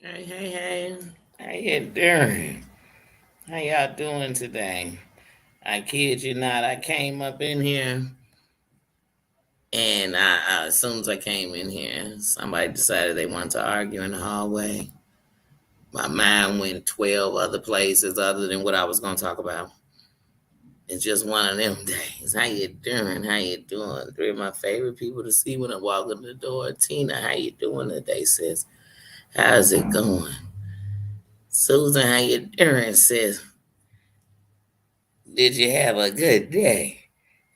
Hey, hey, hey. How you doing? How y'all doing today? I kid you not, I came up in here and as soon as I came in here, somebody decided they wanted to argue in the hallway. My mind went 12 other places other than what I was going to talk about. It's just one of them days. How you doing? How you doing? Three of my favorite people to see when I walk in the door. Tina, how you doing today, sis? How's it going? Susan, how you doing, sis? Did you have a good day?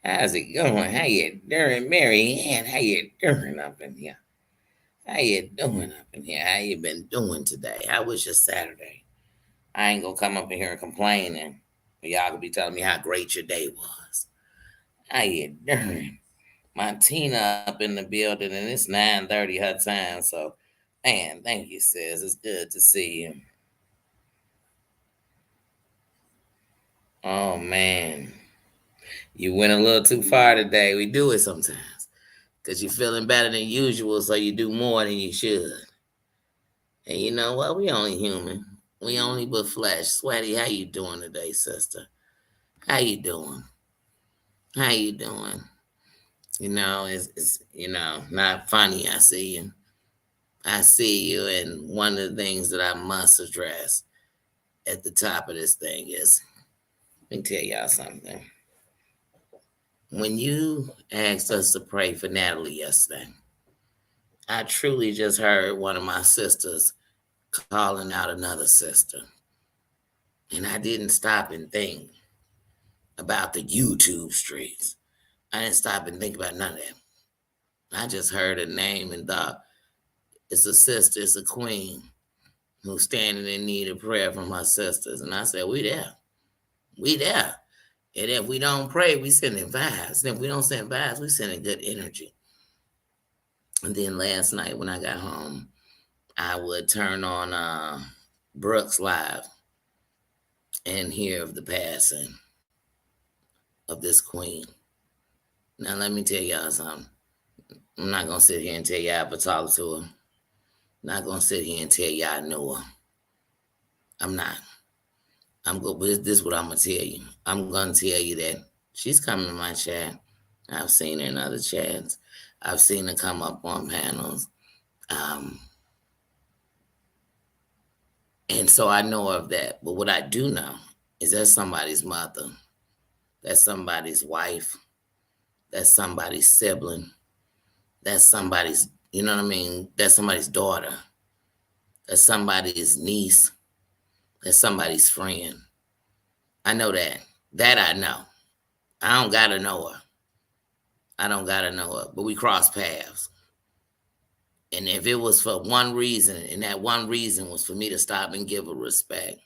How's it going? How you doing, Mary Ann? How you doing up in here? How you doing up in here? How you been doing today? How was your Saturday? I ain't gonna come up in here and complaining. Y'all could be telling me how great your day was. How you doing? My Tina up in the building, and it's 9:30 her time. So, man, thank you, sis. It's good to see you. Oh man, you went a little too far today. We do it sometimes because you're feeling better than usual, so you do more than you should. And you know what? We only human. We only but flesh. Sweaty, how you doing today, sister? How you doing? How you doing? It's not funny. I see you. I see you, and one of the things that I must address at the top of this thing is, let me tell y'all something. When you asked us to pray for Natalie yesterday, I truly just heard one of my sisters calling out another sister. And I didn't stop and think about the YouTube streets. I didn't stop and think about none of that. I just heard a name and thought, it's a sister, it's a queen who's standing in need of prayer from her sisters. And I said, we there. We there. And if we don't pray, we sending vibes. And if we don't send vibes, we sending good energy. And then last night when I got home, I would turn on Brooks Live and hear of the passing of this queen. Now let me tell y'all something. I'm not gonna sit here and tell y'all I ever talked to her. I'm not gonna sit here and tell y'all I know her. I'm not. But this is what I'm gonna tell you. I'm gonna tell you that she's coming to my chat. I've seen her in other chats. I've seen her come up on panels. Um, and so I know of that. But what I do know is that's somebody's mother. That's somebody's wife. That's somebody's sibling. That's somebody's, you know what I mean? That's somebody's daughter. That's somebody's niece. That's somebody's friend. I know that. That I know. I don't gotta know her. I don't gotta know her. But we cross paths. And if it was for one reason, and that one reason was for me to stop and give her respect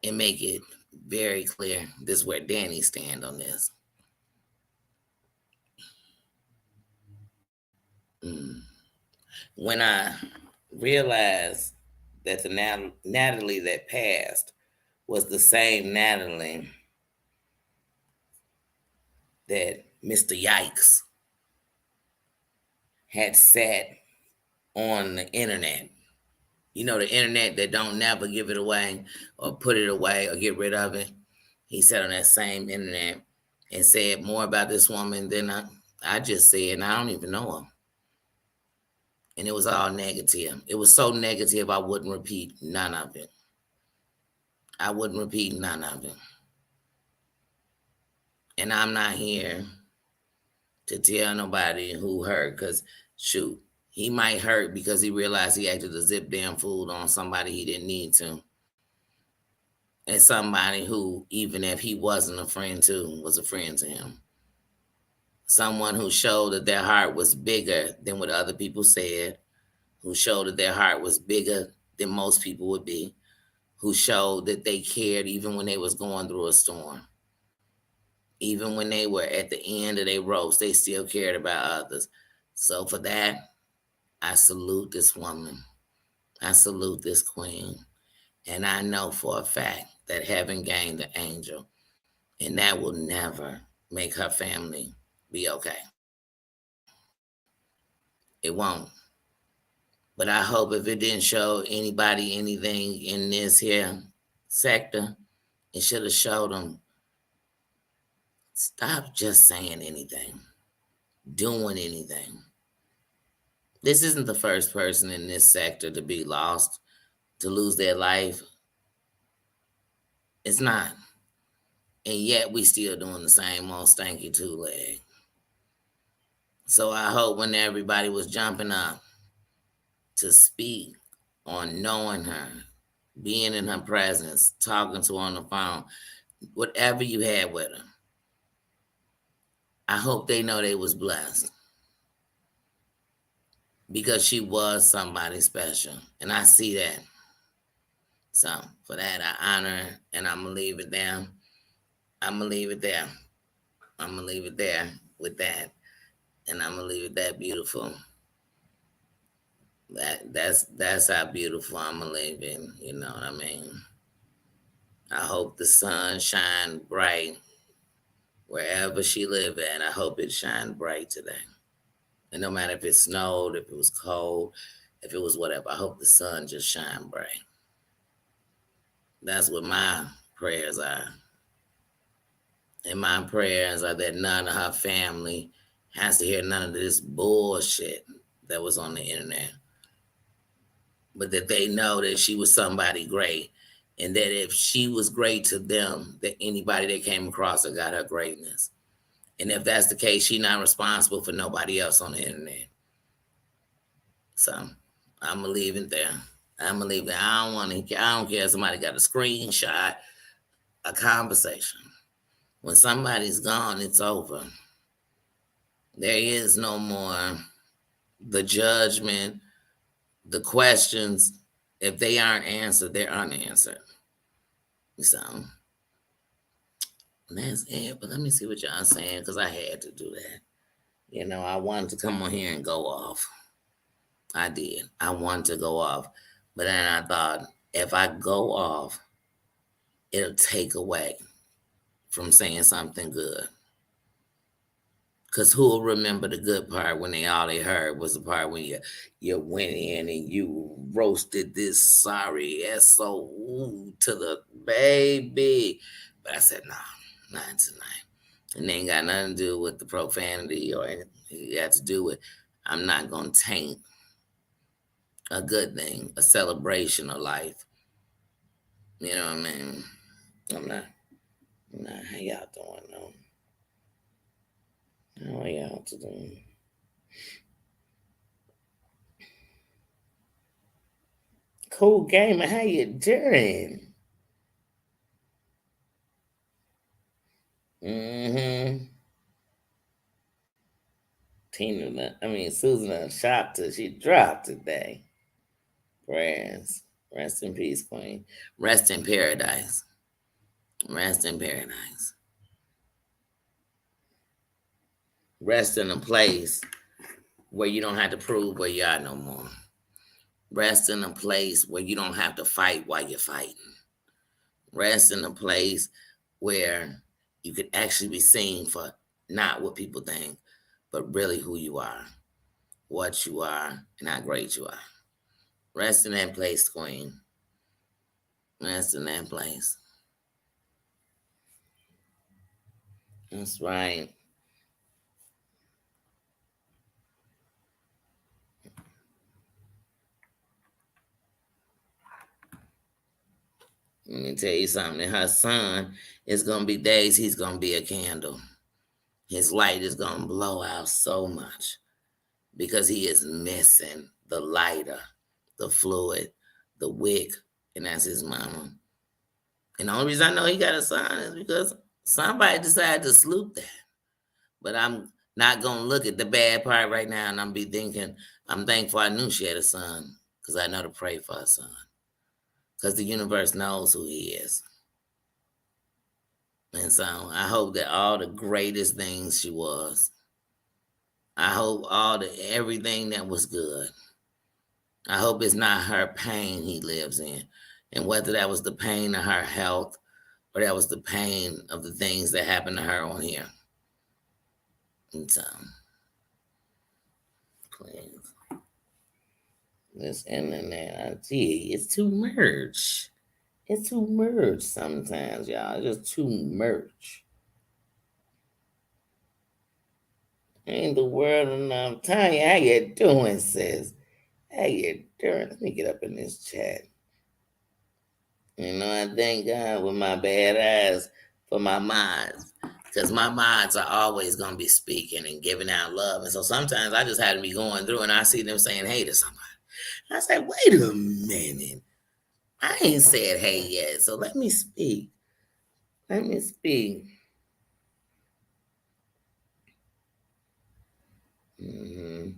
and make it very clear, this is where Danny stand on this. Mm. When I realized that the Natalie that passed was the same Natalie that Mr. Yikes had sat on the internet. You know, the internet that don't never give it away or put it away or get rid of it. He sat on that same internet and said more about this woman than I just said, and I don't even know her. And it was all negative. It was so negative, I wouldn't repeat none of it. I wouldn't repeat none of it. And I'm not here to tell nobody who hurt, because shoot, he might hurt because he realized he acted a zip damn fool on somebody he didn't need to. And somebody who, even if he wasn't a friend to, was a friend to him. Someone who showed that their heart was bigger than what other people said, who showed that their heart was bigger than most people would be, who showed that they cared even when they was going through a storm. Even when they were at the end of their ropes, they still cared about others. So for that, I salute this woman. I salute this queen. And I know for a fact that heaven gained the angel, and that will never make her family be okay. It won't. But I hope if it didn't show anybody anything in this here sector, it should have showed them stop just saying anything, doing anything. This isn't the first person in this sector to be lost, to lose their life. It's not. And yet we still doing the same old stanky two-leg. So I hope when everybody was jumping up to speak on knowing her, being in her presence, talking to her on the phone, whatever you had with her, I hope they know they was blessed because she was somebody special. And I see that. So for that, I honor her, and I'm going to leave it there. I'm going to leave it there. I'm going to leave it there with that. And I'm going to leave it that beautiful. That's how beautiful I'm going to leave it. You know what I mean? I hope the sun shine bright wherever she live at. I hope it shine bright today. And no matter if it snowed, if it was cold, if it was whatever, I hope the sun just shine bright. That's what my prayers are. And my prayers are that none of her family has to hear none of this bullshit that was on the internet. But that they know that she was somebody great. And that if she was great to them, that anybody that came across her got her greatness. And if that's the case, she's not responsible for nobody else on the internet. So I'm gonna leave it there. I'm gonna leave it. I don't care if somebody got a screenshot, a conversation. When somebody's gone, it's over. There is no more the judgment, the questions. If they aren't answered, they're unanswered. So that's it. But let me see what y'all saying, because I had to do that. You know, I wanted to come on here and go off. I did. I wanted to go off. But then I thought, if I go off, it'll take away from saying something good. Because who will remember the good part when all they heard was the part when you went in and you roasted this sorry SO to the baby. But I said, no, not tonight. And they ain't got nothing to do with the profanity or anything. It had to do with, I'm not going to taint a good thing, a celebration of life. You know what I mean? I'm not. How y'all doing though? How are y'all doing? Cool gamer, how you doing? Mm-hmm. Susan shot till she dropped today. Prayers. Rest in peace, Queen. Rest in paradise. Rest in paradise. Rest in a place where you don't have to prove where you are no more. Rest in a place where you don't have to fight while you're fighting. Rest in a place where you could actually be seen for not what people think, but really who you are, what you are, and how great you are. Rest in that place, Queen. Rest in that place. That's right. Let me tell you something. Her son is going to be days he's going to be a candle. His light is going to blow out so much because he is missing the lighter, the fluid, the wick, and that's his mama. And the only reason I know he got a son is because somebody decided to sloop that. But I'm not going to look at the bad part right now, and I'm thankful I knew she had a son because I know to pray for her son because the universe knows who he is. And so I hope that all the greatest things she was, I hope everything that was good, I hope it's not her pain he lives in. And whether that was the pain of her health or that was the pain of the things that happened to her on here. And so, please. This internet, I tell you, it's too much. It's too much sometimes, y'all. It's just too much. Ain't the world enough time? How you doing, sis? How you doing? Let me get up in this chat. I thank God with my bad eyes for my minds. Because my minds are always going to be speaking and giving out love. And so sometimes I just have to be going through and I see them saying hey to somebody. I say, wait a minute. I ain't said hey yet. So let me speak. Let me speak. hmm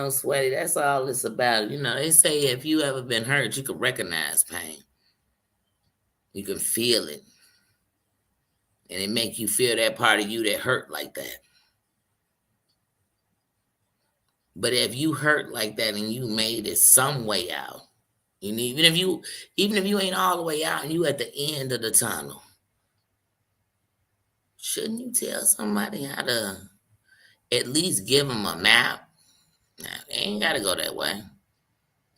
Sweaty, that's all it's about. They say if you ever been hurt, you can recognize pain. You can feel it. And it make you feel that part of you that hurt like that. But if you hurt like that and you made it some way out, even if you ain't all the way out and you at the end of the tunnel, shouldn't you tell somebody how to at least give them a map? Now, they ain't got to go that way.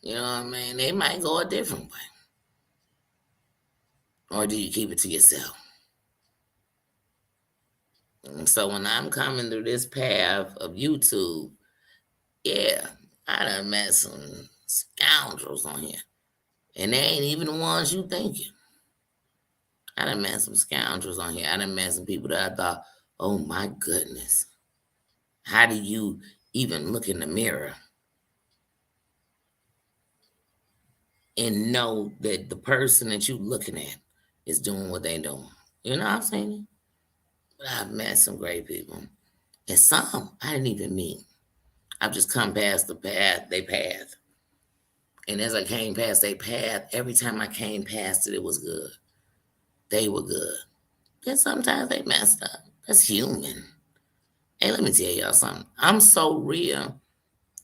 You know what I mean? They might go a different way. Or do you keep it to yourself? And so when I'm coming through this path of YouTube, yeah, I done met some scoundrels on here. And they ain't even the ones you thinking. I done met some scoundrels on here. I done met some people that I thought, oh my goodness, how do you even look in the mirror and know that the person that you looking at is doing what they doing? You know what I'm saying? But I've met some great people. And some I didn't even meet. I've just come past the path, they path. And as I came past their path, every time I came past it, it was good. They were good. Then sometimes they messed up. That's human. Hey, let me tell y'all something. I'm so real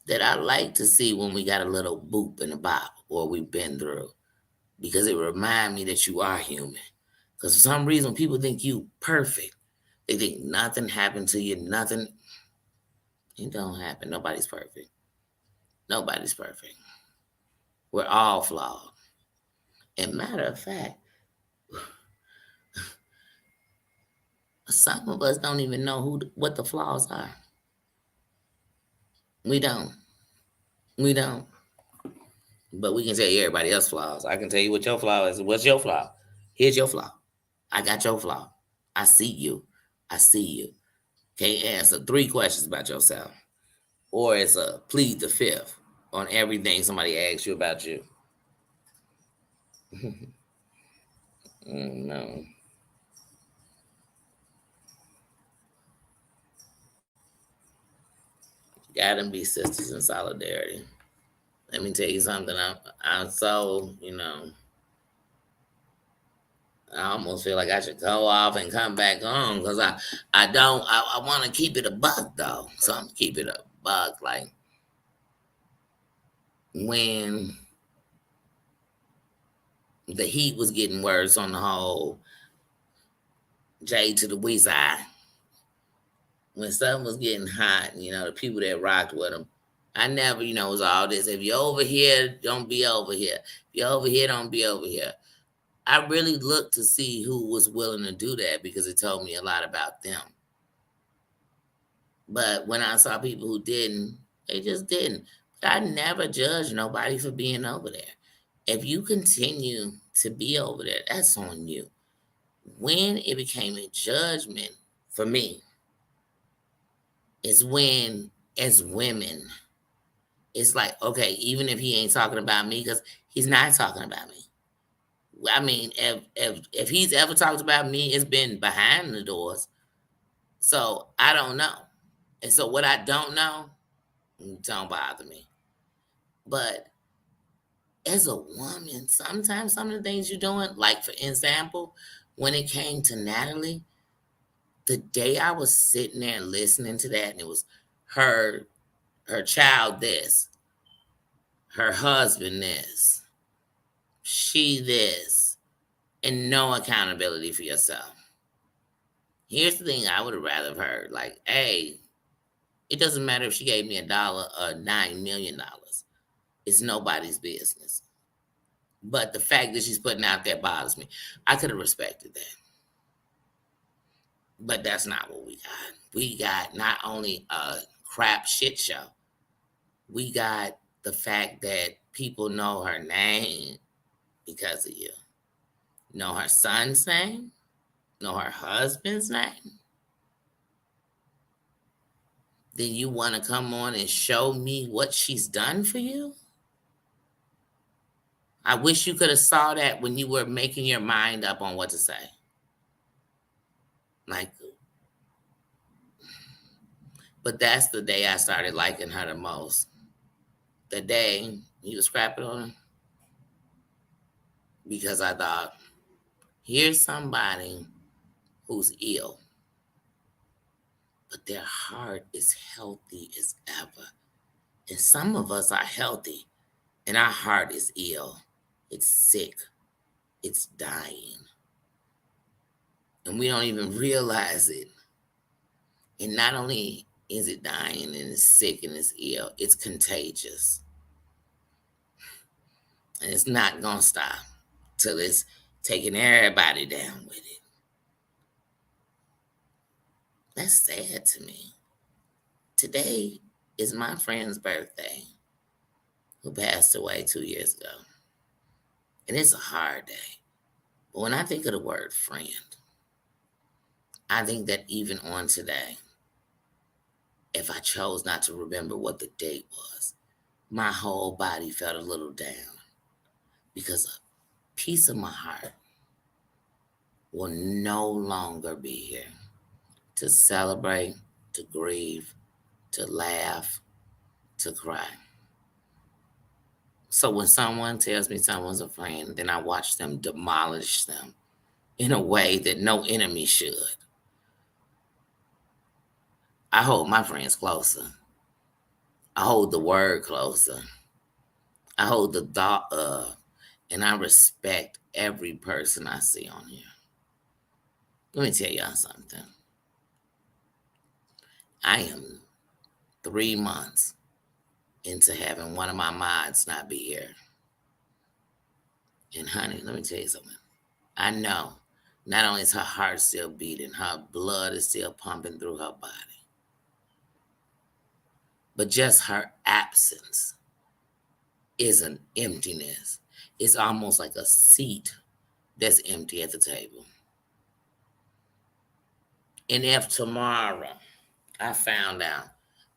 that I like to see when we got a little boop in the bop or we've been through because it remind me that you are human. Because for some reason, people think you perfect. They think nothing happened to you, nothing. It don't happen. Nobody's perfect. Nobody's perfect. We're all flawed. And matter of fact, some of us don't even know what the flaws are. We don't. We don't. But we can tell you everybody else's flaws. I can tell you what your flaw is. What's your flaw? Here's your flaw. I got your flaw. I see you. I see you. Can't answer 3 questions about yourself. Or it's a plead the fifth on everything somebody asks you about you. No. Gotta be sisters in solidarity. Let me tell you something. I'm so, I almost feel like I should go off and come back on because I don't, I want to keep it a buck though. So I'm keep it a buck. Like when the heat was getting worse on the whole J to the we side, when something was getting hot, the people that rocked with him, I never, was all this. If you're over here, don't be over here. If you're over here, don't be over here. I really looked to see who was willing to do that because it told me a lot about them. But when I saw people who didn't, they just didn't. But I never judged nobody for being over there. If you continue to be over there, that's on you. When it became a judgment for me is when, as women, it's like, okay, even if he ain't talking about me, because he's not talking about me. I mean, if he's ever talked about me, it's been behind the doors. So I don't know. And so what I don't know, don't bother me. But as a woman, sometimes some of the things you're doing, like for example, when it came to Natalie, the day I was sitting there listening to that, and it was her child this, her husband this, she this, and no accountability for yourself. Here's the thing I would have rather have heard. Like, hey, it doesn't matter if she gave me $1 or $9 million. It's nobody's business. But the fact that she's putting out there bothers me. I could have respected that. But that's not what we got. We got not only a crap shit show, we got the fact that people know her name because of you. Know her son's name, know her husband's name. Then you want to come on and show me what she's done for you? I wish you could have saw that when you were making your mind up on what to say. Like, but that's the day I started liking her the most. The day he was crapping on her, because I thought, here's somebody who's ill, but their heart is healthy as ever. And some of us are healthy, and our heart is ill. It's sick. It's dying. And we don't even realize it. And not only is it dying and it's sick and it's ill, it's contagious. And it's not going to stop till it's taking everybody down with it. That's sad to me. Today is my friend's birthday, who passed away 2 years ago. And it's a hard day. But when I think of the word friend, I think that even on today, if I chose not to remember what the date was, my whole body felt a little down because a piece of my heart will no longer be here to celebrate, to grieve, to laugh, to cry. So when someone tells me someone's a friend, then I watch them demolish them in a way that no enemy should. I hold my friends closer. I hold the word closer. I hold the thought of, and I respect every person I see on here. Let me tell y'all something. I am 3 months into having one of my mods not be here. And honey, let me tell you something. I know not only is her heart still beating, her blood is still pumping through her body, but just her absence is an emptiness. It's almost like a seat that's empty at the table. And if tomorrow I found out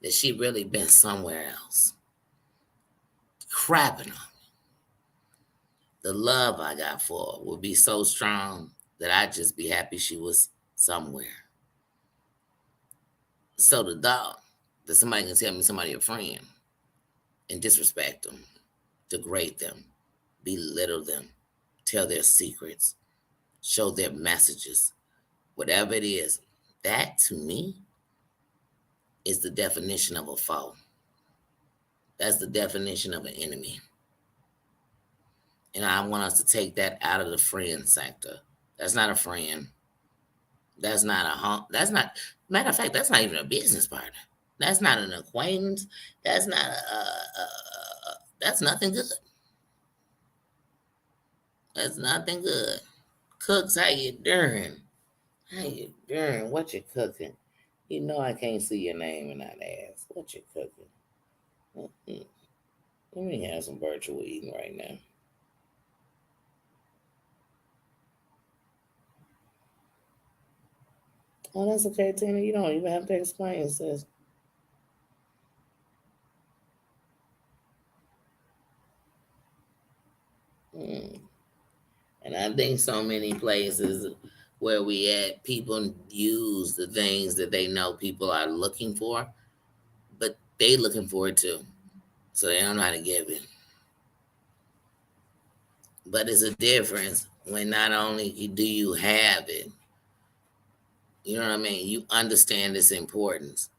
that she really been somewhere else, crapping on me, the love I got for her would be so strong that I'd just be happy she was somewhere. So the thought that somebody can tell me somebody a friend and disrespect them, degrade them, belittle them, tell their secrets, show their messages, whatever it is, that to me is the definition of a foe. That's the definition of an enemy. And I want us to take that out of the friend sector. That's not a friend. That's not a that's not, matter of fact, that's not even a business partner. That's not an acquaintance. That's not that's nothing good. That's nothing good. Cooks, how you doing? How you doing? What you cooking? You know I can't see your name and not ask. What you cooking? Mm-mm. Let me have some virtual eating right now. Oh, that's okay, Tina. You don't even have to explain, sis. Mm. And I think so many places where we at, people use the things that they know people are looking for, but they looking for it too. So they don't know how to give it. But it's a difference when not only do you have it, you know what I mean? You understand its importance.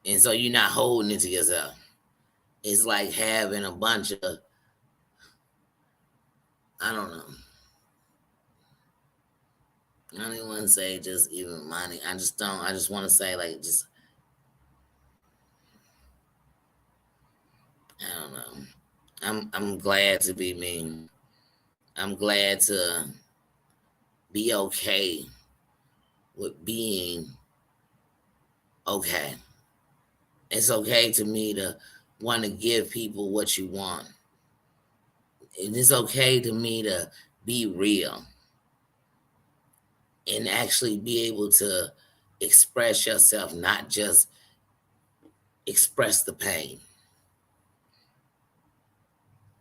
And so you're not holding it to yourself. It's like having a bunch of, I don't know. I don't even want to say just even money. I just don't. I just want to say like just I don't know. I'm glad to be me. I'm glad to be okay with being okay. It's okay to me to want to give people what you want. And it's okay to me to be real and actually be able to express yourself, not just express the pain.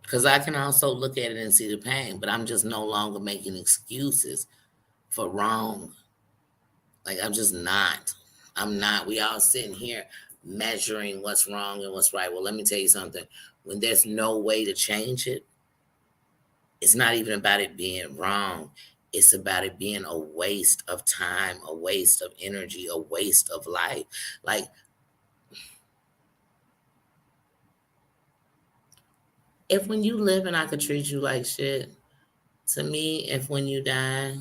Because I can also look at it and see the pain, but I'm just no longer making excuses for wrong. Like, I'm just not. I'm not. We all sitting here measuring what's wrong and what's right. Well, let me tell you something. When there's no way to change it, it's not even about it being wrong. It's about it being a waste of time, a waste of energy, a waste of life. Like, if when you live and I could treat you like shit, to me, if when you die,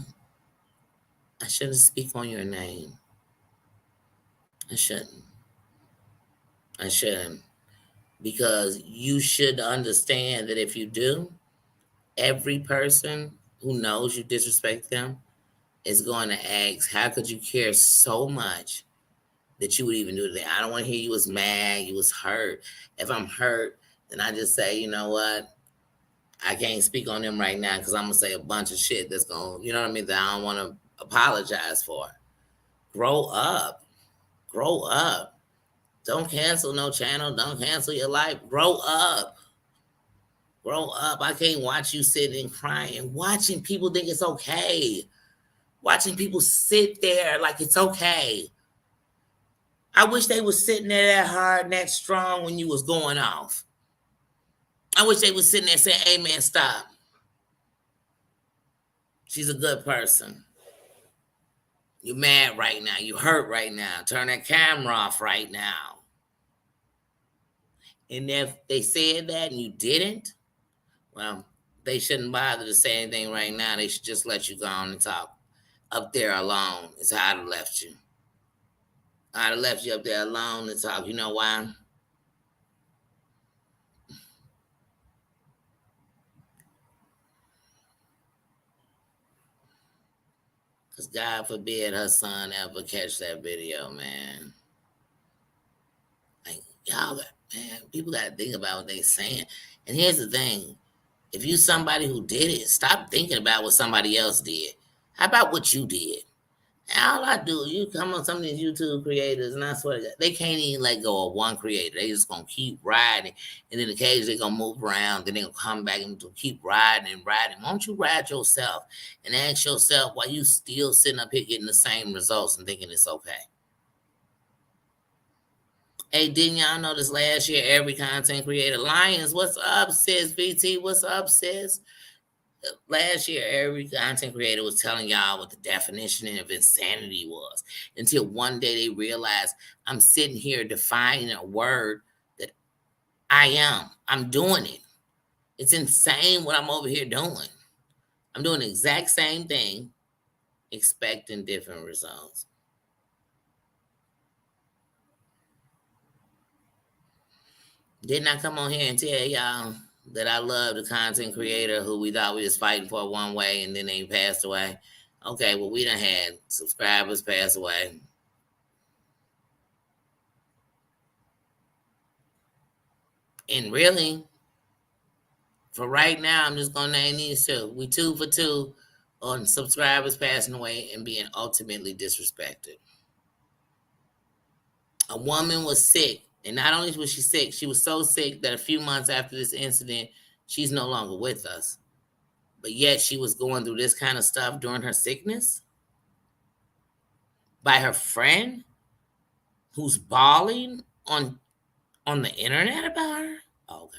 I shouldn't speak on your name. I shouldn't. I shouldn't. Because you should understand that if you do, every person who knows you disrespect them is going to ask, how could you care so much that you would even do that? I don't want to hear you was mad, you was hurt. If I'm hurt, then I just say, you know what? I can't speak on them right now because I'm gonna say a bunch of shit that's gonna, you know what I mean, that I don't want to apologize for. Grow up. Grow up. Don't cancel no channel. Don't cancel your life. Grow up. Grow up. I can't watch you sitting and crying. Watching people think it's okay. Watching people sit there like it's okay. I wish they was sitting there that hard and that strong when you was going off. I wish they was sitting there saying, hey man, stop. She's a good person. You're mad right now. You hurt right now. Turn that camera off right now. And if they said that and you didn't, well, they shouldn't bother to say anything right now. They should just let you go on and talk. Up there alone is how I'd have left you. I'd have left you up there alone to talk. You know why? Because God forbid her son ever catch that video, man. Like, y'all, man, people got to think about what they saying. And here's the thing. If you somebody who did it, stop thinking about what somebody else did. How about what you did? All I do, you come on some of these YouTube creators, and I swear to God, they can't even let go of one creator. They just gonna keep riding, and then occasionally they gonna move around. Then they gonna come back and keep riding and riding. Why don't you ride yourself and ask yourself why you still sitting up here getting the same results and thinking it's okay? Hey, didn't y'all know this last year? Every content creator, Lions, what's up, sis? VT, what's up, sis? Last year, every content creator was telling y'all what the definition of insanity was until one day they realized I'm sitting here defining a word that I am. I'm doing it. It's insane what I'm over here doing. I'm doing the exact same thing, expecting different results. Didn't I come on here and tell y'all that I love the content creator who we thought we was fighting for one way and then they passed away? Okay, well, we done had subscribers pass away. And really, for right now, I'm just gonna name these two. We 2 for 2 on subscribers passing away and being ultimately disrespected. A woman was sick, and not only was she sick, she was so sick that a few months after this incident, she's no longer with us. But yet she was going through this kind of stuff during her sickness by her friend who's bawling on the internet about her. Oh, okay.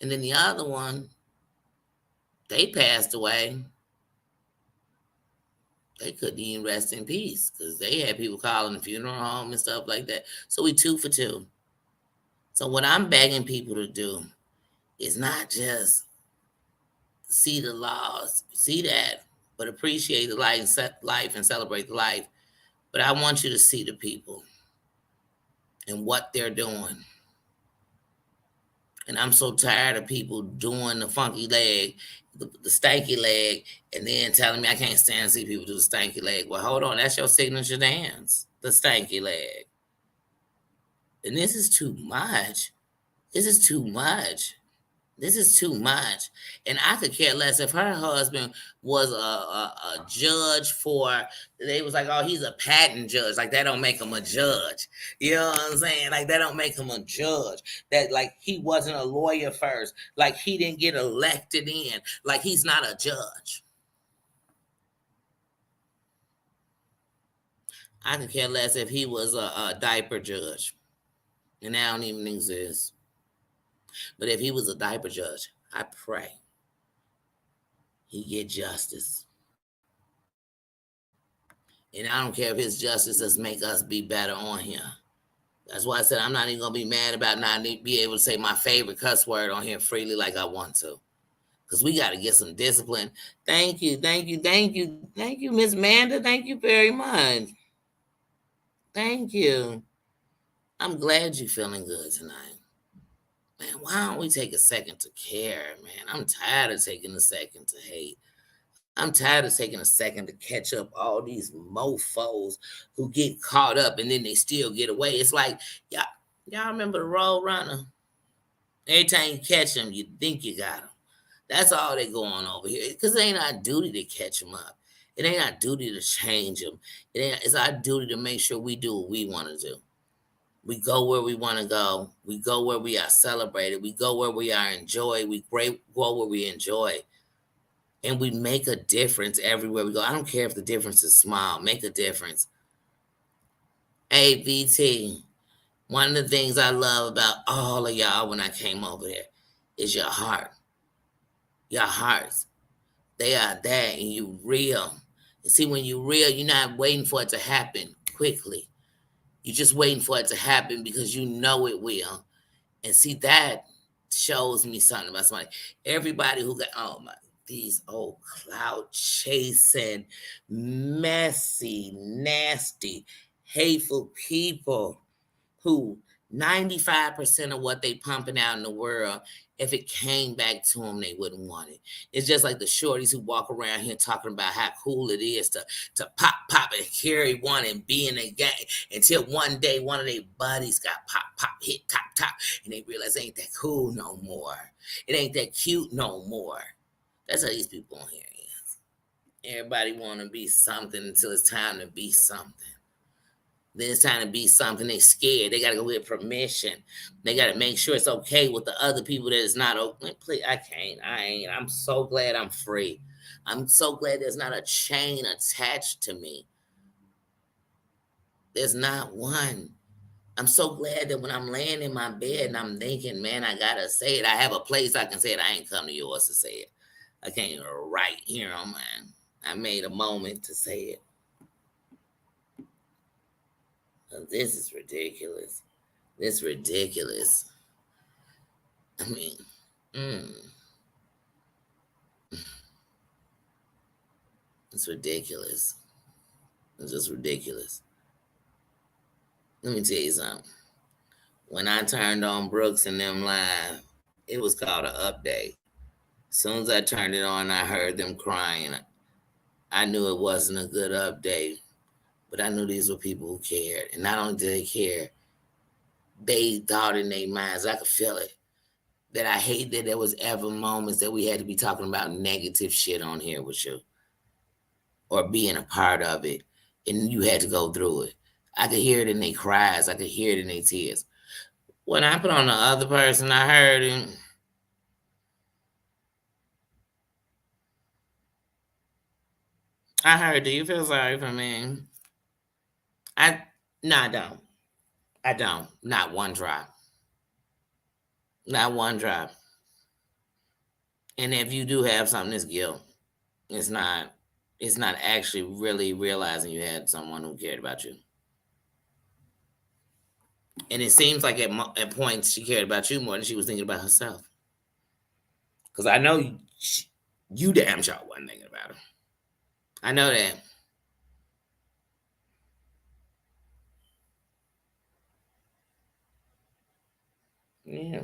And then the other one, they passed away. They couldn't even rest in peace because they had people calling the funeral home and stuff like that. So we 2 for 2. So what I'm begging people to do is not just see the loss, see that, but appreciate the life and celebrate the life. But I want you to see the people and what they're doing. And I'm so tired of people doing the funky leg, the stanky leg, and then telling me I can't stand to see people do the stanky leg. Well, hold on, that's your signature dance, the stanky leg. And this is too much. This is too much. This is too much. And I could care less if her husband was a judge for, they was like, oh, he's a patent judge. Like, that don't make him a judge. You know what I'm saying? Like, that don't make him a judge. That, like, he wasn't a lawyer first. Like, he didn't get elected in. Like, he's not a judge. I could care less if he was a diaper judge. And that don't even exist. But if he was a diaper judge, I pray he get justice. And I don't care if his justice does make us be better on here. That's why I said I'm not even gonna be mad about not be able to say my favorite cuss word on here freely like I want to. Because we got to get some discipline. Thank you, thank you, thank you, thank you, Miss Manda. Thank you very much. Thank you. I'm glad you're feeling good tonight. Man, why don't we take a second to care, man? I'm tired of taking a second to hate. I'm tired of taking a second to catch up all these mofos who get caught up and then they still get away. It's like, y'all remember the Road Runner? Every time you catch them, you think you got them. That's all they going over here. Because it ain't our duty to catch them up. It ain't our duty to change them. It's our duty to make sure we do what we want to do. We go where we want to go. We go where we are celebrated. We go where we are enjoyed. We go where we enjoy. And we make a difference everywhere we go. I don't care if the difference is small. Make a difference. Hey, VT, one of the things I love about all of y'all when I came over there is your heart. Your hearts. They are there and you real. And see, when you real, you're not waiting for it to happen quickly. You're just waiting for it to happen because you know it will. And see, that shows me something about somebody. Everybody who got, oh my, these old clout chasing, messy, nasty, hateful people who 95% of what they pumping out in the world, if it came back to them, they wouldn't want it. It's just like the shorties who walk around here talking about how cool it is to pop and carry one and be in a gang until one day one of their buddies got pop, hit top, and they realize it ain't that cool no more. It ain't that cute no more. That's how these people on here is. Everybody want to be something until it's time to be something. Then it's time to be something. They scared. They got to go get permission. They got to make sure it's okay with the other people that it's not okay. Please, I can't. I ain't. I'm so glad I'm free. I'm so glad there's not a chain attached to me. There's not one. I'm so glad that when I'm laying in my bed and I'm thinking, man, I got to say it. I have a place I can say it. I ain't come to yours to say it. I can't right here on mine. I made a moment to say it. This is ridiculous. This is ridiculous. I mean, it's ridiculous. It's just ridiculous. Let me tell you something. When I turned on Brooks and them live, it was called an update. As soon as I turned it on, I heard them crying. I knew it wasn't a good update, but I knew these were people who cared. And not only did they care, they thought in their minds, I could feel it, that I hate that there was ever moments that we had to be talking about negative shit on here with you or being a part of it, and you had to go through it. I could hear it in their cries. I could hear it in their tears. When I put on the other person, I heard him. I heard, do you feel sorry for me? No, I don't. I don't. Not one drop. Not one drop. And if you do have something, it's guilt. It's not. It's not actually really realizing you had someone who cared about you. And it seems like at points she cared about you more than she was thinking about herself. Because I know you damn sure wasn't thinking about her. I know that. Yeah.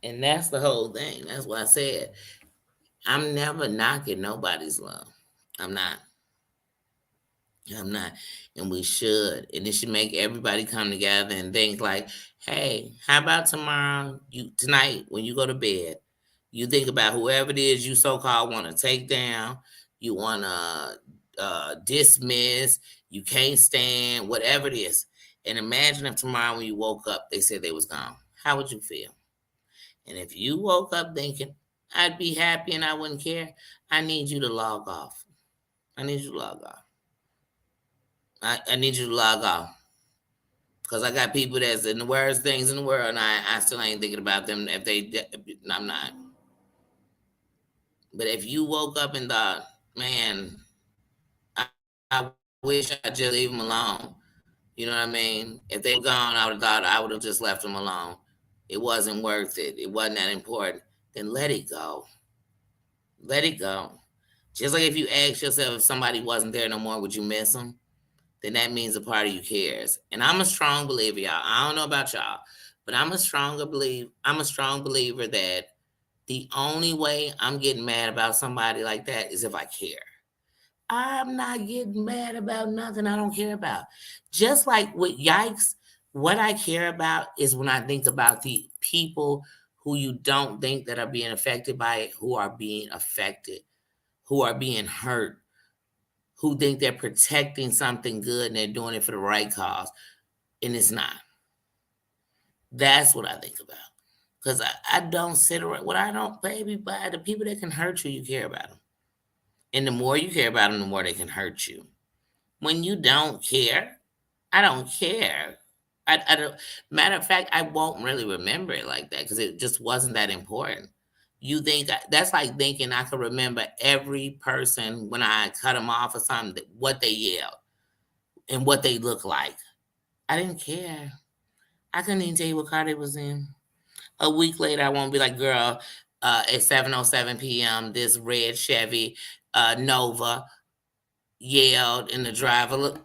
And that's the whole thing. That's why I said I'm never knocking nobody's love. I'm not. I'm not. And we should. And it should make everybody come together and think like, hey, how about tomorrow, tonight when you go to bed, you think about whoever it is you so called want to take down, you want to dismiss, you can't stand, whatever it is. And imagine if tomorrow when you woke up, they said they was gone. How would you feel? And if you woke up thinking, I'd be happy and I wouldn't care, I need you to log off. I need you to log off. I need you to log off. Because I got people that's in the worst things in the world, and I still ain't thinking about them. If I'm not. But if you woke up and thought, man, I, I wish I'd just leave them alone. You know what I mean? If they were gone, I would have thought I would have just left them alone. It wasn't worth it. It wasn't that important. Then let it go. Let it go. Just like if you ask yourself if somebody wasn't there no more, would you miss them? Then that means a part of you cares. And I'm a strong believer, y'all. I don't know about y'all, but I'm a strong believer that the only way I'm getting mad about somebody like that is if I care. I'm not getting mad about nothing I don't care about. Just like with yikes, what I care about is when I think about the people who you don't think that are being affected by it, who are being affected, who are being hurt, who think they're protecting something good and they're doing it for the right cause, and it's not. That's what I think about. Because I don't sit around, what I don't, baby, by the people that can hurt you, you care about them. And the more you care about them, the more they can hurt you. When you don't care, I don't care. I don't, matter of fact, I won't really remember it like that because it just wasn't that important. You think that's like thinking I could remember every person when I cut them off or something, what they yelled and what they look like. I didn't care. I couldn't even tell you what car they was in. A week later, I won't be like, girl, at 7:07 p.m., this red Chevy Nova yelled and the driver look.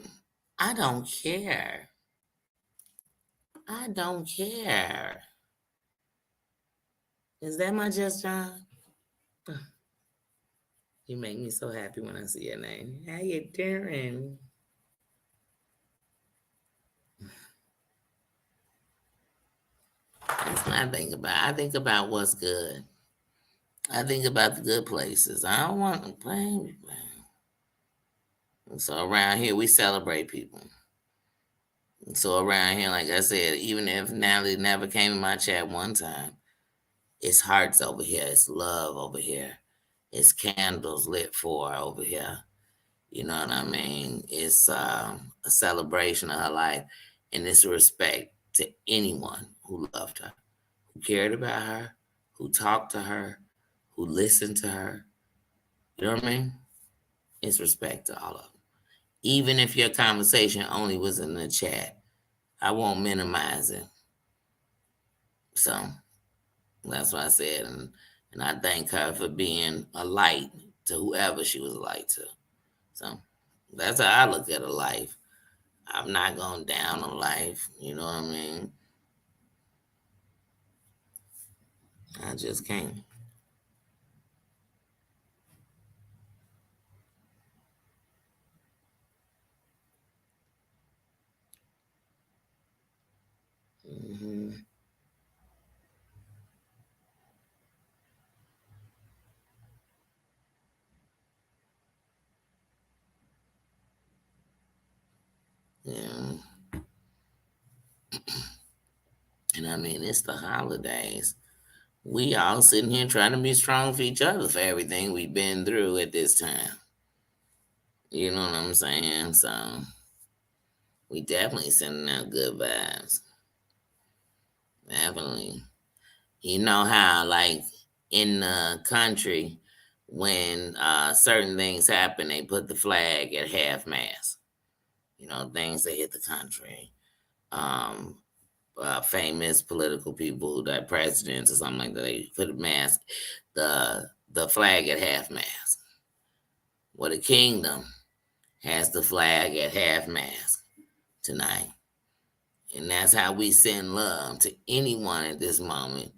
I don't care. I don't care. Is that my Just John? You make me so happy when I see your name. How you doing? That's what I think about. I think about what's good. I think about the good places. I don't want to blame. So around here, we celebrate people. So around here, like I said, even if Natalie never came in my chat one time, it's hearts over here. It's love over here. It's candles lit for her over here. You know what I mean? It's a celebration of her life, and it's a respect to anyone who loved her, who cared about her, who talked to her, who listened to her. You know what I mean? It's respect to all of them. Even if your conversation only was in the chat, I won't minimize it. So that's what I said. And I thank her for being a light to whoever she was a light to. So that's how I look at a life. I'm not going down on life. You know what I mean? I just can't. Hmm. Yeah. And I mean, it's the holidays. We all sitting here trying to be strong for each other for everything we've been through at this time. You know what I'm saying? So we definitely sending out good vibes. Definitely. You know how, like, in the country, when certain things happen, they put the flag at half mast. You know, things that hit the country. Um, Famous political people, like presidents or something like that, they put a mask, the flag at half mast. Well, the kingdom has the flag at half mast tonight. And that's how we send love to anyone at this moment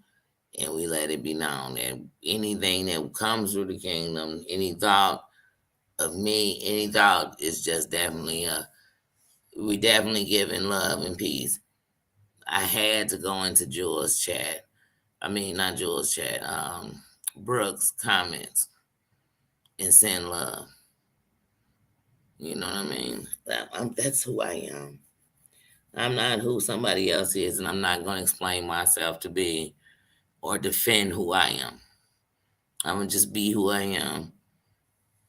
and we let it be known that anything that comes through the kingdom, any thought of me, any thought is just definitely we definitely give in love and peace. I had to go into Jules' chat. I mean, not Jules' chat. Brooks' comments and send love. You know what I mean? That's who I am. I'm not who somebody else is, and I'm not going to explain myself to be or defend who I am. I'm going to just be who I am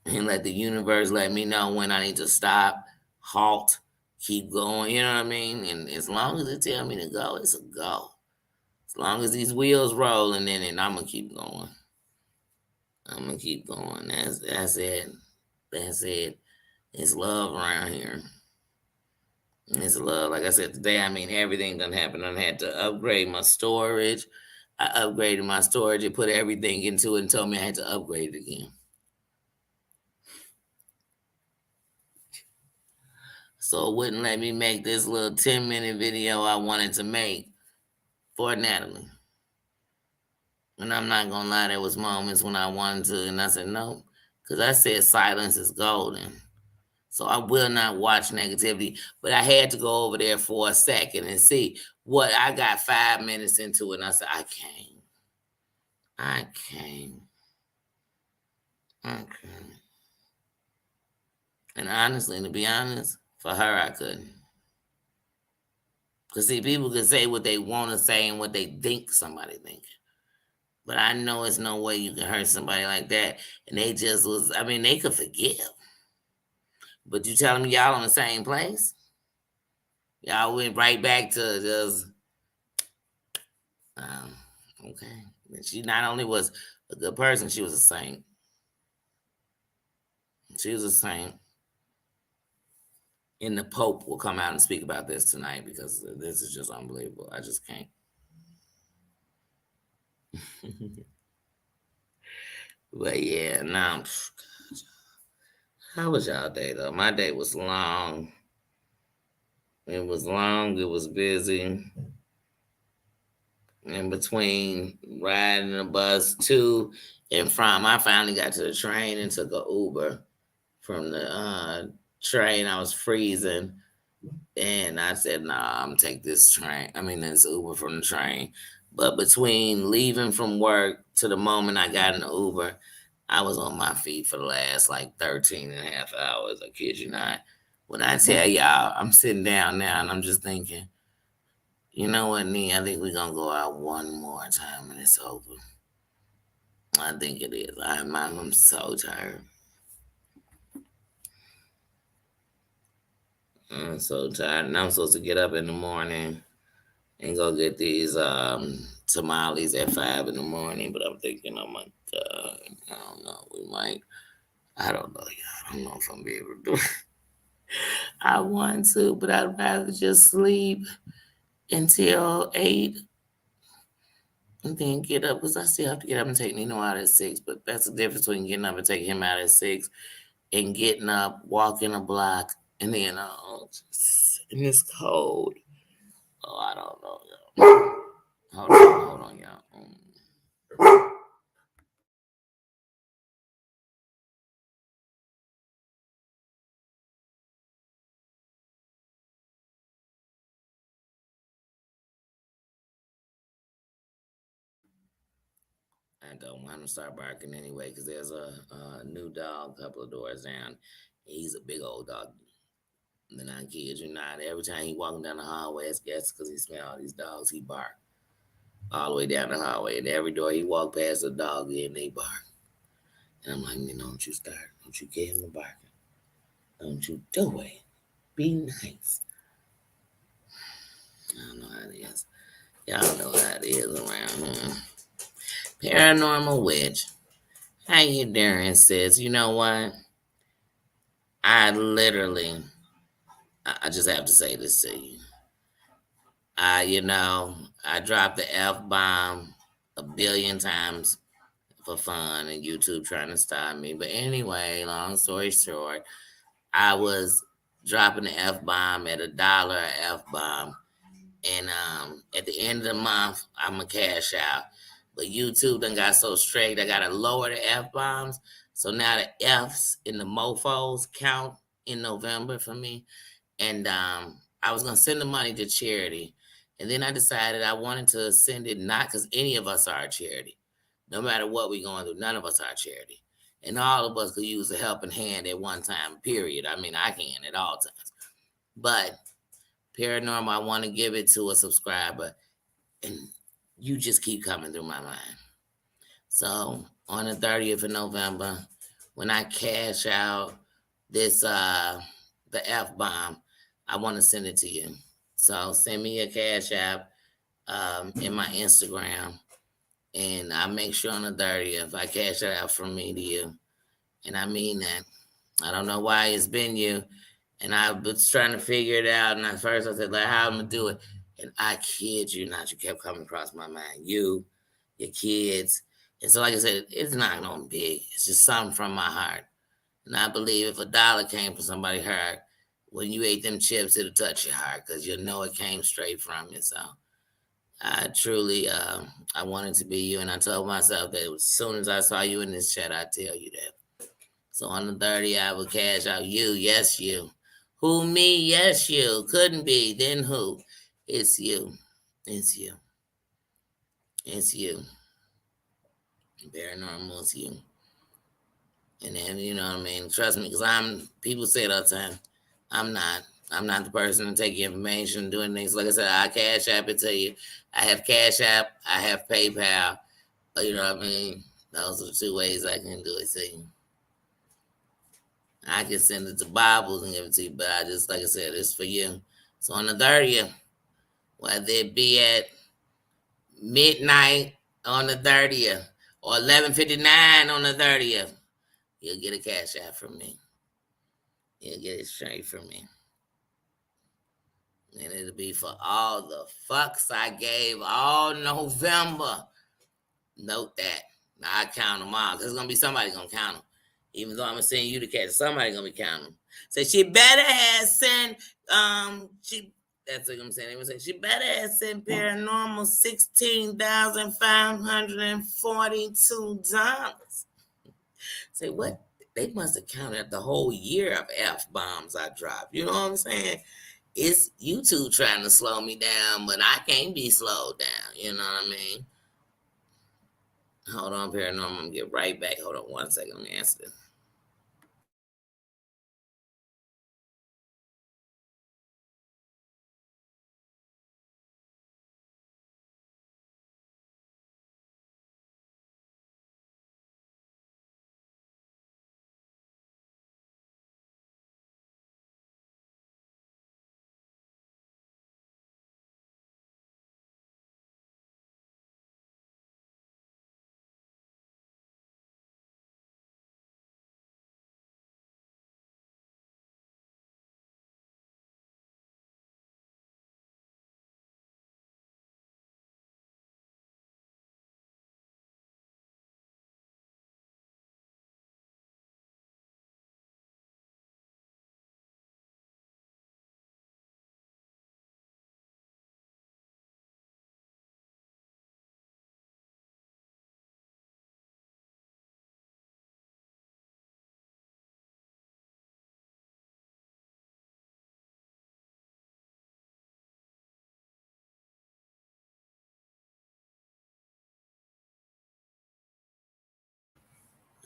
and let the universe let me know when I need to stop, halt, keep going. You know what I mean? And as long as it tell me to go, it's a go. As long as these wheels rolling in it, I'm going to keep going. I'm going to keep going. That's it. That's it. It's love around here. It's love. Like I said today, I mean, everything done happened. I had to upgrade my storage. I upgraded my storage and put everything into it and told me I had to upgrade it again. So it wouldn't let me make this little 10-minute video I wanted to make for Natalie. And I'm not going to lie, there was moments when I wanted to, and I said no. Because I said silence is golden. So I will not watch negativity. But I had to go over there for a second and see what I got 5 minutes into it. And I said, I can't. I can't. I can't. And honestly, to be honest, for her, I couldn't. Because see, people can say what they want to say and what they think somebody thinking. But I know it's no way you can hurt somebody like that. And they just was, I mean, they could forgive. But you telling me y'all on the same place? Y'all went right back to just, um, okay. And she not only was a good person, she was a saint. She was a saint. And the Pope will come out and speak about this tonight because this is just unbelievable. I just can't. But yeah, now, how was y'all day though? My day was long. It was long. It was busy. In between riding the bus to and from, I finally got to the train and took a Uber from the train. I was freezing, and I said, "Nah, I'm take this train. I mean, this Uber from the train." But between leaving from work to the moment I got in the Uber, I was on my feet for the last like 13 and a half hours. I kid you not. When I tell y'all, I'm sitting down now and I'm just thinking, you know what, Nee? I think we're gonna go out one more time and it's over. I think it is. I'm so tired. I'm so tired. And I'm supposed to get up in the morning and go get these tamales at 5 in the morning. But I'm thinking, oh my God, I don't know. We might. I don't know, y'all. I don't know if I'm be able to do it. I want to, but I'd rather just sleep until 8 and then get up because I still have to get up and take Nino out at 6. But that's the difference between getting up and taking him out at 6 and getting up, walking a block, and then and it's cold. Oh, I don't know, y'all. Hold on, y'all. I don't want to start barking anyway because there's a new dog a couple of doors down. He's a big old dog. And then I kid you not, every time he walking down the hallway, it's because he smell all these dogs, he bark all the way down the hallway. And every door he walk past a dog in, they bark. And I'm like, don't you start. Don't you get him to barking. Don't you do it. Be nice. I don't know how it is. Y'all know how it is around here. Paranormal witch. How you doing, sis? You know what? I literally, I just have to say this to you. I dropped the F bomb a billion times for fun and YouTube trying to stop me. But anyway, long story short, I was dropping the F bomb at $1 F bomb. And at the end of the month, I'm going to cash out. But YouTube done got so strict, I gotta lower the F bombs. So now the F's in the mofos count in November for me. And I was gonna send the money to charity, and then I decided I wanted to send it not because any of us are a charity. No matter what we're going through, none of us are a charity, and all of us could use a helping hand at one time. Period. I mean, I can at all times. But paranormal, I want to give it to a subscriber, and you just keep coming through my mind. So on the 30th of November, when I cash out this the F bomb, I want to send it to you. So send me a cash app in my Instagram, and I make sure on the 30th I cash it out from me to you. And I mean that. I don't know why it's been you. And I was trying to figure it out. And at first I said, like, how I'm going to do it. And I kid you not, you kept coming across my mind. You, your kids. And so, like I said, it's not no big. It's just something from my heart. And I believe if a dollar came from somebody's heart, when you ate them chips, it'll touch your heart because you know it came straight from you. So I truly, I wanted to be you. And I told myself that as soon as I saw you in this chat, I'd tell you that. So on the 30th, I will cash out you. Yes, you. Who, me? Yes, you. Couldn't be. Then who? It's you. It's you. It's you. Paranormal is you. And then, you know what I mean? Trust me, because people say it all the time. I'm not. I'm not the person to take your information, doing things. Like I said, I cash app it to you. I have Cash App. I have PayPal. You know what I mean? Those are the two ways I can do it. See, I can send it to Bibles and give it to you, but I just, like I said, it's for you. So on the 30th, whether it be at midnight on the 30th or 11:59 on the 30th, you'll get a cash app from me. You'll get it straight from me. And it'll be for all the fucks I gave all November. Note that. Now I count them all. There's gonna be somebody gonna count them. Even though I'm gonna send you the cash, somebody gonna be counting them. So she better have sent she that's what I'm saying. They were saying she better have sent paranormal $16,542. Say what? They must have counted the whole year of F bombs I dropped. You know what I'm saying? It's YouTube trying to slow me down, but I can't be slowed down. You know what I mean? Hold on, paranormal. I'm gonna get right back. Hold on 1 second. Let me answer this.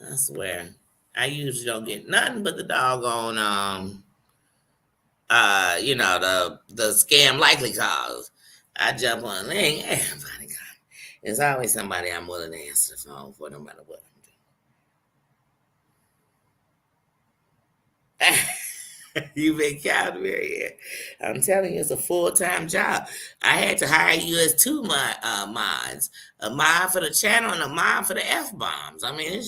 I swear. I usually don't get nothing but the doggone the scam likely calls. I jump on a link, everybody got it. There's always somebody I'm willing to answer the phone for no matter what I'm doing. You've been counting me here. I'm telling you, it's a full-time job. I had to hire you as two mods, a mod for the channel and a mod for the F bombs. I mean,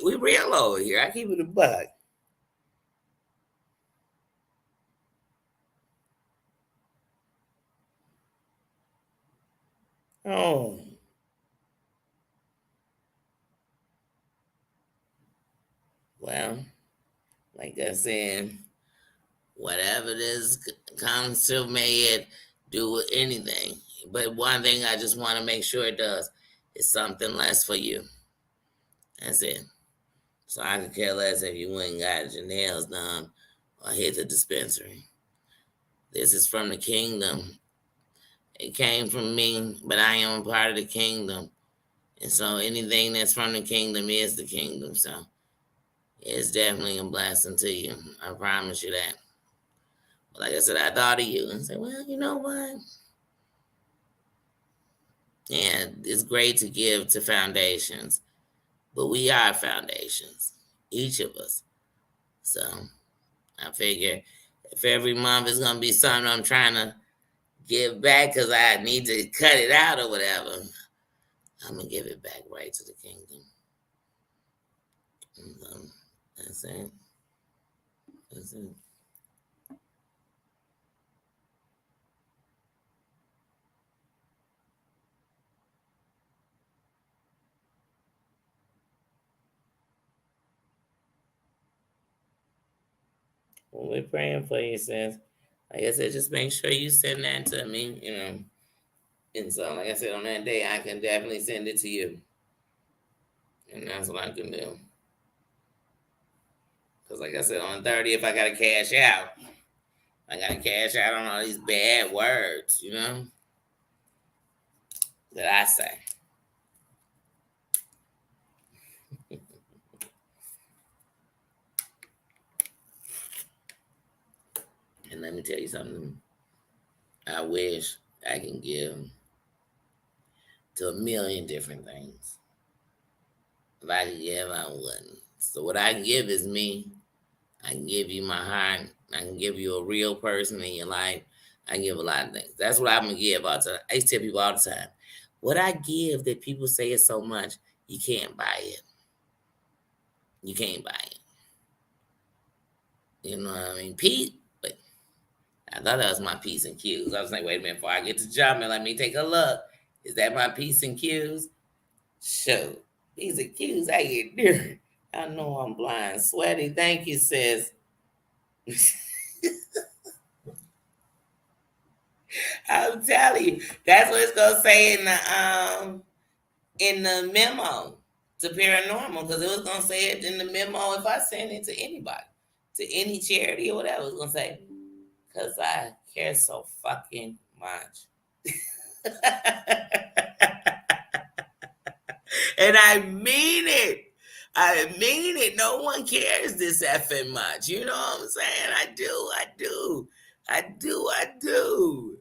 we real over here. I keep it a buck. Oh, well, like I said, whatever this council may it do with anything. But one thing I just want to make sure it does, It's something less for you. That's it. So I could care less if you went and got your nails done or hit the dispensary. This is from the kingdom. It came from me, but I am a part of the kingdom. And so anything that's from the kingdom is the kingdom. So it's definitely a blessing to you. I promise you that. But like I said, I thought of you and said, well, you know what? Yeah, it's great to give to foundations, but we are foundations, each of us. So I figure if every month is going to be something I'm trying to give back because I need to cut it out or whatever, I'm going to give it back right to the kingdom. And, that's it. That's it. Well, we're praying for you, sis. Like I said, just make sure you send that to me. And so, like I said, on that day, I can definitely send it to you. And that's what I can do. Because, like I said, on the 30th, I got to cash out. I got to cash out on all these bad words, that I say. And let me tell you something. I wish I can give to a million different things. If I could give, I wouldn't. So what I can give is me. I can give you my heart. I can give you a real person in your life. I can give a lot of things. That's what I'm gonna give all the time. I used to tell people all the time. What I give that people say is so much, you can't buy it. You can't buy it. You know what I mean? Pete, but I thought that was my P's and Q's. I was like, wait a minute, before I get to jumping, let me take a look. Is that my P's and Q's? Sure. P's and Q's, I get different. I know I'm blind. Sweaty, thank you, sis. I'm telling you, that's what it's gonna say in the memo to paranormal, because it was gonna say it in the memo if I send it to anybody, to any charity or whatever. It's gonna say, because I care so fucking much. And I mean it. I mean it. No one cares this effing much. You know what I'm saying? I do. I do. I do. I do.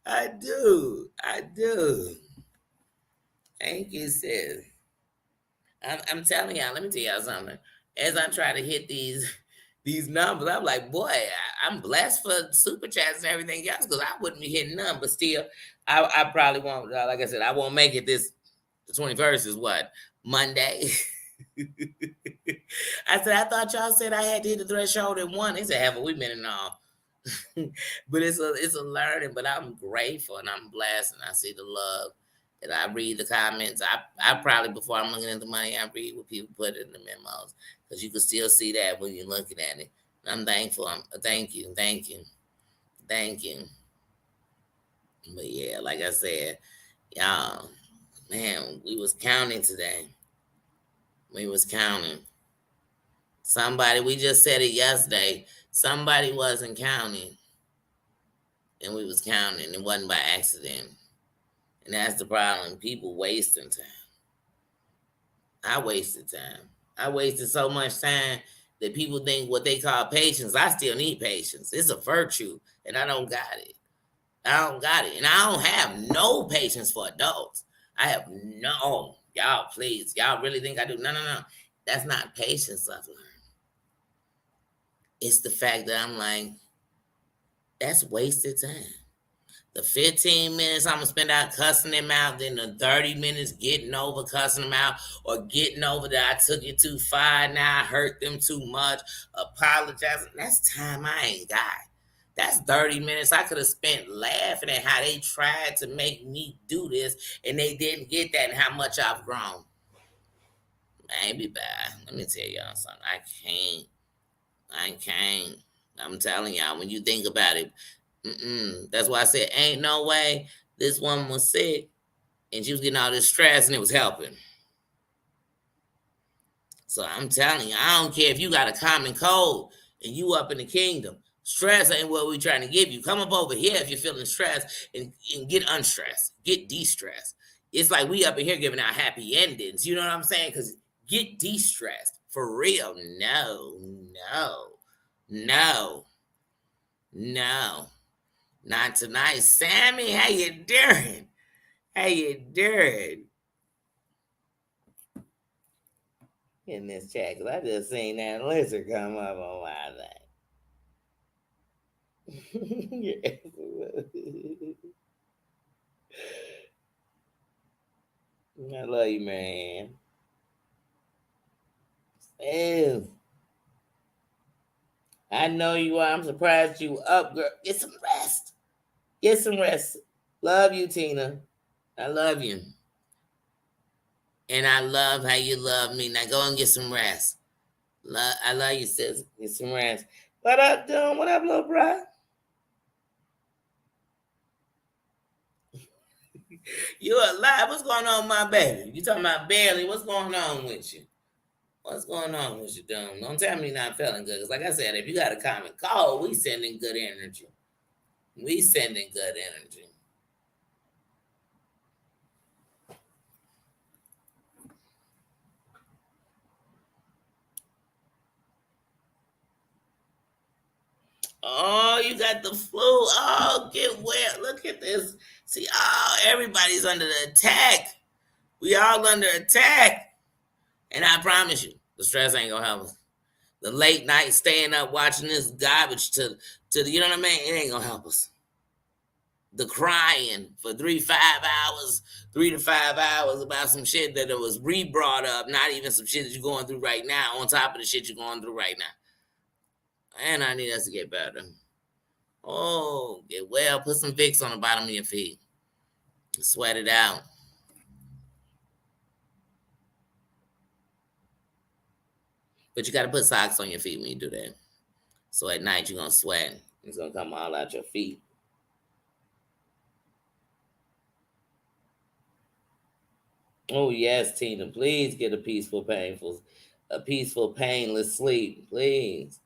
I do. I do. Thank you, sis. I'm telling y'all, let me tell y'all something. As I try to hit these numbers, I'm like, boy, I'm blessed for super chats and everything else because I wouldn't be hitting none. But still, I probably won't. Like I said, I won't make it this. The 21st is what, Monday. I said I thought y'all said I had to hit the threshold in one. They said, haven't we been in all? But it's a learning. But I'm grateful and I'm blessed, and I see the love. And I read the comments. I probably, before I'm looking at the money, I read what people put in the memos because you can still see that when you're looking at it. And I'm thankful. Thank you, thank you, thank you. But yeah, like I said, y'all, man, we was counting today. We was counting. Somebody, we just said it yesterday. Somebody wasn't counting, and we was counting. It wasn't by accident, and that's the problem. People wasting time. I wasted time. I wasted so much time that people think what they call patience. I still need patience. It's a virtue, and I don't got it. I don't got it, and I don't have no patience for adults. I have no. Y'all, please, y'all really think I do? No, no, no. That's not patience I've learned. It's the fact that I'm like, that's wasted time. The 15 minutes I'm gonna spend out cussing them out, then the 30 minutes getting over cussing them out, or getting over that I took it too far, now I hurt them too much, apologizing. That's time I ain't got. That's 30 minutes I could have spent laughing at how they tried to make me do this and they didn't get that, and how much I've grown. I ain't be bad. Let me tell y'all something. I can't. I can't. I'm telling y'all, when you think about it, that's why I said, ain't no way this woman was sick and she was getting all this stress, and it was helping. So I'm telling you, I don't care if you got a common cold and you up in the kingdom. Stress ain't what we trying to give you. Come up over here if you're feeling stressed and get unstressed, get de-stressed. It's like we up in here giving out happy endings. You know what I'm saying? Because get de-stressed for real. No, no, no, no, not tonight. Sammy, how you doing? How you doing? In this chat, because I just seen that lizard come up on my thing. I love you, man. Ew. I know you are. I'm surprised you up, girl. Get some rest. Get some rest. Love you, Tina. I love you. And I love how you love me. Now go and get some rest. I love you, sis. Get some rest. What up, Doom? What up, little bro? You alive? What's going on, my baby? You talking about barely? What's going on with you? What's going on with you, Doom? Don't tell me you're not feeling good. Because like I said, if you got a common cold, we sending good energy. We sending good energy. Oh, you got the flu. Oh, get well. Look at this. See, oh, everybody's under the attack. We all under attack. And I promise you, the stress ain't gonna help us. The late night staying up watching this garbage to the, you know what I mean? It ain't gonna help us. The crying for 3 to 5 hours about some shit that it was re-brought up, not even some shit that you're going through right now, on top of the shit you're going through right now. And I need us to get better. Oh, get well. Put some Vicks on the bottom of your feet. Sweat it out. But you got to put socks on your feet when you do that. So at night, you're going to sweat. It's going to come all out your feet. Oh, yes, Tina. Please get a peaceful, painless sleep. Please.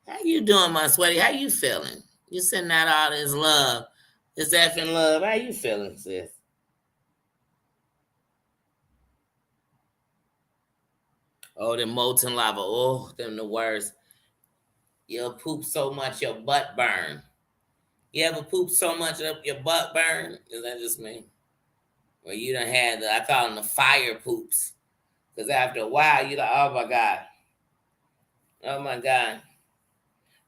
How you doing, my sweaty? How you feeling? You sending out all this love. This effing love. How you feeling, sis? Oh, them molten lava. Oh, them the worst. You'll poop so much your butt burn. You ever poop so much up your butt burn? Is that just me? Well, you done had I call them the fire poops. Because after a while, you're like, oh my God. Oh my God.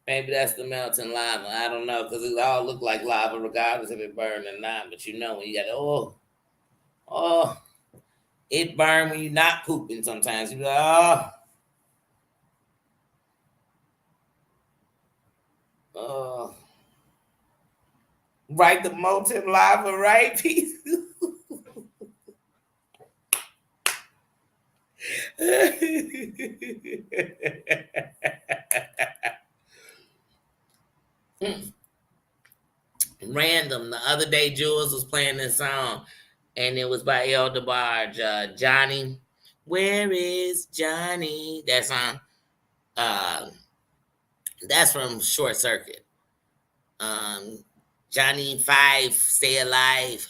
Maybe that's the melting lava. I don't know. Because it all look like lava regardless if it burned or not. But you know when you got, oh. It burn when you're not pooping sometimes. You be like, oh. Right, the molten lava, right? Random. The other day, Jules was playing this song, and it was by El DeBarge. Johnny, where is Johnny? That song. That's from Short Circuit. Johnny 5, Stay Alive.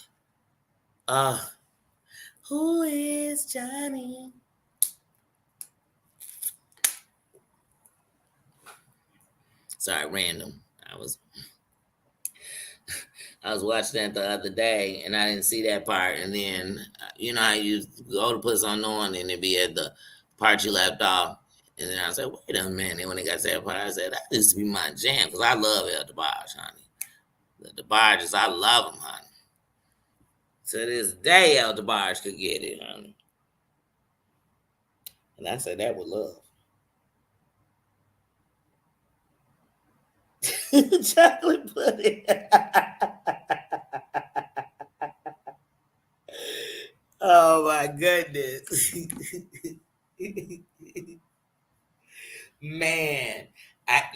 Who is Johnny? Sorry, random. I was watching that the other day, and I didn't see that part. And then, you know how you go to put something on, and it be at the part you left off. And then I said, wait a minute. When they got to that part, I said, that used to be my jam, because I love El DeBarge, honey. The DeBarges, I love them, honey. To this day, El DeBarge could get it, honey. And I said that with love. Chocolate pudding. Oh my goodness. Man.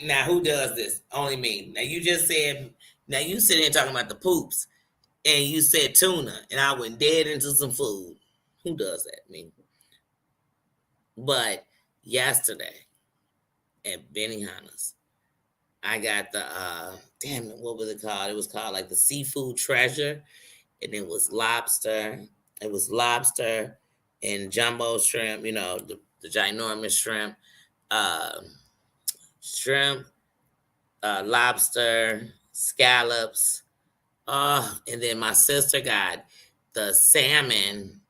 Now who does this? Only me. Now you just said, now you sitting here talking about the poops. and you said tuna, and I went dead into some food. Who does that? Me. But yesterday at Benihana's, I got the damn it, what was it called? It was called like the seafood treasure, and it was lobster. It was lobster and jumbo shrimp. The ginormous shrimp, uh, shrimp, lobster, scallops. And then my sister got the salmon,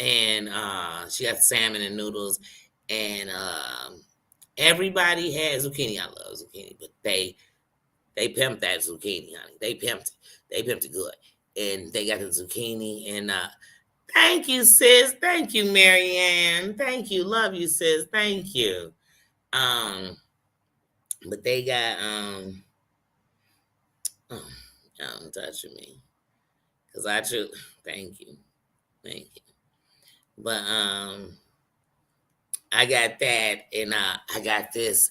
and she got salmon and noodles, and everybody had zucchini. I love zucchini, but they pimped that zucchini, honey. They pimped it good, and they got the zucchini. And thank you, sis. Thank you, Marianne. Thank you. Love you, sis. Thank you. Um, but they got oh, y'all touching me because I truly thank you, thank you. But I got that, and I got this.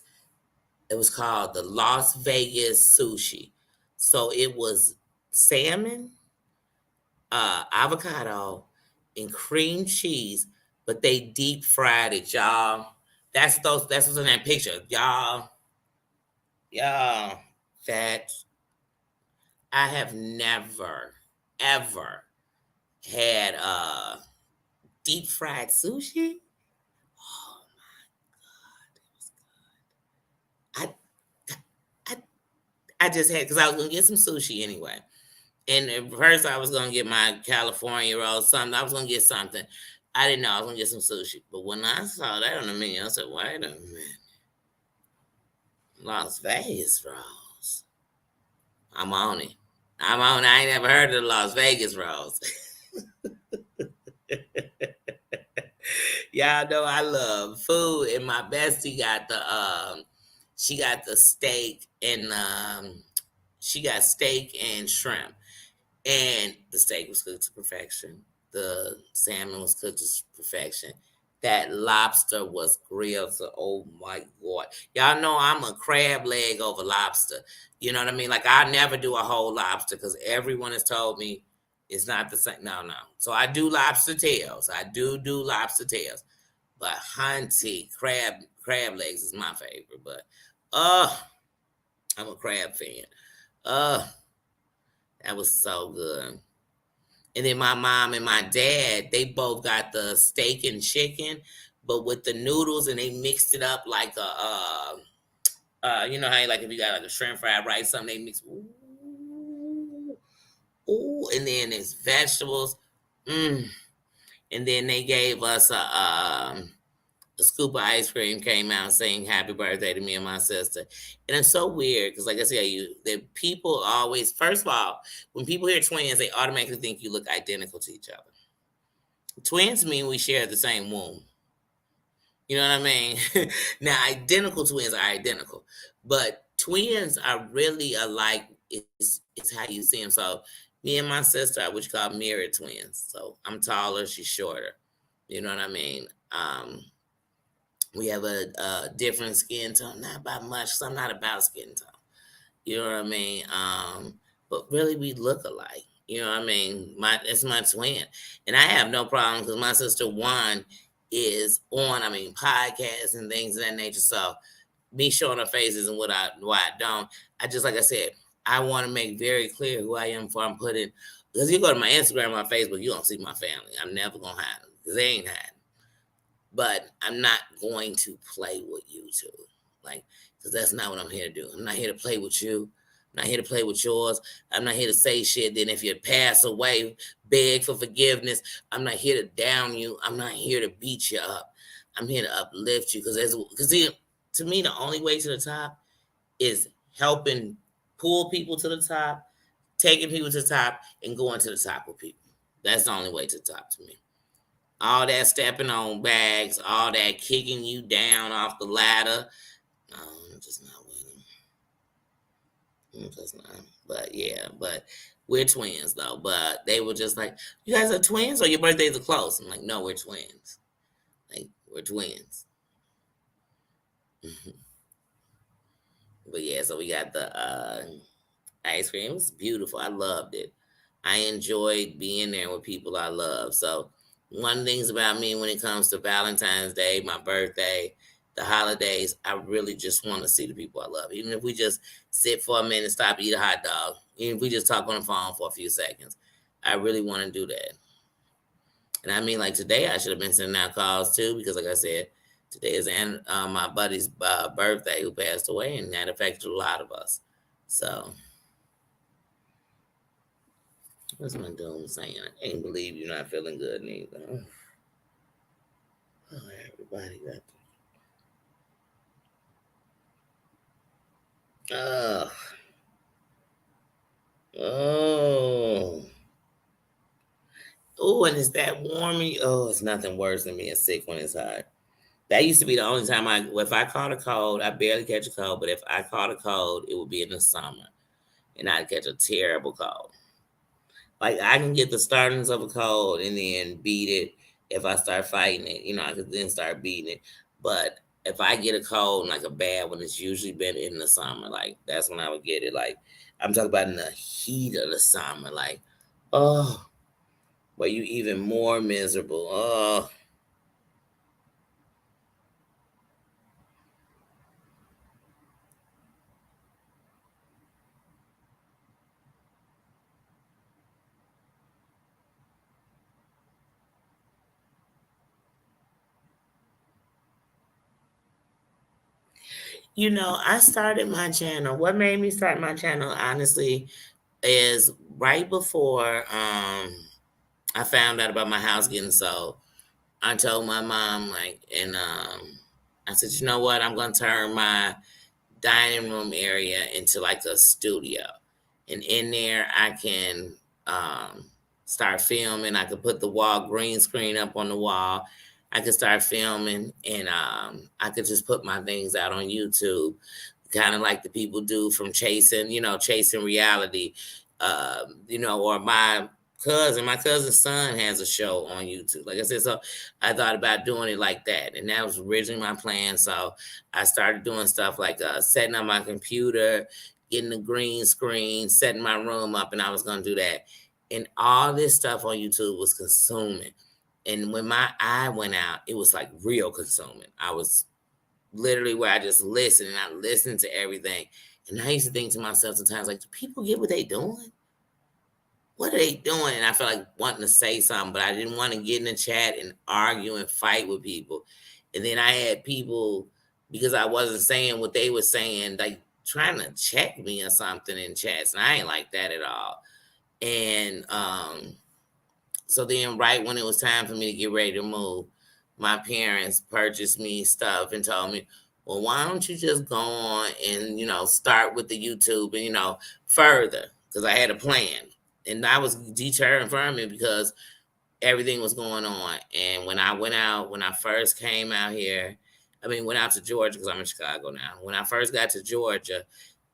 It was called the Las Vegas sushi. So it was salmon, avocado, and cream cheese, but they deep fried it, y'all. That's what's in that picture, y'all. Y'all, that I have never ever had deep fried sushi. Oh my god, I I just had because I was gonna get some sushi anyway. And at first, I was gonna get my California roll, something. I was gonna get something. I didn't know I was gonna get some sushi. But when I saw that on the menu, I said, "Wait a minute, Las Vegas rolls. I'm on it. I'm on it. I ain't never heard of the Las Vegas rolls." Y'all know I love food, and my bestie got she got the steak and she got steak and shrimp. And the steak was cooked to perfection. The salmon was cooked to perfection. That lobster was grilled. So, oh my God. Y'all know I'm a crab leg over lobster. You know what I mean? Like, I never do a whole lobster because everyone has told me it's not the same. No, no. So I do lobster tails. I do lobster tails. But hunty, crab legs is my favorite. But, uh, I'm a crab fan. Uh, that was so good. And then my mom and my dad, they both got the steak and chicken, but with the noodles, and they mixed it up like you know how like if you got like a shrimp fried rice, something they mix, ooh, ooh, and then it's vegetables, mm. And then they gave us a scoop of ice cream, came out saying happy birthday to me and my sister. And it's so weird because, like I said, the people always, first of all, when people hear twins, they automatically think you look identical to each other. Twins mean we share the same womb. You know what I mean? Now, identical twins are identical, but twins are really alike. It's how you see them. So, me and my sister are what you call mirror twins. So, I'm taller, she's shorter. You know what I mean? We have a different skin tone, not by much. So I'm not about skin tone. You know what I mean? But really, we look alike. You know what I mean? It's my twin, and I have no problem because my sister Juan is on. I mean, podcasts and things of that nature. So me showing her faces and what I don't. I just like I said, I want to make very clear who I am before I'm putting. Because you go to my Instagram, my Facebook, you don't see my family. I'm never gonna hide them because they ain't hiding. But I'm not going to play with you two. Like, because that's not what I'm here to do. I'm not here to play with you. I'm not here to play with yours. I'm not here to say shit. Then if you pass away, beg for forgiveness. I'm not here to down you. I'm not here to beat you up. I'm here to uplift you. Because to me, the only way to the top is helping pull people to the top, taking people to the top, and going to the top with people. That's the only way to the top to me. All that stepping on bags, all that kicking you down off the ladder. No, I'm just not winning. I'm just not. But yeah, but we're twins though. But they were just like, you guys are twins or your birthdays are close? I'm like, no, we're twins. Like, we're twins. But yeah, so we got the ice cream. It was beautiful. I loved it. I enjoy being there with people I love. So one of the things about me when it comes to Valentine's Day, my birthday, the holidays, I really just want to see the people I love. Even if we just sit for a minute, stop, eat a hot dog, even if we just talk on the phone for a few seconds, I really want to do that. And I mean, like today, I should have been sending out calls too, because like I said, today is my buddy's birthday who passed away, and that affected a lot of us. So, what's my doom saying? I can't believe you're not feeling good neither. Oh, everybody got. Oh, oh, oh, and it's that warmy. Oh, it's nothing worse than being sick when it's hot. That used to be the only time if I caught a cold, I barely catch a cold, but if I caught a cold, it would be in the summer, and I'd catch a terrible cold. Like I can get the startings of a cold and then beat it if I start fighting it. I could then start beating it. But if I get a cold, like a bad one, it's usually been in the summer. Like that's when I would get it. Like I'm talking about in the heat of the summer. Like, oh, where you even more miserable. Oh, I started my channel. What made me start my channel, honestly, is right before I found out about my house getting sold. I told my mom, like, and I said, you know what? I'm gonna turn my dining room area into like a studio, and in there I can start filming. I could put the wall green screen up on the wall. I could start filming, and I could just put my things out on YouTube, kind of like the people do from chasing reality, or my cousin's son has a show on YouTube. Like I said, so I thought about doing it like that, and that was originally my plan. So I started doing stuff like setting up my computer, getting the green screen, setting my room up, and I was gonna do that. And all this stuff on YouTube was consuming. And when my eye went out, it was like real consuming. I was literally where I just listened and I listened to everything. And I used to think to myself sometimes, like, do people get what they doing? What are they doing? And I felt like wanting to say something, but I didn't want to get in the chat and argue and fight with people. And then I had people, because I wasn't saying what they were saying, like trying to check me or something in chats. And I ain't like that at all. And so then, right when it was time for me to get ready to move, my parents purchased me stuff and told me, "Well, why don't you just go on and start with the YouTube and further?" Because I had a plan, and I was determined from it because everything was going on. And when I first came out here, I mean, went out to Georgia because I'm in Chicago now. When I first got to Georgia,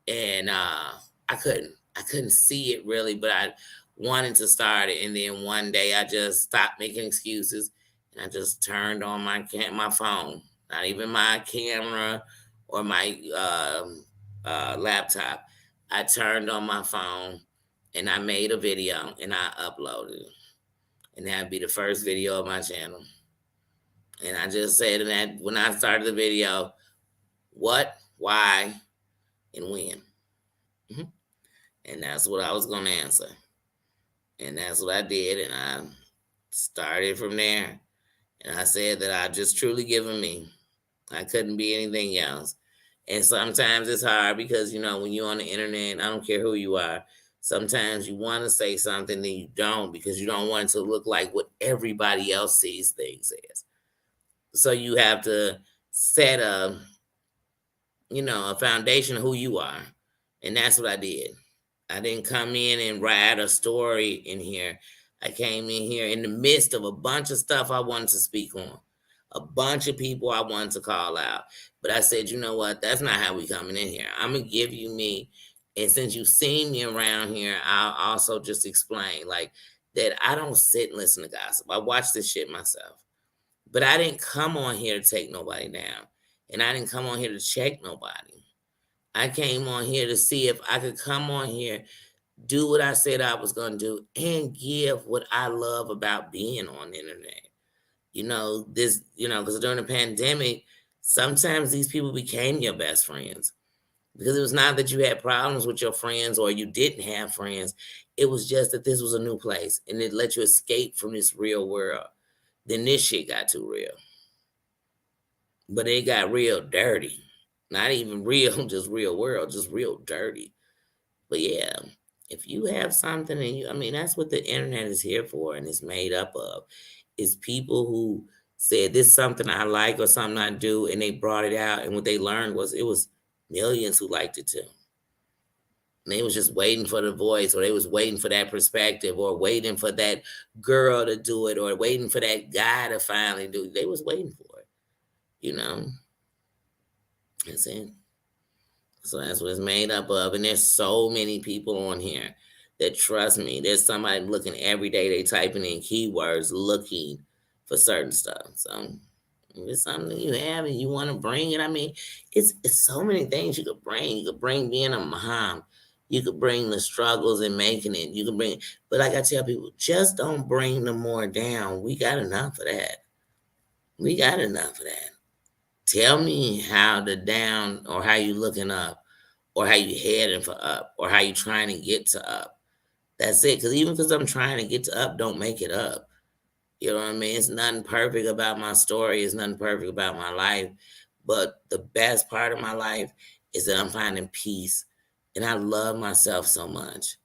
and I couldn't see it really, but I wanted to start it. And then one day I just stopped making excuses and I just turned on my phone, not even my camera or my laptop. I turned on my phone and I made a video and I uploaded it, and that'd be the first video of my channel. And I just said in that when I started the video, what, why, and when. Mhm. And that's what I was gonna answer. And that's what I did. And I started from there. And I said that I just truly given me. I couldn't be anything else. And sometimes it's hard because, when you're on the internet, I don't care who you are, sometimes you want to say something and you don't because you don't want it to look like what everybody else sees things as. So you have to set a foundation of who you are. And that's what I did. I didn't come in and write a story in here. I came in here in the midst of a bunch of stuff I wanted to speak on, a bunch of people I wanted to call out. But I said, you know what? That's not how we coming in here. I'm gonna give you me, and since you've seen me around here, I'll also just explain like that. I don't sit and listen to gossip. I watch this shit myself. But I didn't come on here to take nobody down, and I didn't come on here to check nobody. I came on here to see if I could come on here do what I said I was going to do, and give what I love about being on the internet. Because during the pandemic, sometimes these people became your best friends. Because it was not that you had problems with your friends or you didn't have friends. It was just that this was a new place and it let you escape from this real world. Then this shit got too real. But it got real dirty. Not even real, just real world, just real dirty. But yeah, if you have something and that's what the internet is here for and it's made up of. Is people who said this is something I like or something I do and they brought it out and what they learned was it was millions who liked it too. And they was just waiting for the voice or they was waiting for that perspective or waiting for that girl to do it or waiting for that guy to finally do it. They was waiting for it, you know. That's it. So that's what it's made up of. And there's so many people on here that trust me. There's somebody looking every day, they typing in keywords looking for certain stuff. So if it's something you have and you want to bring it, it's so many things you could bring. You could bring being a mom. You could bring the struggles in making it. You can bring, but like I tell people, just don't bring the more down. We got enough of that. We got enough of that. Tell me how the down or how you looking up or how you heading for up or how you trying to get to up. That's it. Because even because I'm trying to get to up, don't make it up. You know what I mean? It's nothing perfect about my story. It's nothing perfect about my life. But the best part of my life is that I'm finding peace. And I love myself so much.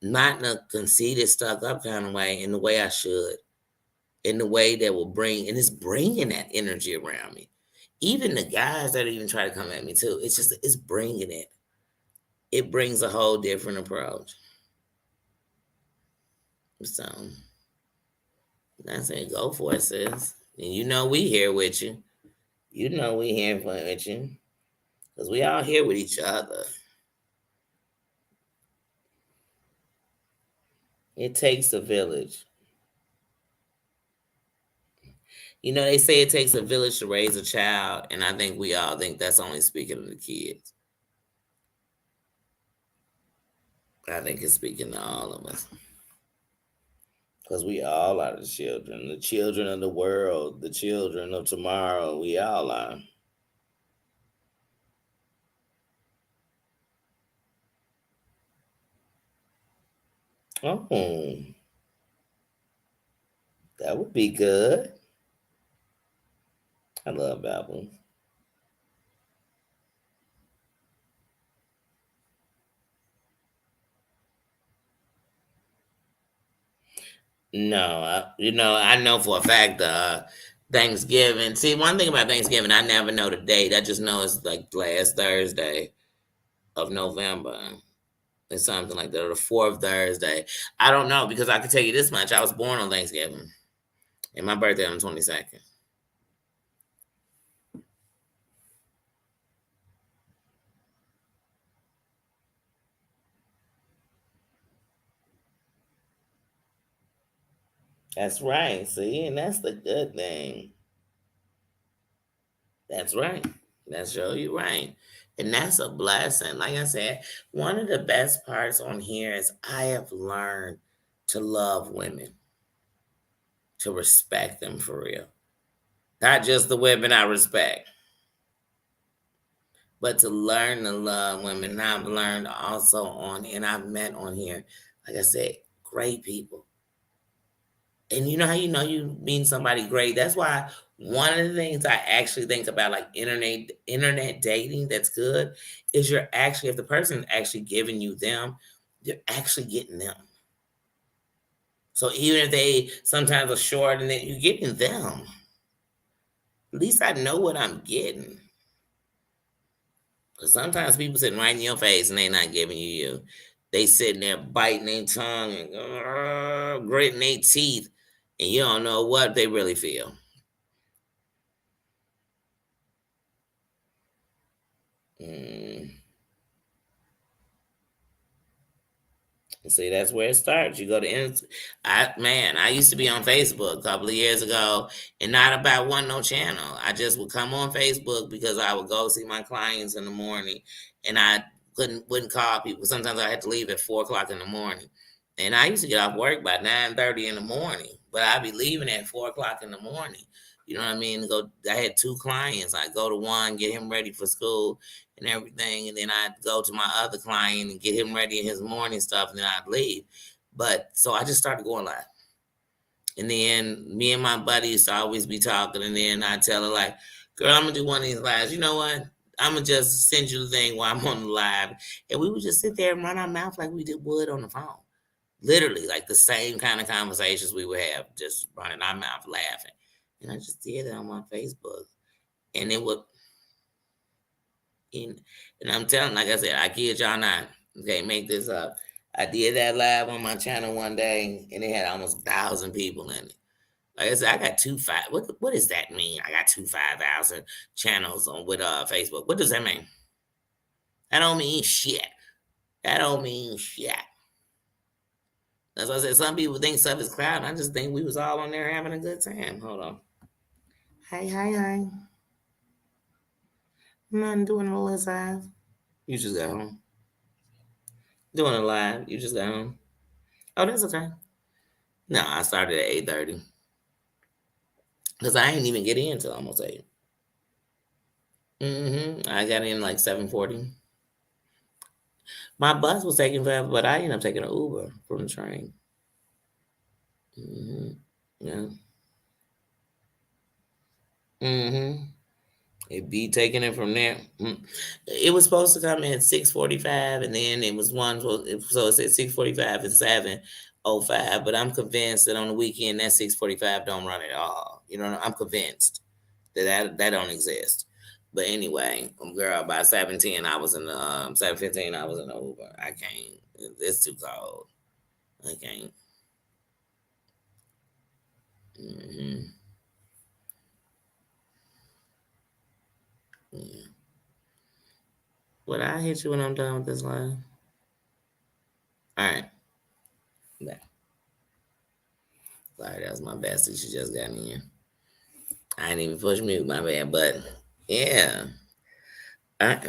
Not in a conceited, stuck up kind of way, in the way I should. In the way that will bring, and it's bringing that energy around me. Even the guys that even try to come at me too, it's bringing it. It brings a whole different approach. So that's it. Go for it, sis. And we here with you. We here with you. Because we all here with each other. It takes a village. They say it takes a village to raise a child, and I think we all think that's only speaking of the kids. I think it's speaking to all of us. Because we all are the children of the world, the children of tomorrow. We all are. Oh, that would be good. I love apples. No, I know for a fact Thanksgiving. See, one thing about Thanksgiving, I never know the date. I just know it's like last Thursday of November. It's something like that, or the fourth Thursday. I don't know because I can tell you this much: I was born on Thanksgiving, and my birthday on the 22nd. That's right. See, and that's the good thing. That's right. That's sure you right. And that's a blessing. Like I said, one of the best parts on here is I have learned to love women, to respect them for real. Not just the women I respect, but to learn to love women. And I've learned also and I've met on here, like I said, great people. And you know how you meet somebody great? That's why one of the things I actually think about like internet dating that's good is you're actually, if the person is actually giving you them, you're actually getting them. So even if they sometimes are short and then you're getting them. At least I know what I'm getting. Because sometimes people sitting right in your face and they not giving you. They sitting there biting their tongue and gritting their teeth, and you don't know what they really feel. Mm. See, that's where it starts. You go to I used to be on Facebook a couple of years ago, and not about one no channel. I just would come on Facebook because I would go see my clients in the morning, and I wouldn't call people. Sometimes I had to leave at 4 o'clock in the morning, and I used to get off work by 9:30 in the morning. But I'd be leaving at 4 o'clock in the morning. You know what I mean? To go. I had two clients. I go to one, get him ready for school and everything, and then I'd go to my other client and get him ready in his morning stuff, and then I'd leave. But so I just started going live. And then me and my buddy used to always be talking, and then I tell her like, "Girl, I'm gonna do one of these lives. You know what? I'm gonna just send you the thing while I'm on the live." And we would just sit there and run our mouth like we did would on the phone. Literally, like the same kind of conversations we would have, just running our mouth laughing. And I just did it on my Facebook, and it would. And, and I'm telling, like I said, I kid y'all not. Okay, make this up. I did that live on my channel one day, and it had almost 1,000 people in it. Like I said, I got two five. What does that mean? I got 5,000 channels on with Facebook. What does that mean? That don't mean shit. That don't mean shit. That's why I said some people think stuff is cloud. I just think we was all on there having a good time. Hold on. Hi, hi, hi. I'm not doing a live. You just got home. Doing a live. You just got home. Oh, that's okay. No, I started at 8:30 because I ain't even get in until almost 8. I got in like 7:40. My bus was taking forever, but I ended up taking an Uber from the train. Yeah. hmm It be taking it from there. It was supposed to come in at 6:45, and then it was one. So it said 6:45 and 7:05. But I'm convinced that on the weekend that 6:45 don't run at all. You know, I'm convinced that don't exist. But anyway, girl, by 7:10 I was in the 7:15 I was in the Uber. I can't. It's too cold. I can't. hmm Yeah. But I hit you when I'm done with this line. All right. Bye. Sorry, that was my bestie. She just got in here. I didn't even push mute, my bad. But yeah, I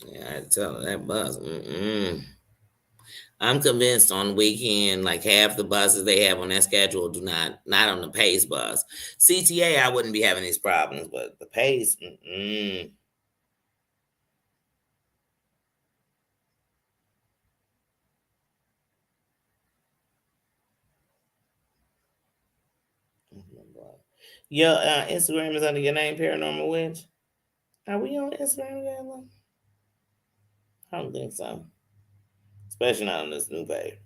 yeah, I tell her that bus. I'm convinced on the weekend, like half the buses they have on that schedule do not on the Pace bus. CTA, I wouldn't be having these problems, but the Pace, Your Instagram is under your name, Paranormal Witch. Are we on Instagram together? I don't think so. Especially not on this new page.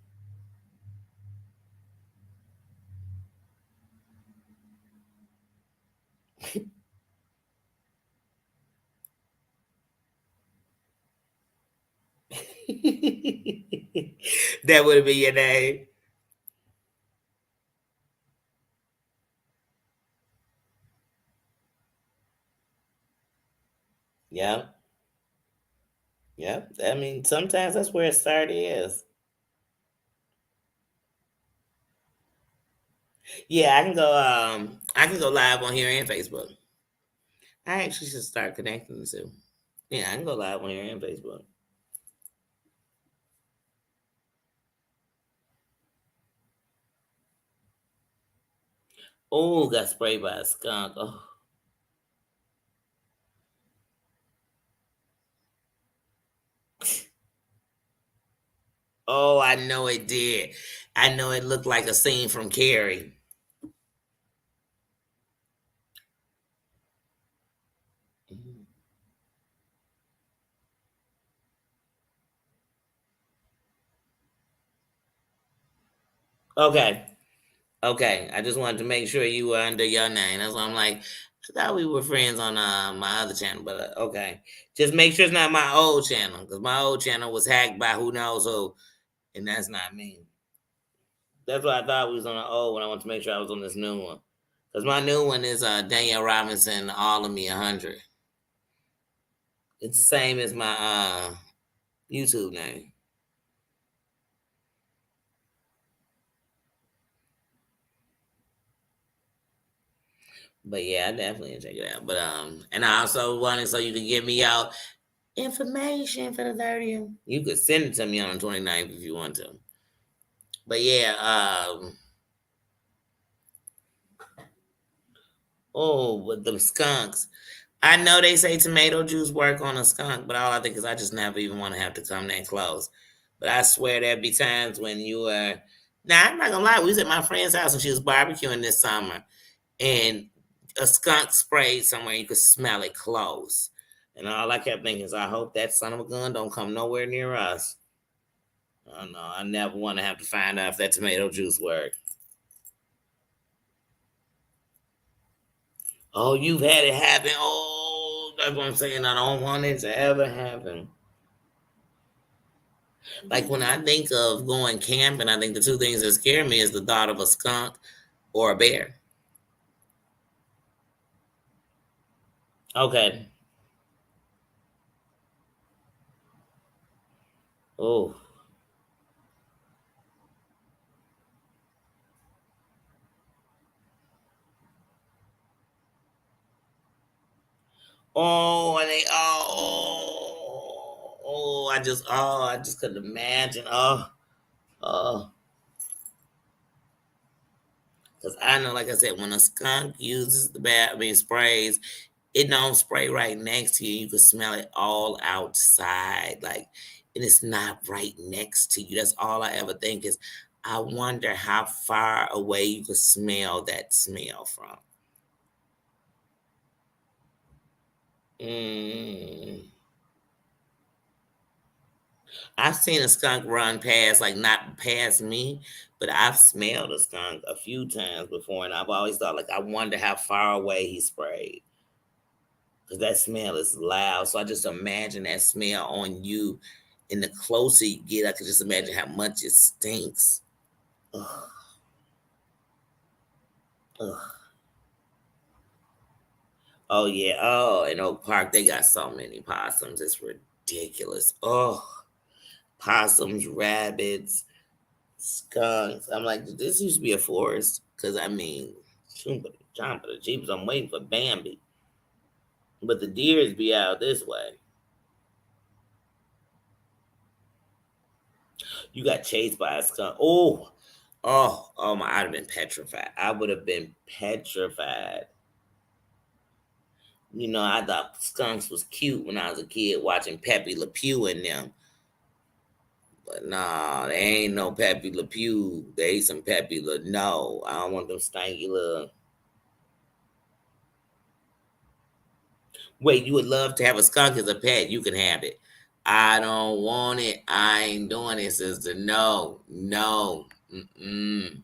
That would be your name. Yep. Yep. I mean, sometimes that's where it started is. Yeah, I can go live on here and Facebook. I actually should start connecting the two. Yeah, I can go live on here and Facebook. Oh, got sprayed by a skunk. Oh, oh, I know it did. I know it looked like a scene from Carrie. Mhm. Okay. Okay. I just wanted to make sure you were under your name. That's why I'm like, I thought we were friends on my other channel, but okay. Just make sure it's not my old channel because my old channel was hacked by who knows who, and that's not me. That's why I thought we was on the old one. I want to make sure I was on this new one because my new one is Danielle Robinson, All of Me 100. It's the same as my YouTube name. But yeah, I definitely check it out. But and I also wanted so you can give me out information for the 30th. You could send it to me on the 29th if you want to. But yeah, oh, with the skunks. I know they say tomato juice work on a skunk, but all I think is I just never even want to have to come that close. But I swear there'd be times when you were. Now I'm not gonna lie, we was at my friend's house and she was barbecuing this summer, and a skunk sprayed somewhere. You could smell it close, and all I kept thinking is, I hope that son of a gun don't come nowhere near us. Oh no, I never want to have to find out if that tomato juice worked. Oh, you've had it happen. Oh, that's what I'm saying. I don't want it to ever happen. Like when I think of going camping, I think the two things that scare me is the thought of a skunk or a bear. Okay. Oh. Oh, and they I just couldn't imagine. Oh, because I know, like I said, when a skunk uses sprays, it don't spray right next to you. You can smell it all outside, like, and it's not right next to you. That's all I ever think is, I wonder how far away you could smell that smell from. Mm. I've seen a skunk run past, like not past me, but I've smelled a skunk a few times before, and I've always thought, like, I wonder how far away he sprayed. Because that smell is loud. So I just imagine that smell on you. And the closer you get, I can just imagine how much it stinks. Ugh, ugh. Oh, yeah. Oh, in Oak Park, they got so many possums. It's ridiculous. Oh, possums, rabbits, skunks. I'm like, this used to be a forest. Because, I mean, John for the Jeeps, I'm waiting for Bambi. But the deers be out this way. You got chased by a skunk. Oh my! I'd have been petrified. I would have been petrified. I thought skunks was cute when I was a kid watching Pepe Le Pew and them. But nah, they ain't no Pepe Le Pew. They some Pepe Le. No, I don't want them stanky little. Wait, you would love to have a skunk as a pet? You can have it. I don't want it. I ain't doing it, sister. No, no. Mm-mm.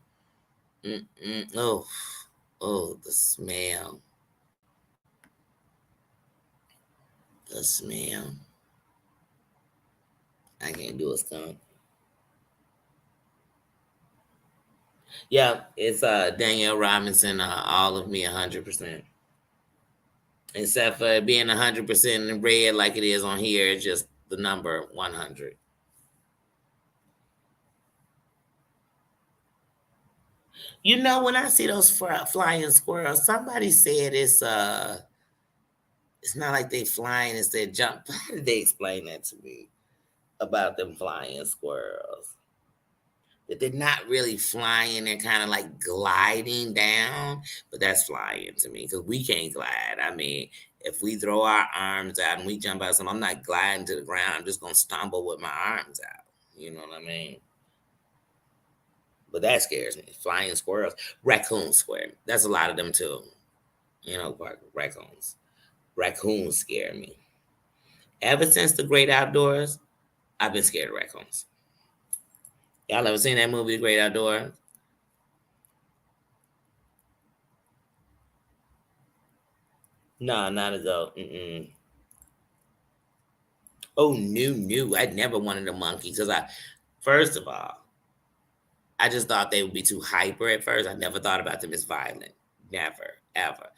Mm-mm. Oh, the smell. The smell. I can't do a skunk. Yeah, it's Danielle Robinson, all of me 100%. Except for being 100% in red like it is on here, it's just the number 100. When I see those flying squirrels, somebody said it's not like they flying, it's their jump. How did they explain that to me about them flying squirrels? That they're not really flying, they're kind of like gliding down, but that's flying to me because we can't glide. I mean, if we throw our arms out and we jump out, something, I'm not gliding to the ground. I'm just gonna stumble with my arms out. You know what I mean? But that scares me. Flying squirrels, raccoons square. That's a lot of them too. Raccoons. Raccoons scare me. Ever since the Great Outdoors, I've been scared of raccoons. Y'all ever seen that movie, The Great Outdoors? No, not a go. Mm-mm. Oh, no. I never wanted a monkey because first of all, I just thought they would be too hyper at first. I never thought about them as violent. Never, ever.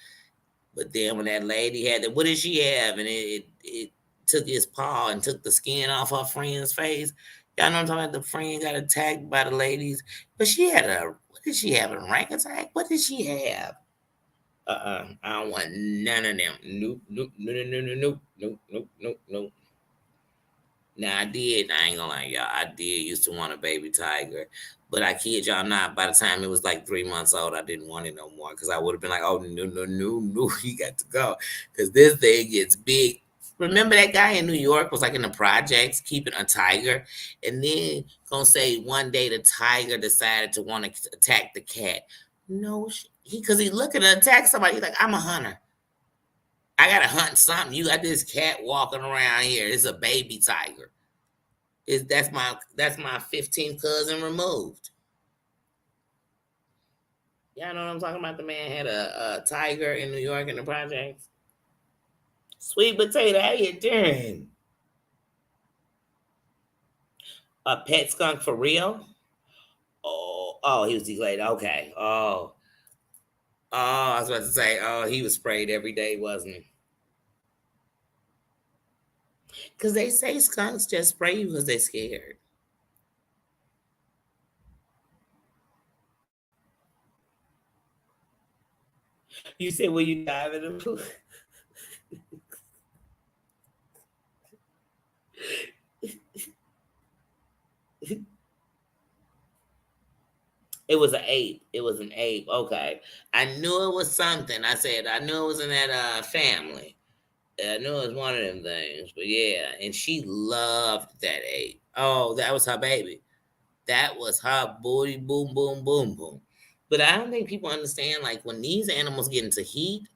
But then when that lady had what did she have? And it took his paw and took the skin off her friend's face. Y'all know what I'm talking about? The friend got attacked by the ladies. But she had what did she have? A rank attack? What did she have? I don't want none of them. Nope, nope, no, no, no, no, nope, nope, nope, nope, nope. Now I did. I ain't gonna lie, y'all. I did used to want a baby tiger, but I kid y'all not. By the time it was like 3 months old, I didn't want it no more because I would have been like, "Oh no, no, no, no, he got to go," because this thing gets big. Remember that guy in New York was like in the projects keeping a tiger, and then gonna say one day the tiger decided to want to attack the cat. No, he because he looking to attack somebody. He's like, "I'm a hunter. I gotta hunt something. You got this cat walking around here. It's a baby tiger." Is that's my 15th cousin removed. Y'all know what I'm talking about? The man had a tiger in New York in the projects. Sweet potato, how you doing? A pet skunk for real? Oh, he was declared. Okay. I was about to say, oh, he was sprayed every day, wasn't he? Because they say skunks just spray you because they're scared. You said, will you dive in the pool? It was an ape. It was an ape. Okay. I knew it was something. I said, I knew it was in that family. I knew it was one of them things, but yeah, and she loved that ape. Oh, that was her baby. That was her booty, boom, boom, boom, boom. But I don't think people understand like when these animals get into heat,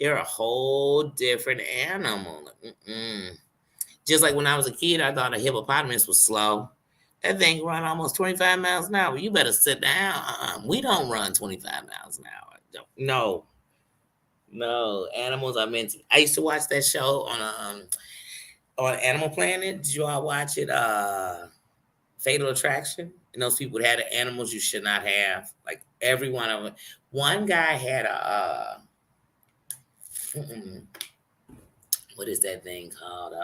they're a whole different animal. Like, mm-mm. Just like when I was a kid, I thought a hippopotamus was slow. That thing run almost 25 miles an hour. You better sit down. We don't run 25 miles an hour. No, no. Animals are meant to. I used to watch that show on Animal Planet. Did you all watch it? Fatal Attraction. And those people that had the animals you should not have. Like every one of them. One guy had a what is that thing called?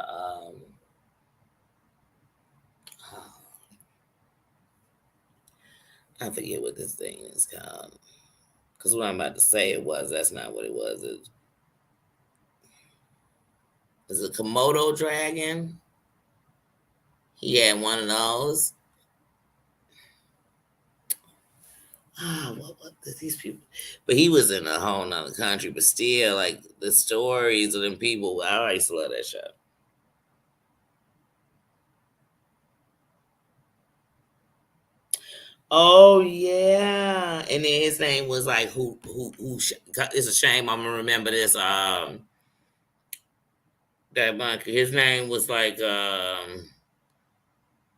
I forget what this thing is called. Because what I'm about to say it was, that's not what it was. It's a Komodo dragon. He had one of those. What did these people? But he was in a whole nother country. But still, like the stories of them people, I used to love that show. Oh yeah, and then his name was like who? It's a shame I'm gonna remember this. That monkey. His name was like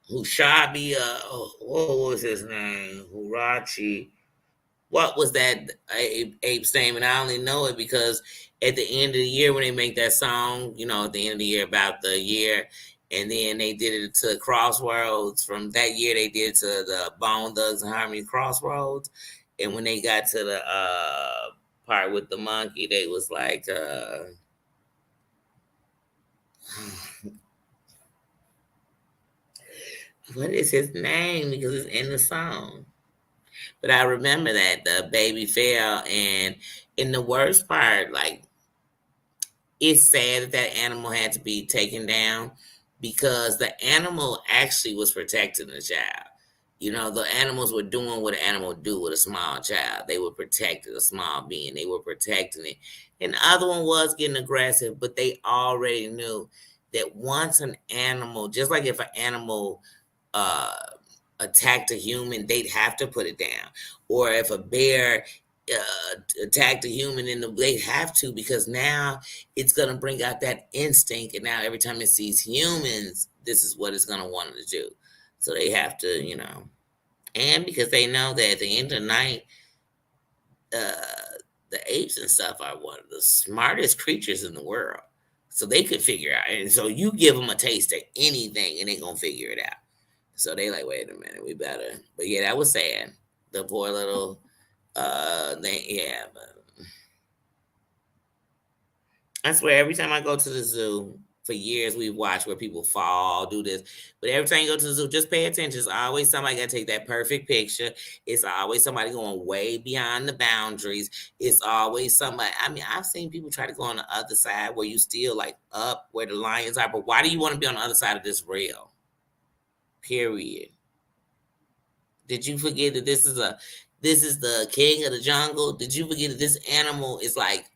Hushabi. What was his name? Hurachi. What was that ape's name? And I only know it because at the end of the year when they make that song, at the end of the year about the year, and then they did it to Crossroads. From that year, they did to the Bone Thugs and Harmony Crossroads, and when they got to the part with the monkey, they was like, "What is his name?" Because it's in the song. But I remember that the baby fell, and in the worst part, like it's sad that that animal had to be taken down because the animal actually was protecting the child. The animals were doing what an animal do with a small child. They were protecting a small being. They were protecting it. And the other one was getting aggressive, but they already knew that once an animal, just like if an animal uh, attacked a human, they'd have to put it down. Or if a bear attacked a human, they'd have to because now it's going to bring out that instinct. And now every time it sees humans, this is what it's going to want to do. So they have to. And because they know that at the end of the night, the apes and stuff are one of the smartest creatures in the world. So they could figure out. And so you give them a taste of anything and they're going to figure it out. So they like, wait a minute, we better. But yeah, that was sad. The poor little but I swear every time I go to the zoo, For years we've watched where people fall, do this. But every time you go to the zoo, just pay attention. It's always somebody gotta take that perfect picture. It's always somebody going way beyond the boundaries. It's always somebody. I mean, I've seen people try to go on the other side where you still like up where the lions are, but why do you want to be on the other side of this rail? Period. Did you forget that this is the king of the jungle? Did you forget that this animal is like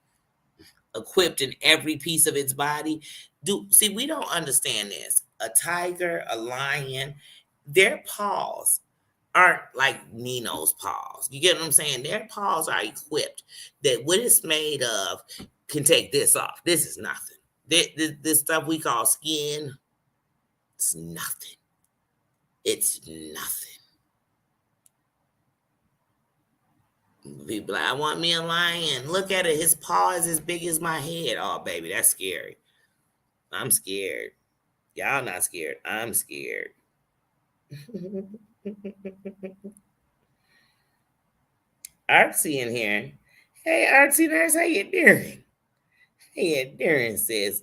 equipped in every piece of its body? Do see we don't understand this. A tiger, a lion, their paws aren't like Nino's paws. You get what I'm saying? Their paws are equipped that what it's made of can take this off. This is nothing. This stuff we call skin, it's nothing. It's nothing. People like, I want me a lion. Look at it. His paw is as big as my head. Oh, baby, that's scary. I'm scared. Y'all not scared. I'm scared. Artsy in here. Hey, Artsy Nurse, how you doing? How you doing, sis?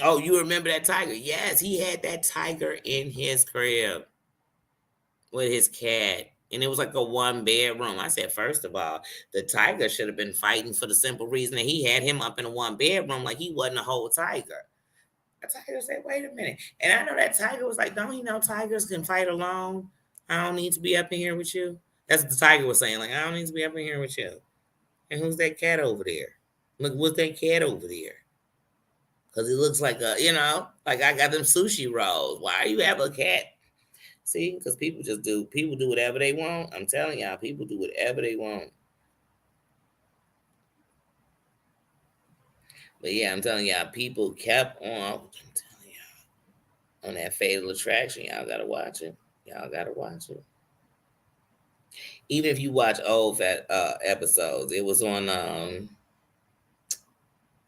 Oh, you remember that tiger? Yes, he had that tiger in his crib with his cat. And it was like a one bedroom. I said, first of all, the tiger should have been fighting for the simple reason that he had him up in a one bedroom like he wasn't a whole tiger. The tiger said, wait a minute. And I know that tiger was like, don't you know tigers can fight alone? I don't need to be up in here with you. That's what the tiger was saying. Like, I don't need to be up in here with you. And who's that cat over there? Look, what's that cat over there? Because it looks like like I got them sushi rolls. Why you have a cat? See, because people do whatever they want. I'm telling y'all, people do whatever they want. But yeah, I'm telling y'all, people kept on. I'm telling y'all, on that Fatal Attraction, y'all gotta watch it. Y'all gotta watch it. Even if you watch old episodes, it was on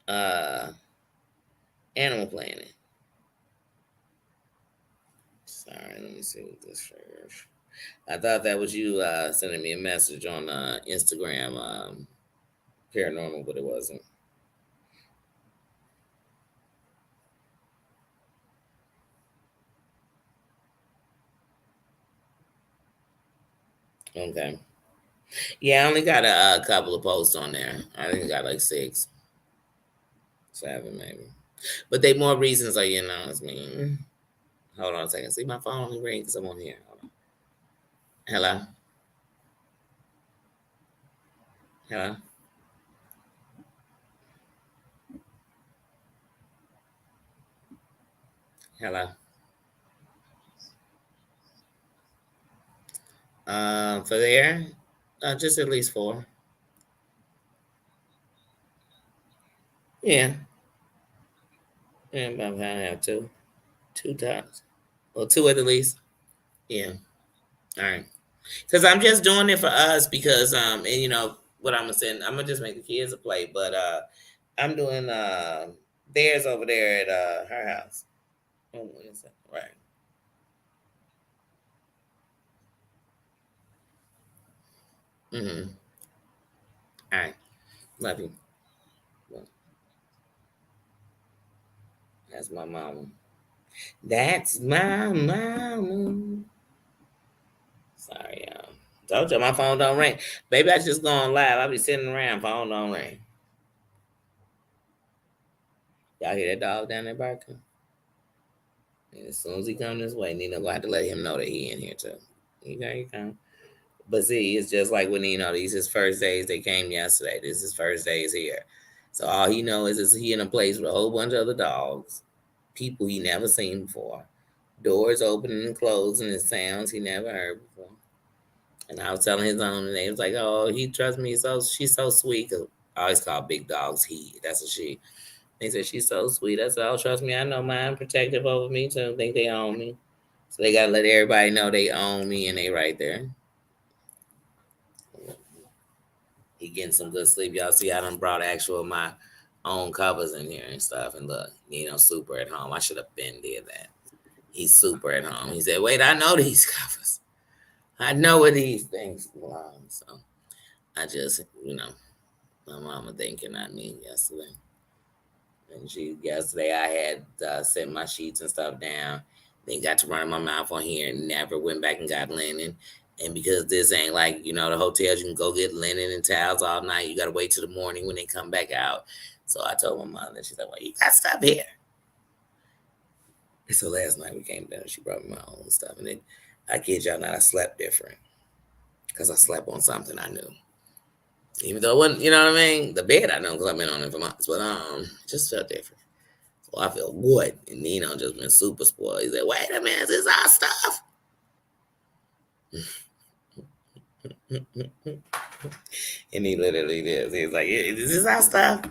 uh Animal Planet. Sorry, let me see what this is. I thought that was you sending me a message on Instagram, paranormal, but it wasn't. Okay. Yeah, I only got a couple of posts on there. I think I got like 6, 7 maybe. But they more reasons are, it's me. Hold on a second. See my phone only ring because I'm on here. Hold on. Hello? Hello? Hello? For there, just at least 4. Yeah. Yeah, about I have 2. 2 times. Well, 2 at the least. Yeah. All right. Because I'm just doing it for us because and what I'm gonna send. I'm gonna just make the kids a play, but I'm doing theirs over there at her house. Oh, what is that? Right. Mm-hmm. All right. Love you. Well, that's my mama. That's my mama. Sorry, y'all. Told you my phone don't ring. Baby, I just going live. I be sitting around, phone don't ring. Y'all hear that dog down there barking? And as soon as he come this way, Nina gonna have to let him know that he in here too. He come. But see, it's just like when these his first days. They came yesterday. This is his first days here. So all he knows is he in a place with a whole bunch of other dogs, people he never seen before, doors opening and closing, and sounds he never heard before. And I was telling his own, and they was like, "Oh, he trusts me. So she's so sweet." 'Cause I always call big dogs he. That's a she. They said she's so sweet. I said, "Oh, trust me. I know mine protective over me too. Think they own me." So they gotta let everybody know they own me, and they right there. He getting some good sleep. Y'all see, I done brought actual my own covers in here and stuff. And look, super at home. I should have been did that. He's super at home. He said, "Wait, I know these covers. I know where these things belong." So I just. My mama thinking I need yesterday. And yesterday I had set my sheets and stuff down. Then got to running my mouth on here and never went back and got linen. And because this ain't like, the hotels, you can go get linen and towels all night. You got to wait till the morning when they come back out. So I told my mother, she's like, well, you got stuff here. And so last night we came down, she brought me my own stuff. And then I kid y'all not, I slept different because I slept on something I knew. Even though it wasn't, you know what I mean? The bed I know because I've been on it for months, but it just felt different. So I feel good. And Nino just been super spoiled. He said, wait a minute, this is our stuff. And he literally did. He's like, yeah, this is our stuff.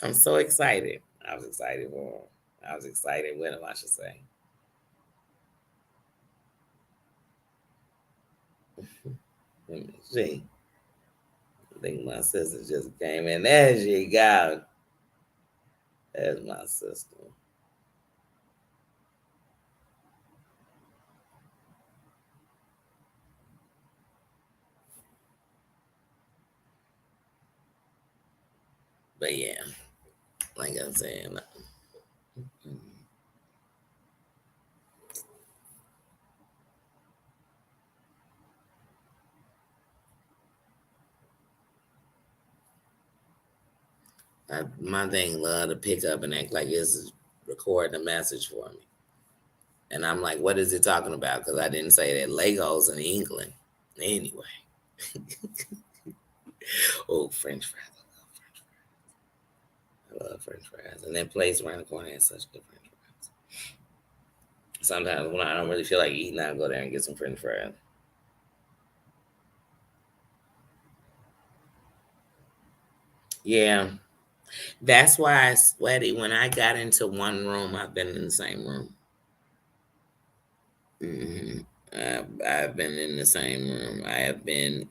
I'm so excited. I was excited for him. I was excited with him, I should say. Let me see. I think my sister just came in. There she go. There's my sister. But yeah, like I'm saying, my thing love to pick up and act like it's recording a message for me. And I'm like, what is it talking about? Because I didn't say that Legos in England. Anyway. Oh, French fries. I love French fries. And that place around the corner has such good French fries. Sometimes when I don't really feel like eating, I'll go there and get some French fries. Yeah. That's why I sweaty. When I got into one room, I've been in the same room. I've been in the same room. I have been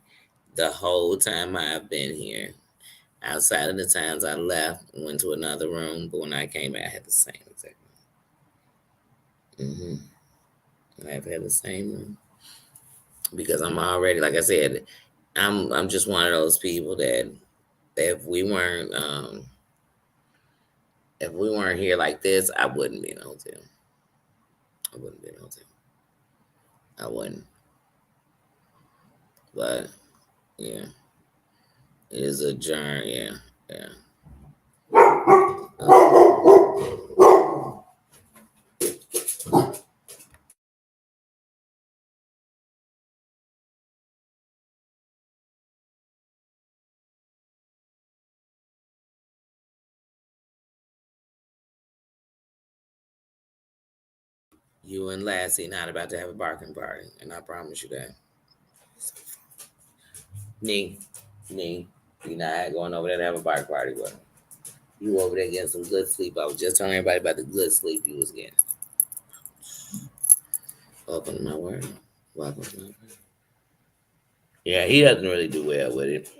the whole time I've been here. Outside of the times I left, went to another room, but when I came back, I had the same exact room. I've had the same room because I'm already, like I said, I'm just one of those people that if we weren't if we weren't here like this, I wouldn't be in a hotel. I wouldn't be in a hotel. I wouldn't. But yeah, it is a journey. Yeah, yeah. You and Lassie not about to have a barking party, and I promise you that. Nee, Nee, you not going over there to have a bark party with him. You over there getting some good sleep. I was just telling everybody about the good sleep you was getting. Welcome to my world. Welcome to my world. Yeah, he doesn't really do well with it.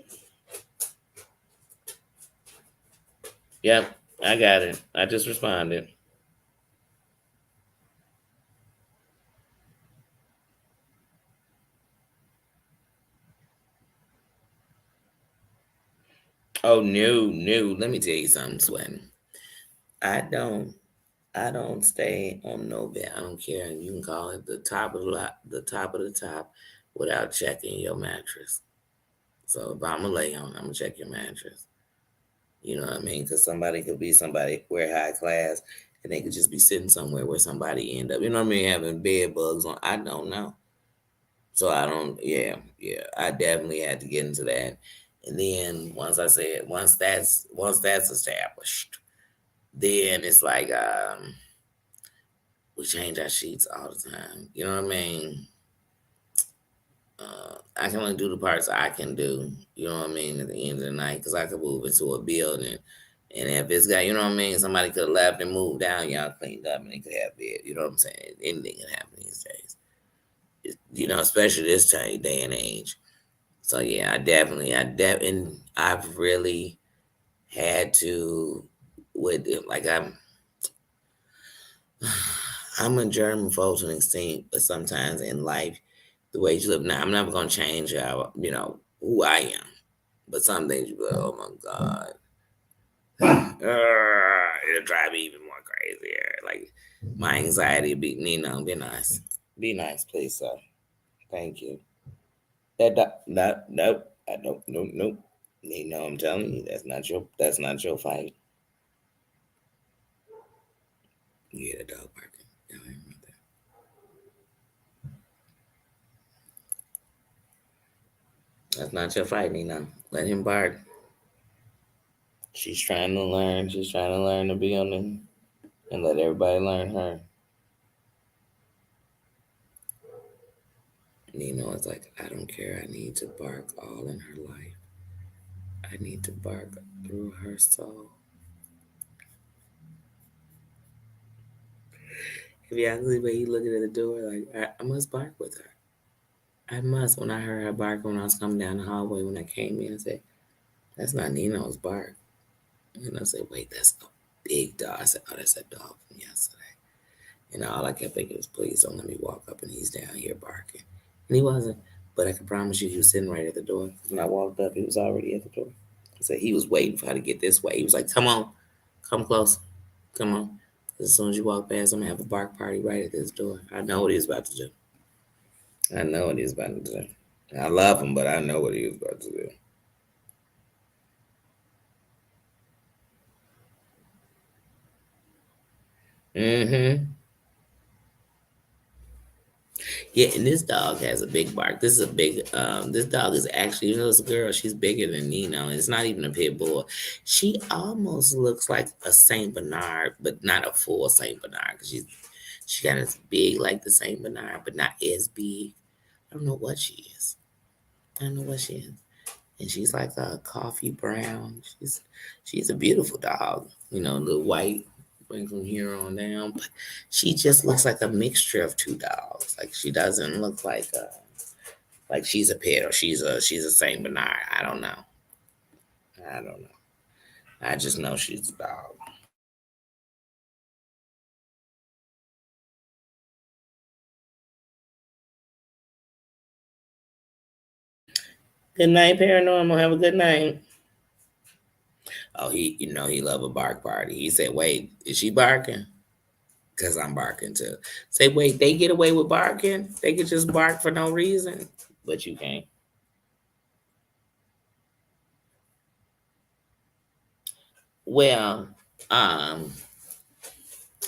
Yep, I got it. I just responded. Oh no, no. Let me tell you something, Sweating. I don't I don't stay on no bed. I don't care. You can call it the top of the top of the top without checking your mattress. So if I'm gonna lay on, I'm gonna check your mattress. You know what I mean? Because somebody could be somebody wear high class, and they could just be sitting somewhere where somebody end up. You know what I mean? Having bed bugs on. I don't know. So I don't. Yeah, yeah. I definitely had to get into that. And then once that's established, then it's like we change our sheets all the time. You know what I mean? I can only do the parts I can do. You know what I mean? At the end of the night, because I could move into a building, and if it's got, you know what I mean, somebody could have left and moved down, y'all cleaned up, and they could have bed. You know what I'm saying? Anything can happen these days. Especially this time, day and age. So yeah, and I've really had to with it. Like I'm a germaphobe to an extent, but sometimes in life, the way you live now, I'm never gonna change how who I am. But some things you be like, oh my God. It'll drive me even more crazier. Like my anxiety be Nino, be nice. Be nice, please, sir. Thank you. Nope. I don't nope nope. Nino, I'm telling you, that's not your fight. You hear the dog barking. Yeah, I hear that. That's not your fight, Nino. Let him bark. She's trying to learn. She's trying to learn to be on the and let everybody learn her. Nino is like, I don't care. I need to bark all in her life. I need to bark through her soul. If you actually way you looking at the door, like I must bark with her. I must. When I heard her bark when I was coming down the hallway, when I came in, I said, "That's not Nino's bark." And I said, "Wait, that's a big dog." I said, "Oh, that's a dog from yesterday." And all I kept thinking was, "Please don't let me walk up and he's down here barking." And he wasn't. But I can promise you, he was sitting right at the door. When I walked up, he was already at the door. I said he was waiting for her to get this way. He was like, "Come on, come close, come on." As soon as you walk past, I'm gonna have a bark party right at this door. I know what he's about to do. I know what he's about to do. I love him, but I know what he was about to do. Mm-hmm. Yeah, and this dog has a big bark. This is a big. This dog is actually, it's a girl. She's bigger than Nino. It's not even a pit bull. She almost looks like a Saint Bernard, but not a full Saint Bernard. Cause she got as big like the Saint Bernard, but not as big. I don't know what she is. I don't know what she is. And she's like a coffee brown. She's a beautiful dog. The white wing from here on down, but she just looks like a mixture of two dogs. Like she doesn't look like she's a pet or she's a Saint Bernard. I don't know. I don't know. I just know she's a dog. Good night, paranormal. Have a good night. Oh, he love a bark party. He said, "Wait, is she barking?" Because I'm barking too. Say, wait, they get away with barking? They could just bark for no reason, but you can't. Well, um,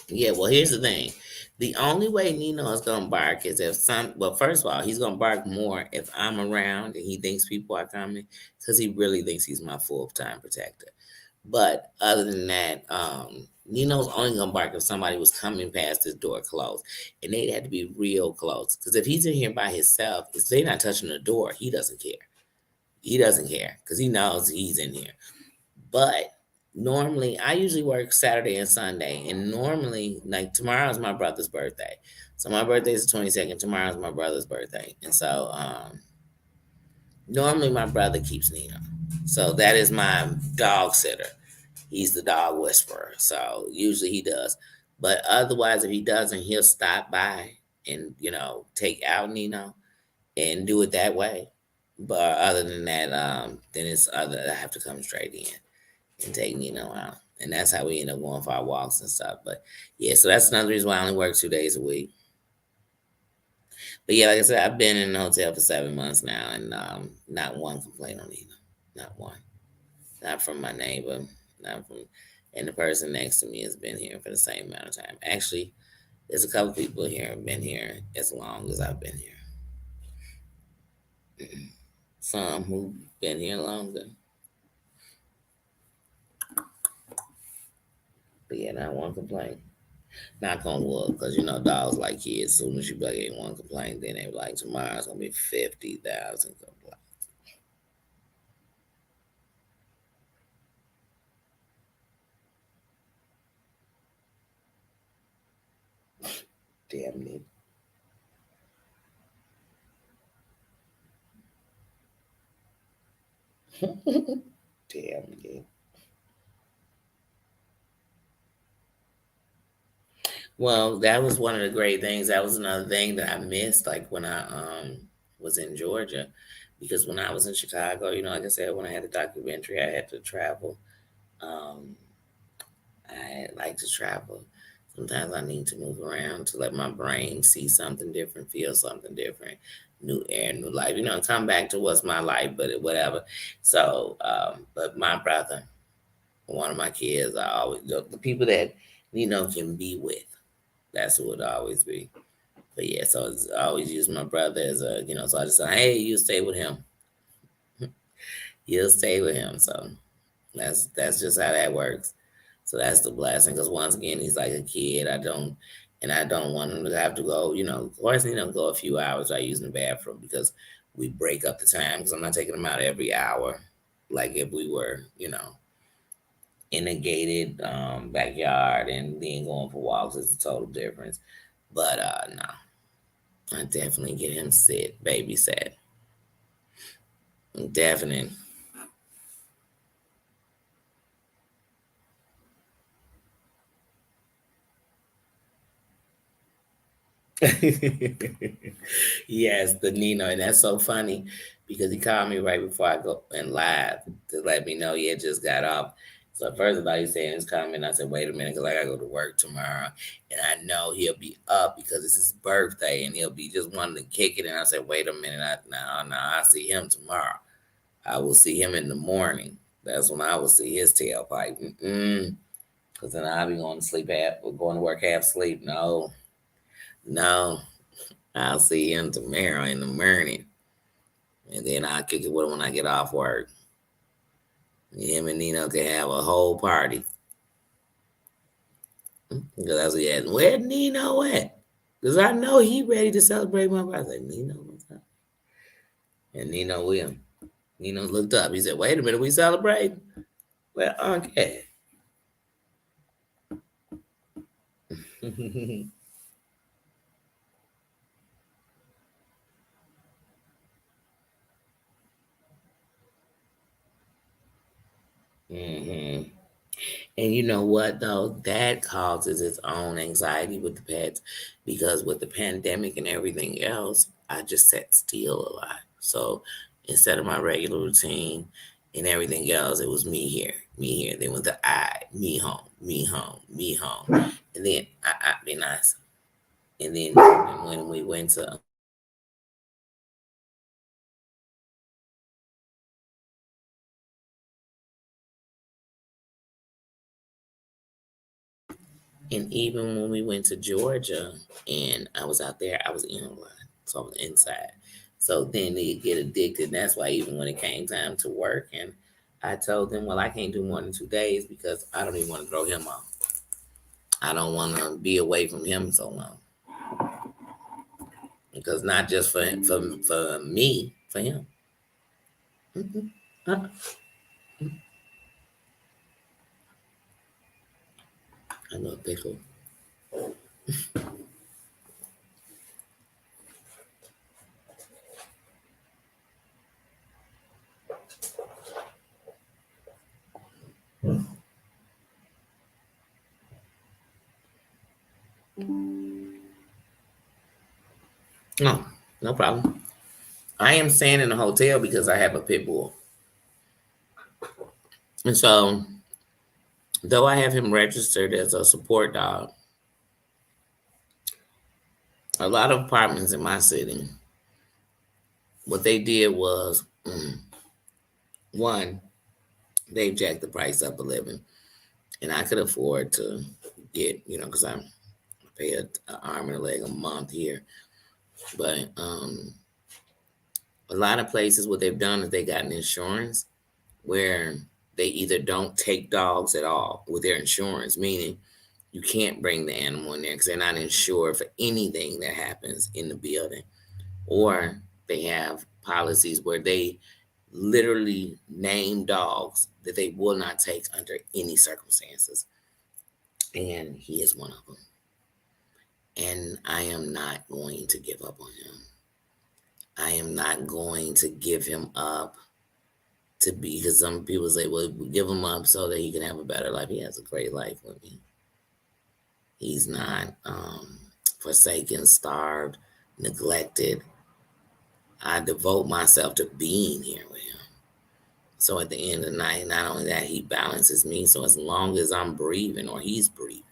yeah. Well, here's the thing. The only way Nino is gonna bark is if some. Well, first of all, he's gonna bark more if I'm around and he thinks people are coming, because he really thinks he's my full time protector. But other than that, Nino's only gonna bark if somebody was coming past his door close, and they'd have to be real close. Because if he's in here by himself, if they're not touching the door, he doesn't care. He doesn't care because he knows he's in here. But normally, I usually work Saturday and Sunday, and normally, like tomorrow's my brother's birthday, so my birthday is the 22nd. Tomorrow's my brother's birthday, and so normally my brother keeps Nino, so that is my dog sitter. He's the dog whisperer, so usually he does. But otherwise, if he doesn't, he'll stop by and take out Nino and do it that way. But other than that, then it's other. I have to come straight in and take Nino out, and that's how we end up going for our walks and stuff. But yeah, so that's another reason why I only work 2 days a week. But yeah, like I said, I've been in the hotel for 7 months now, and not one complaint on Nino, not one. Not from my neighbor, not from, and the person next to me has been here for the same amount of time. Actually, there's a couple people here have been here as long as I've been here. Some who've been here longer, but yeah, not one complaint. Knock on wood, because dogs like kids. As soon as you be like, ain't one complaint, then they be like, tomorrow's gonna be 50,000 complaints. Damn it. Damn it. Well, that was one of the great things. That was another thing that I missed, like when I was in Georgia. because when I was in Chicago, like I said, when I had the documentary, I had to travel. Um, I like to travel. Sometimes I need to move around to let my brain see something different, feel something different, new air, new life. Come back to what's my life, but whatever. So, but my brother, one of my kids, I always the people that can be with. That's who it always be. But yeah, so I always use my brother as so I just say, hey, you stay with him. You'll stay with him. So that's just how that works. So that's the blessing. Because once again, he's like a kid. I don't want him to have to go. Of course, go a few hours. I use the bathroom because we break up the time. Because I'm not taking him out every hour, like if we were, in a gated backyard and then going for walks. It's a total difference. But no, I definitely get him sit, babysat, definitely. Yes, the Nino, and that's so funny because he called me right before I go and live to let me know he had just got off. So first of all, he said in his comment, I said, "Wait a minute, because I gotta go to work tomorrow, and I know he'll be up because it's his birthday, and he'll be just wanting to kick it." And I said, "Wait a minute, no, I see him tomorrow. I will see him in the morning. That's when I will see his tailpipe. Because then I'll be going to sleep half, or going to work half sleep. No, no." I'll see him tomorrow in the morning, and then I'll kick it with him when I get off work. Him and Nino can have a whole party. Because that's what he asked, where Nino at? Because I know he ready to celebrate my birthday. Nino, what's up? And Nino will. Nino looked up. He said, wait a minute, we celebrate? Well, okay. hmm And you know what though? That causes its own anxiety with the pets because with the pandemic and everything else, I just sat still a lot. So instead of my regular routine and everything else, it was me here, me here. Then with the I, me home, me home, me home. And then I be nice. And then when we went to And even when we went to Georgia and I was out there, I was in a lot. So I was inside. So then they get addicted. That's why even when it came time to work and I told them, well, I can't do more than 2 days because I don't even want to throw him off. I don't want to be away from him so long. Because not just for me, for him. Mhm. Uh, I know a pickle. No, no problem. I am staying in a hotel because I have a pit bull. And so, though I have him registered as a support dog, a lot of apartments in my city, what they did was one, they jacked the price up a living, and I could afford to get, because I pay an arm and a leg a month here. But a lot of places, what they've done is they got an insurance where they either don't take dogs at all with their insurance, meaning you can't bring the animal in there because they're not insured for anything that happens in the building, or they have policies where they literally name dogs that they will not take under any circumstances. And he is one of them. And I am not going to give up on him. I am not going to give him up to be, because some people say, well, give him up so that he can have a better life. He has a great life with me. He's not forsaken, starved, neglected. I devote myself to being here with him. So at the end of the night, not only that, he balances me. So as long as I'm breathing or he's breathing,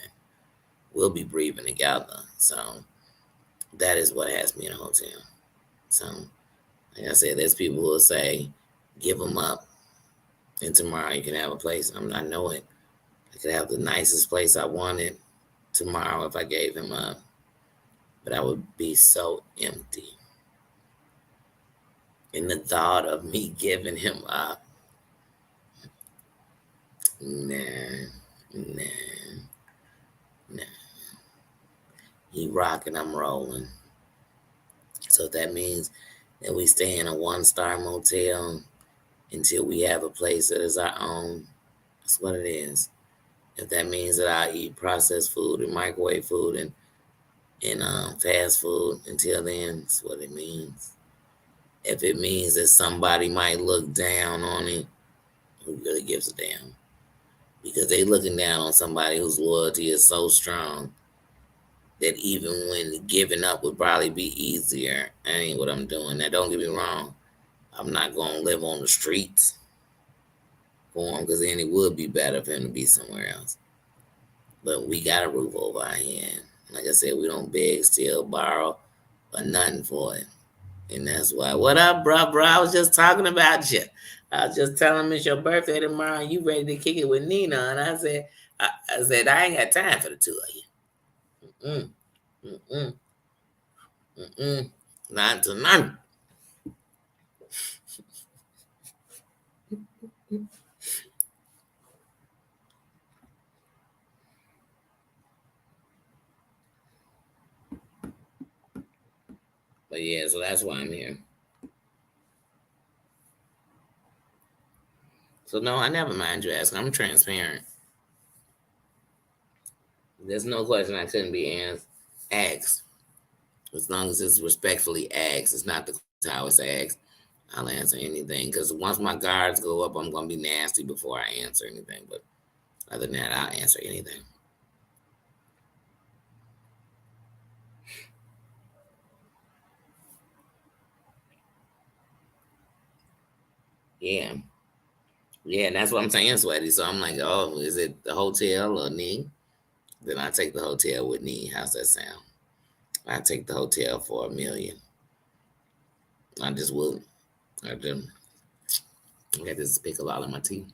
we'll be breathing together. So that is what has me in a hotel. So, like I said, there's people who will say, give them up, and tomorrow you can have a place. I know it. I could have the nicest place I wanted tomorrow if I gave him up, but I would be so empty. And the thought of me giving him up, nah, nah, nah. He rocking, I'm rolling. So that means that we stay in a 1-star motel until we have a place that is our own. That's what it is. If that means that I eat processed food and microwave food and fast food until then, that's what it means. If it means that somebody might look down on it, who really gives a damn? Because they looking down on somebody whose loyalty is so strong that even when giving up would probably be easier, that ain't what I'm doing. Now, don't get me wrong. I'm not going to live on the streets for him because then it would be better for him to be somewhere else. But we got a roof over our head. Like I said, we don't beg, steal, borrow, or nothing for it. And that's why. What up, bro? Bro, I was just talking about you. I was just telling him it's your birthday tomorrow. And you ready to kick it with Nina? And I ain't got time for the two of you. Mm, mm, mm. Not tonight. But yeah, so that's why I'm here. So no, I never mind you asking. I'm transparent. There's no question I couldn't be asked. As long as it's respectfully asked, it's not the how it's asked. I'll answer anything because once my guards go up, I'm gonna be nasty before I answer anything. But other than that, I'll answer anything. Yeah, yeah, and that's what I'm saying, sweaty. So I'm like, oh, is it the hotel or me? Then I take the hotel with me. How's that sound? I take the hotel for $1 million. I just wouldn't. I just I got this pickle all in my teeth.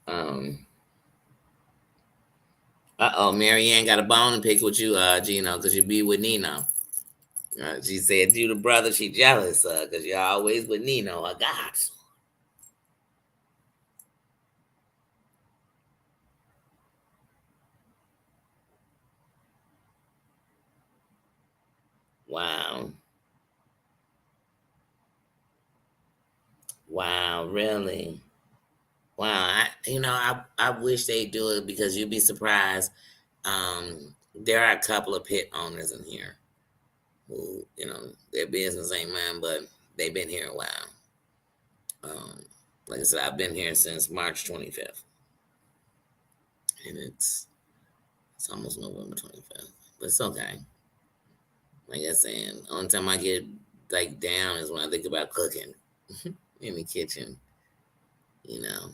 Um. Marianne got a bone to pick with you, Gino, because you be with Nino. She said you the brother she jealous because you're always with Nino. I got. Wow. Wow, really? Wow. I wish they do it because you'd be surprised. There are a couple of pit owners in here who, their business ain't mine, but they've been here a while. Um, like I said, I've been here since March 25th, and it's almost November 25th, but it's okay. Like I said, only time I get like down is when I think about cooking in the kitchen, you know.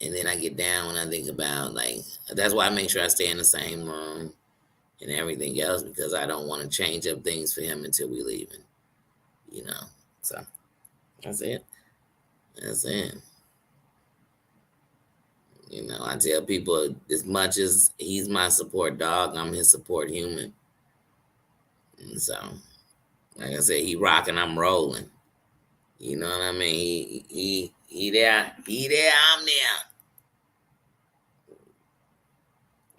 And then I get down when I think about like that's why I make sure I stay in the same room and everything else because I don't want to change up things for him until we leaving, you know. So that's it. That's it. I tell people as much as he's my support dog, I'm his support human. And so, like I said, he rocking, I'm rolling. You know what I mean? He there, I'm there.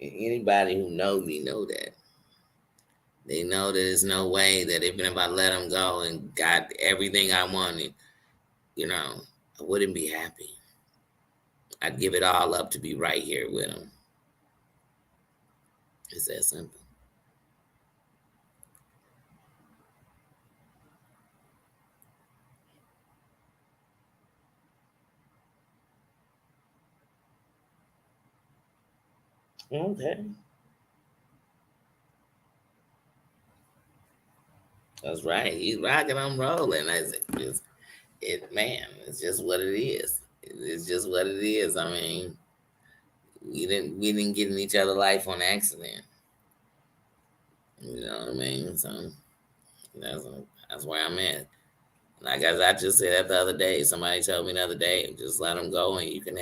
Anybody who knows me know that. They know that there's no way that even if I let him go and got everything I wanted, I wouldn't be happy. I'd give it all up to be right here with him. It's that simple. Okay. That's right. He's rocking, I'm rolling. Man, it's just what it is. It's just what it is. I mean, we didn't get in each other's life on accident. You know what I mean? So that's that's where I'm at. Like as I just said that the other day, somebody told me the other day, just let him go and you can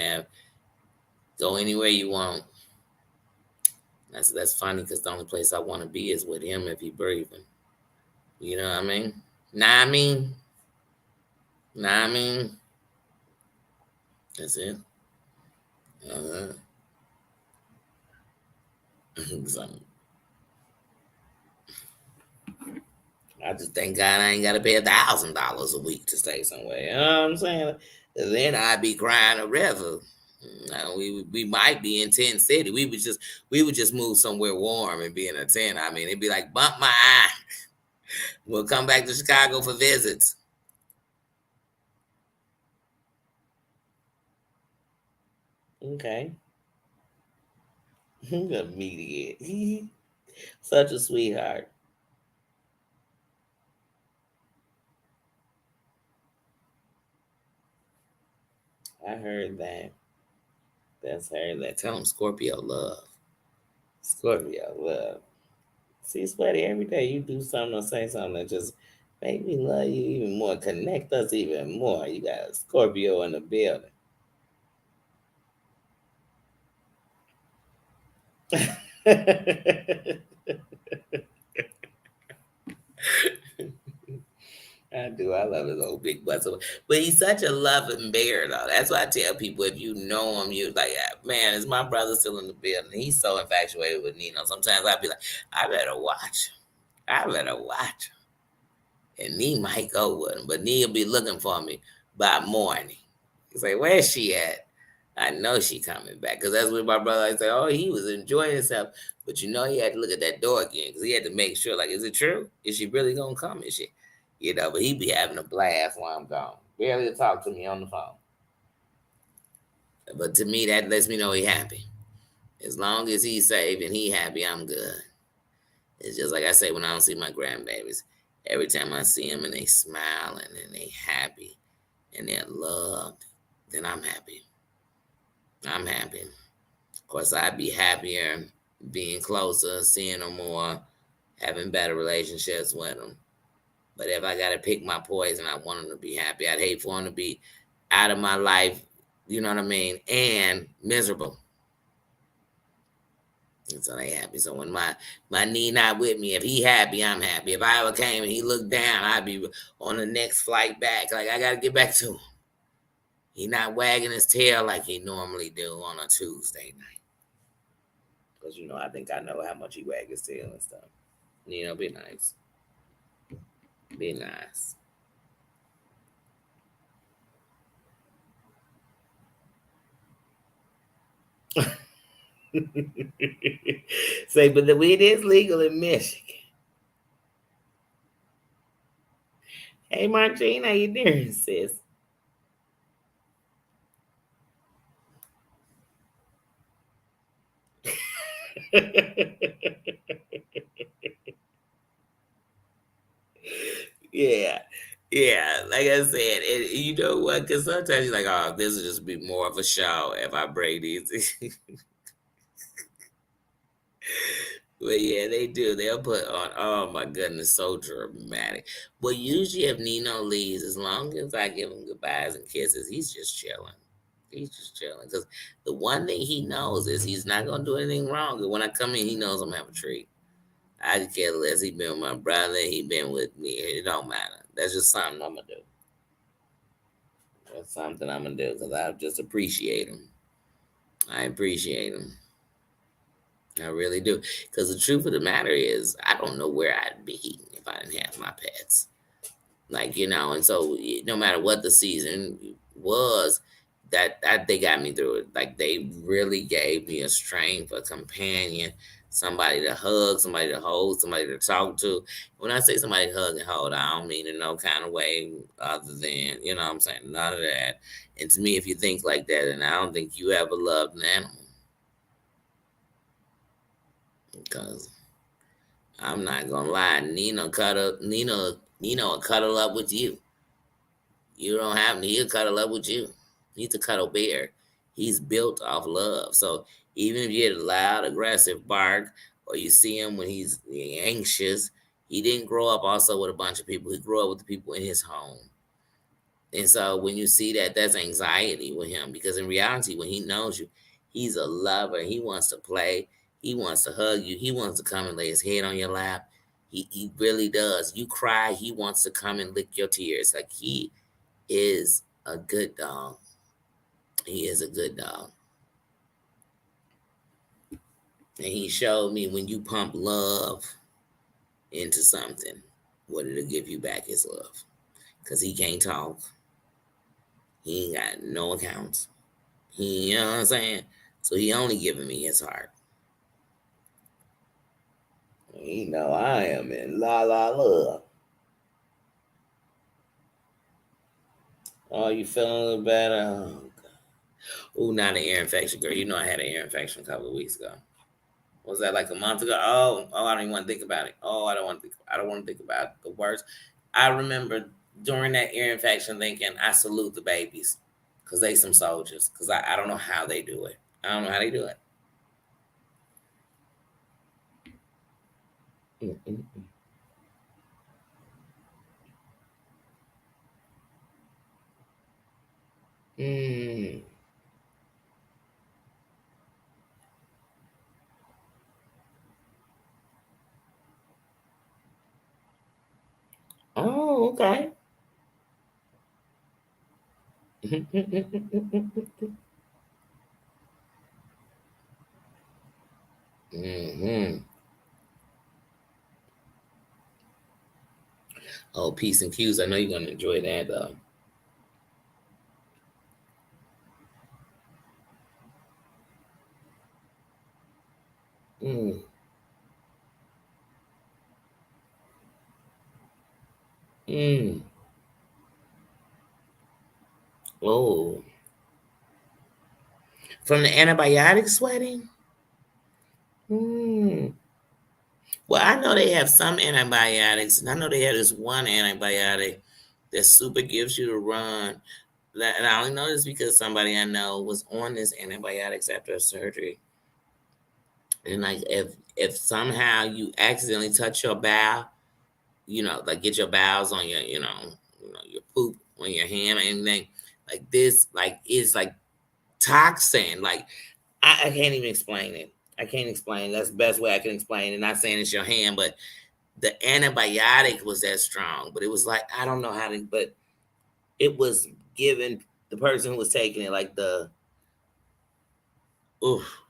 go anywhere you want. That's funny because the only place I want to be is with him if he breathing. You know what I mean? Nah, I mean, nah, I mean, that's it. Uh-huh. So I just thank God I ain't got to pay $1,000 a week to stay somewhere. You know what I'm saying? Then I'd be crying a river. Now, we might be in Tent City. We would just move somewhere warm and be in a tent. I mean, it'd be like bump my eye. We'll come back to Chicago for visits. Okay. Immediate. Such a sweetheart. I heard that. That's heard that. Tell him Scorpio love. Scorpio love. See, Sweaty, every day you do something or say something that just make me love you even more, connect us even more. You got a Scorpio in the building. I do. I love his old big butt. But he's such a loving bear, though. That's why I tell people if you know him, you like, man, is my brother still in the building? He's so infatuated with Nino. Sometimes I'd be like, I better watch. I better watch. And Nee might go with him, but Nee will be looking for me by morning. He's like, where's she at? I know she coming back. Because that's what my brother, I say, oh, he was enjoying himself. But you know, he had to look at that door again because he had to make sure, like, is it true? Is she really going to come? Is she? You know, but he be having a blast while I'm gone. Barely talk to me on the phone. But to me, that lets me know he happy. As long as he's safe and he happy, I'm good. It's just like I say when I don't see my grandbabies. Every time I see them and they smiling and they happy and they're loved, then I'm happy. I'm happy. Of course, I'd be happier being closer, seeing them more, having better relationships with them. But if I got to pick my poison, I want them to be happy. I'd hate for them to be out of my life, you know what I mean, and miserable. And so they happy. So when my knee not with me, if he happy, I'm happy. If I ever came and he looked down, I'd be on the next flight back. Like I gotta get back to him. He not wagging his tail like he normally do on a Tuesday night. Cause I think I know how much he wag his tail and stuff. Be nice. Be nice. Say, but the weed is legal in Michigan. Hey Martine, how you doing, sis? Yeah. Yeah, like I said, you know what? Because sometimes you're like, oh, this will just be more of a show if I break these. But yeah, they do. They'll put on, oh my goodness, so dramatic. But usually, if Nino leaves, as long as I give him goodbyes and kisses, he's just chilling. He's just chilling. Because the one thing he knows is he's not going to do anything wrong. And when I come in, he knows I'm going to have a treat. I could care less. He been with my brother. He been with me. It don't matter. That's just something I'm going to do. That's something I'm going to do because I just appreciate him. I appreciate him. I really do. Because the truth of the matter is, I don't know where I'd be if I didn't have my pets. Like, and so no matter what the season was, that they got me through it. Like, they really gave me a strength, a companion, somebody to hug, somebody to hold, somebody to talk to. When I say somebody to hug and hold, I don't mean in no kind of way other than, you know what I'm saying? None of that. And to me, if you think like that, then I don't think you ever loved an animal. Because I'm not gonna lie. Nino will cuddle up with you. You don't have he'll cuddle up with you. He's a cuddle bear. He's built off love. So even if you get a loud, aggressive bark, or you see him when he's anxious, he didn't grow up also with a bunch of people. He grew up with the people in his home. And so when you see that, that's anxiety with him because in reality, when he knows you, he's a lover. He wants to play. He wants to hug you. He wants to come and lay his head on your lap. He really does. You cry, he wants to come and lick your tears. Like he is a good dog. He is a good dog. And he showed me when you pump love into something, what it'll give you back is love. Because he can't talk. He ain't got no accounts. You know what I'm saying? So he only giving me his heart. You know I am in la la love. Oh, you feeling a little better? Oh, ooh, not an ear infection, girl. You know I had an ear infection a couple of weeks ago. Was that like a month ago? Oh, I don't even want to think about it. Oh, I don't want to think. I don't want to think about the worst. I remember during that ear infection thinking, I salute the babies because they some soldiers. Because I don't know how they do it. I don't know how they do it. Mm-mm. Mm. Oh, okay. Hmm. Oh, peace and cues. I know you're gonna enjoy that though. Mm. Mm. Oh, from the antibiotic sweating. Mm. Well, I know they have some antibiotics, and I know they have this one antibiotic that super gives you the run. And I only know this because somebody I know was on this antibiotics after a surgery. And like if somehow you accidentally touch your bowel, like get your bowels on your, your poop on your hand or anything, like this, like it's like toxin. Like I can't even explain it. I can't explain. That's the best way I can explain it. Not saying it's your hand, but the antibiotic was that strong. But it was like I don't know how to. But it was given the person who was taking it like oof,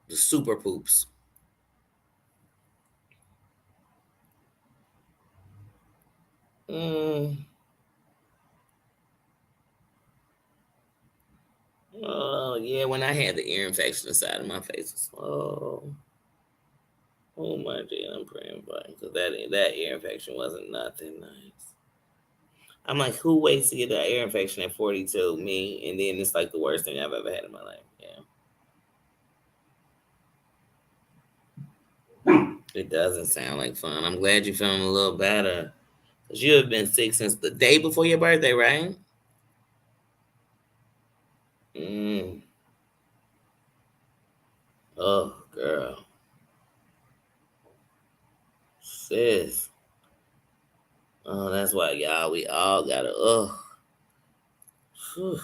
the super poops. Mm, oh yeah, when I had the ear infection inside of my face, oh my dear, I'm praying for it because that ear infection wasn't nothing nice. I'm like, who waits to get that ear infection at 42? Me, and then it's like the worst thing I've ever had in my life. Yeah, it doesn't sound like fun. I'm glad you're feeling a little better because you have been sick since the day before your birthday, right? Mm. Oh, girl, sis. Oh, that's why y'all. We all gotta. Oh, whew.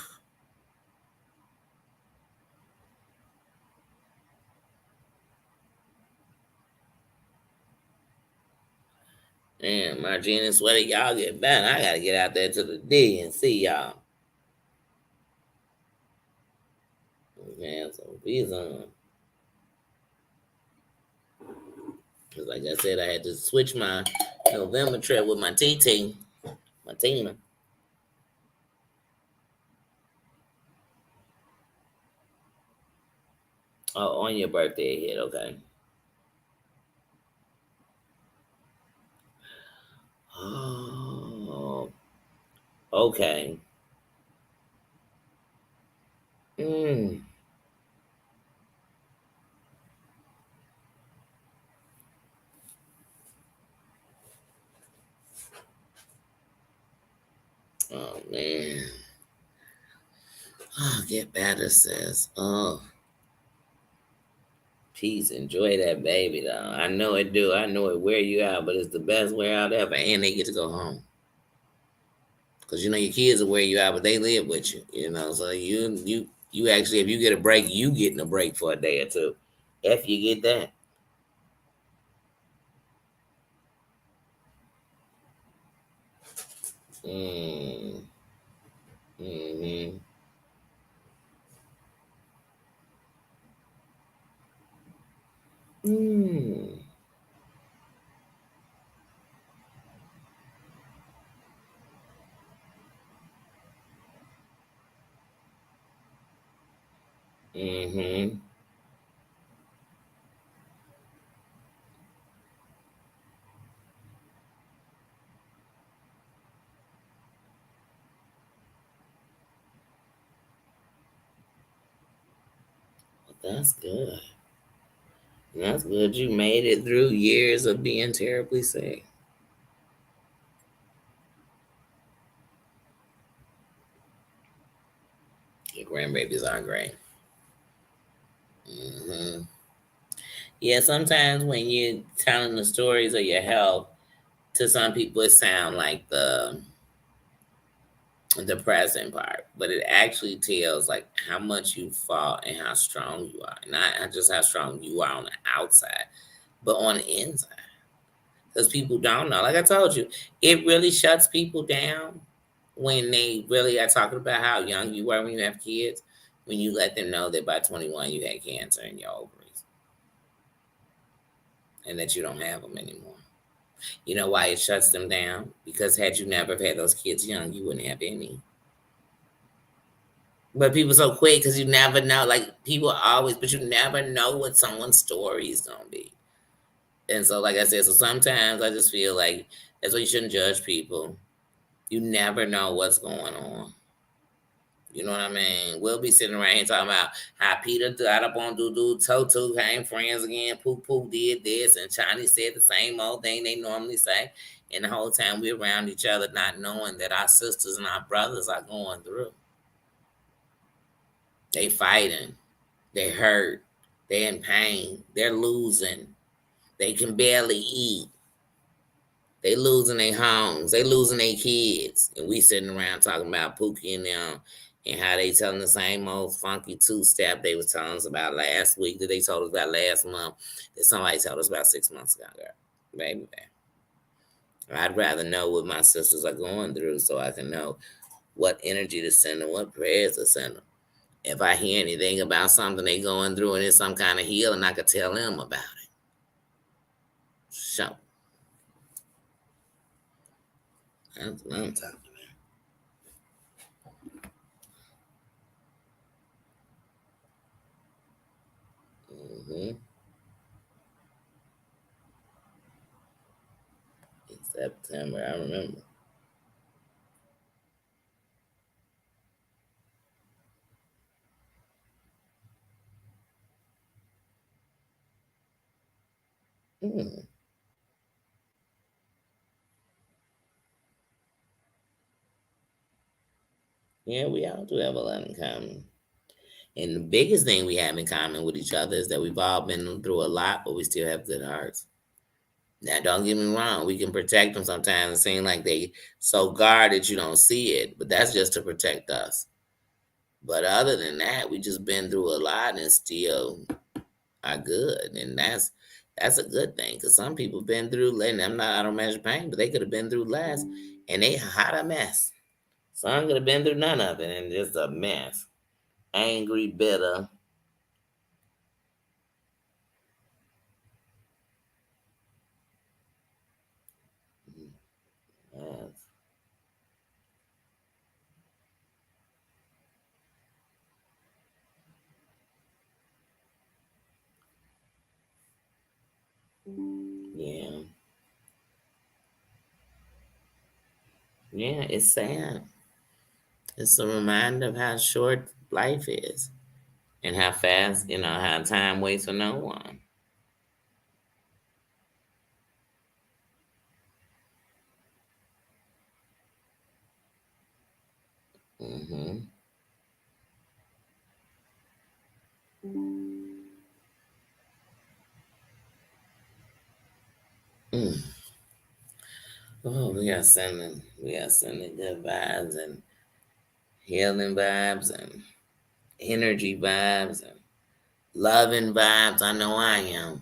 Damn, Margina and Sweaty, y'all get better. I gotta get out there to the D and see y'all. Man, so these cause like I said, I had to switch my November trip with my TT, my Tina. Oh, on your birthday hit, okay. Oh, okay. Mm. Oh man. Oh, get better, sis. Oh, peace. Enjoy that baby, though. I know it do. I know it wear you out, but it's the best wear out ever, and they get to go home. Cause you know your kids will wear you out, but they live with you. You know, so you actually, if you get a break, you getting a break for a day or two. If you get that. Mm. Mm-hmm. Mm. Mm-hmm. That's good. That's good. You made it through years of being terribly sick. Your grandbabies are great. Hmm. Yeah, sometimes when you're telling the stories of your health, to some people it sound like the depressing part, but it actually tells like how much you fought and how strong you are. Not just how strong you are on the outside, but on the inside. Because people don't know. Like I told you, it really shuts people down when they really are talking about how young you were when you have kids. When you let them know that by 21 you had cancer in your ovaries and that you don't have them anymore. You know why it shuts them down? Because had you never had those kids young, you wouldn't have any. But people so quick because you never know. Like people always, but you never know what someone's story is gonna be. And so, like I said, so sometimes I just feel like that's why you shouldn't judge people. You never know what's going on. You know what I mean? We'll be sitting around here talking about how Peter got up on Dudu, Toto came friends again, Poo Poo did this, and Chani said the same old thing they normally say. And the whole time we're around each other, not knowing that our sisters and our brothers are going through. They fighting, they hurt, they in pain, they're losing, they can barely eat, they losing their homes, they losing their kids, and we sitting around talking about Pookie and them and how they telling the same old funky two step they was telling us about last week that they told us about last month that somebody told us about 6 months ago. Girl. Baby, I'd rather know what my sisters are going through so I can know what energy to send them, what prayers to send them. If I hear anything about something they going through and it's some kind of healing, I could tell them about it. So that's what I'm talking about. In September, I remember. Mm. Yeah, we all do have a lot in common. And the biggest thing we have in common with each other is that we've all been through a lot, but we still have good hearts. Now, don't get me wrong, we can protect them sometimes. It seems like they so guarded you don't see it, but that's just to protect us. But other than that, we just been through a lot and still are good, and that's a good thing because some people been through. And I don't measure pain, but they could have been through less, and they hot a mess. Some could have been through none of it, and just a mess. Angry, bitter. Yes. Yeah, yeah. It's sad. It's a reminder of how short life is, and how fast how time waits for no one. Mm-hmm. Mm. Oh, we are sending good vibes and healing vibes and energy vibes and loving vibes. I know I am.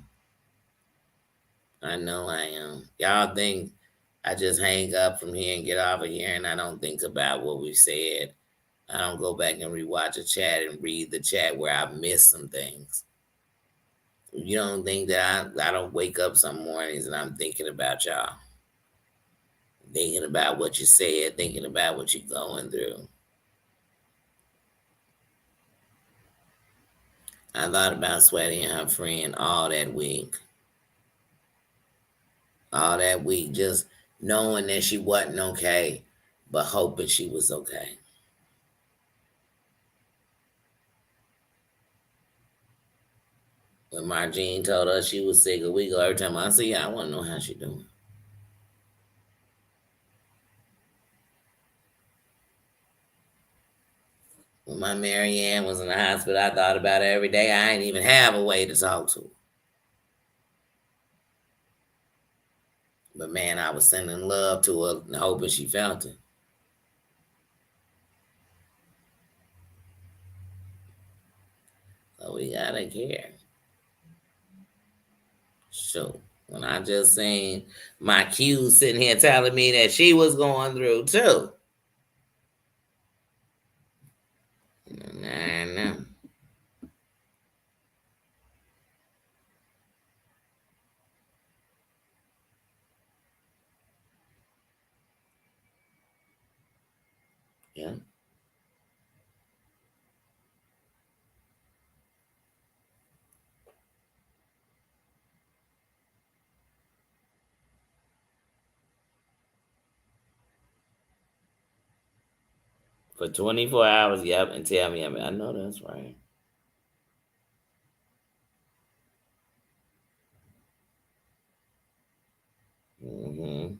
I know I am. Y'all think I just hang up from here and get off of here and I don't think about what we said. I don't go back and rewatch a chat and read the chat where I missed some things. You don't think that I don't wake up some mornings and I'm thinking about y'all, thinking about what you said, thinking about what you're going through. I thought about Sweaty and her friend all that week, just knowing that she wasn't okay, but hoping she was okay. When Margene told us she was sick a week ago, every time I see her, I want to know how she doing. When my Marianne was in the hospital, I thought about her every day. I didn't even have a way to talk to her. But man, I was sending love to her and hoping she felt it. So we gotta care. So when I just seen my Q sitting here telling me that she was going through too. I know. Yeah. For 24 hours, yep, and tell me, I know that's right. Mm-hmm.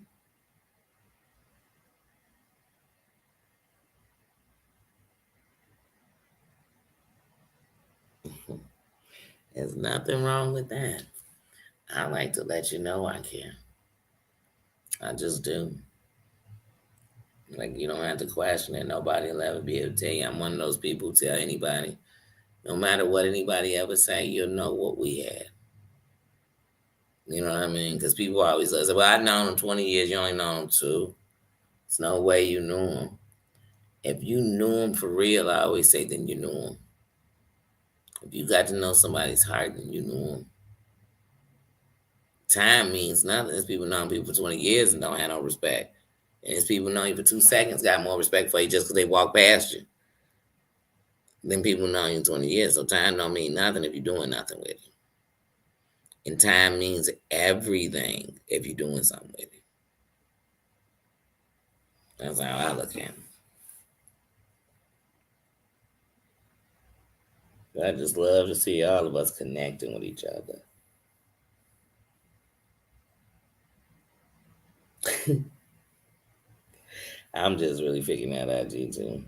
There's nothing wrong with that. I like to let you know I care. I just do. Like, you don't have to question it. Nobody will ever be able to tell you. I'm one of those people who tell anybody, no matter what anybody ever say, you'll know what we had. You know what I mean? Because people always say, well, I've known him 20 years. You only know him two. There's no way you knew him. If you knew him for real, I always say, then you knew him. If you got to know somebody's heart, then you knew him. Time means nothing. There's people knowing people for 20 years and don't have no respect. And there's people knowing you for 2 seconds, got more respect for you just because they walk past you than people knowing you 20 years. So time don't mean nothing if you're doing nothing with it. And time means everything if you're doing something with it. That's how I look at it. But I just love to see all of us connecting with each other. I'm just really figuring out IG too.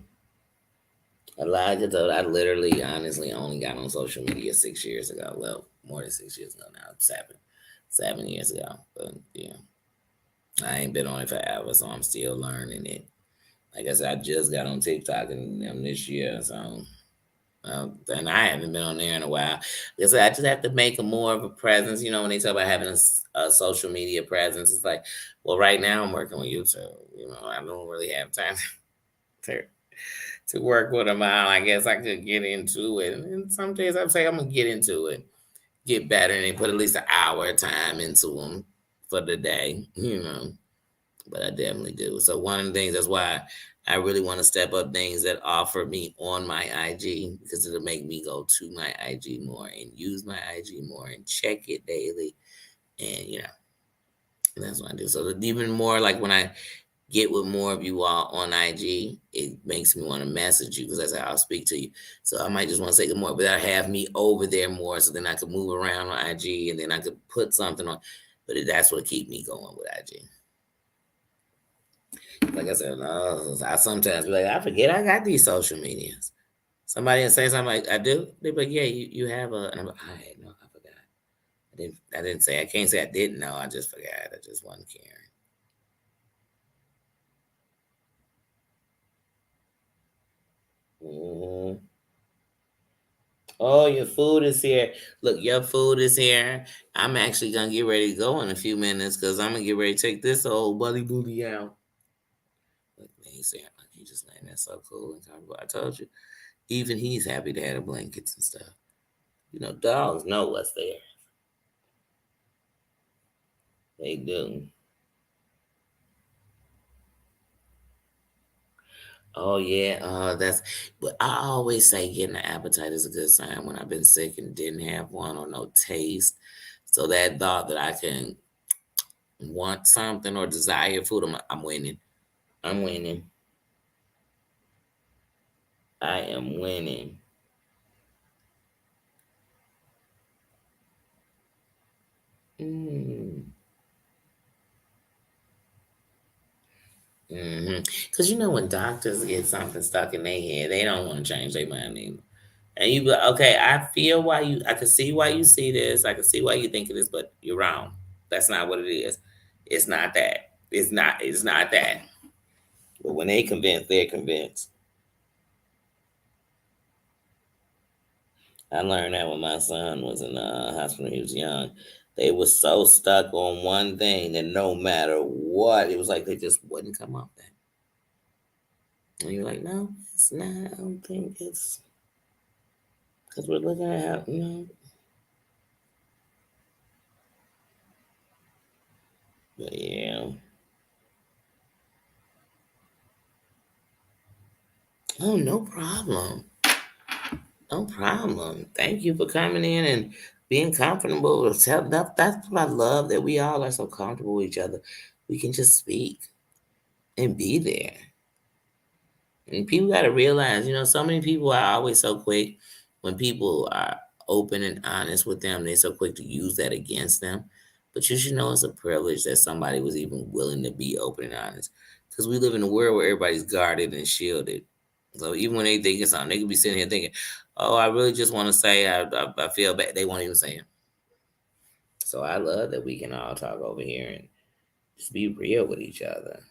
A lot of I literally, honestly, only got on social media 6 years ago. Well, more than 6 years ago now. 7 years ago. But yeah, I ain't been on it forever, so I'm still learning it. Like I said, I just got on TikTok and this year, so and I haven't been on there in a while. Like I said, I just have to make a more of a presence. You know, when they talk about having a social media presence, it's like, well, right now I'm working with YouTube. You know, I don't really have time to to work with them out. I guess I could get into it. And some days I say I'm gonna get into it, get better, and they put at least an hour of time into them for the day. You know, but I definitely do. So one of the things that's why I really want to step up things that offer me on my IG because it'll make me go to my IG more and use my IG more and check it daily. And that's what I do. So even more like when I get with more of you all on IG, it makes me want to message you because that's how I'll speak to you. So I might just want to say good morning, but that'll have me over there more so then I could move around on IG and then I could put something on. But that's what keep me going with IG. Like I said, no, I sometimes be like, I forget I got these social medias. Somebody will say something like, I do. They be like, yeah, you have a. And I'm like, I no, I forgot. I didn't say. I can't say I didn't know. I just forgot. I just wasn't caring. Mhm. Oh, your food is here. Look, your food is here. I'm actually gonna get ready to go in a few minutes because I'm gonna get ready to take this old buddy booty out. Look, man, he's saying like he just laying there so cool and comfortable. I told you, even he's happy to have the blankets and stuff. You know, dogs know what's there. They do. Oh yeah, that's. But I always say getting an appetite is a good sign when I've been sick and didn't have one or no taste. So that thought that I can want something or desire food, I'm winning. I'm winning. I am winning. Mm. Because you know when doctors get something stuck in their head, they don't want to change their mind anymore. And you be like, okay, I feel why you. I can see why you see this. I can see why you think it is, but you're wrong. That's not what it is. It's not that. It's not. It's not that. But when they convinced, they're convinced. I learned that when my son was in the hospital. He was young. They were so stuck on one thing that no matter what, it was like they just wouldn't come off that. And you're like, no, it's not. I don't think it's because we're looking at how, But yeah. Oh, no problem. No problem. Thank you for coming in and being comfortable. That's what I love that we all are so comfortable with each other. We can just speak and be there. And people got to realize, so many people are always so quick when people are open and honest with them, they're so quick to use that against them. But you should know it's a privilege that somebody was even willing to be open and honest. Because we live in a world where everybody's guarded and shielded. So even when they think of something, they could be sitting here thinking, oh, I really just want to say I feel bad. They won't even say it. So I love that we can all talk over here and just be real with each other.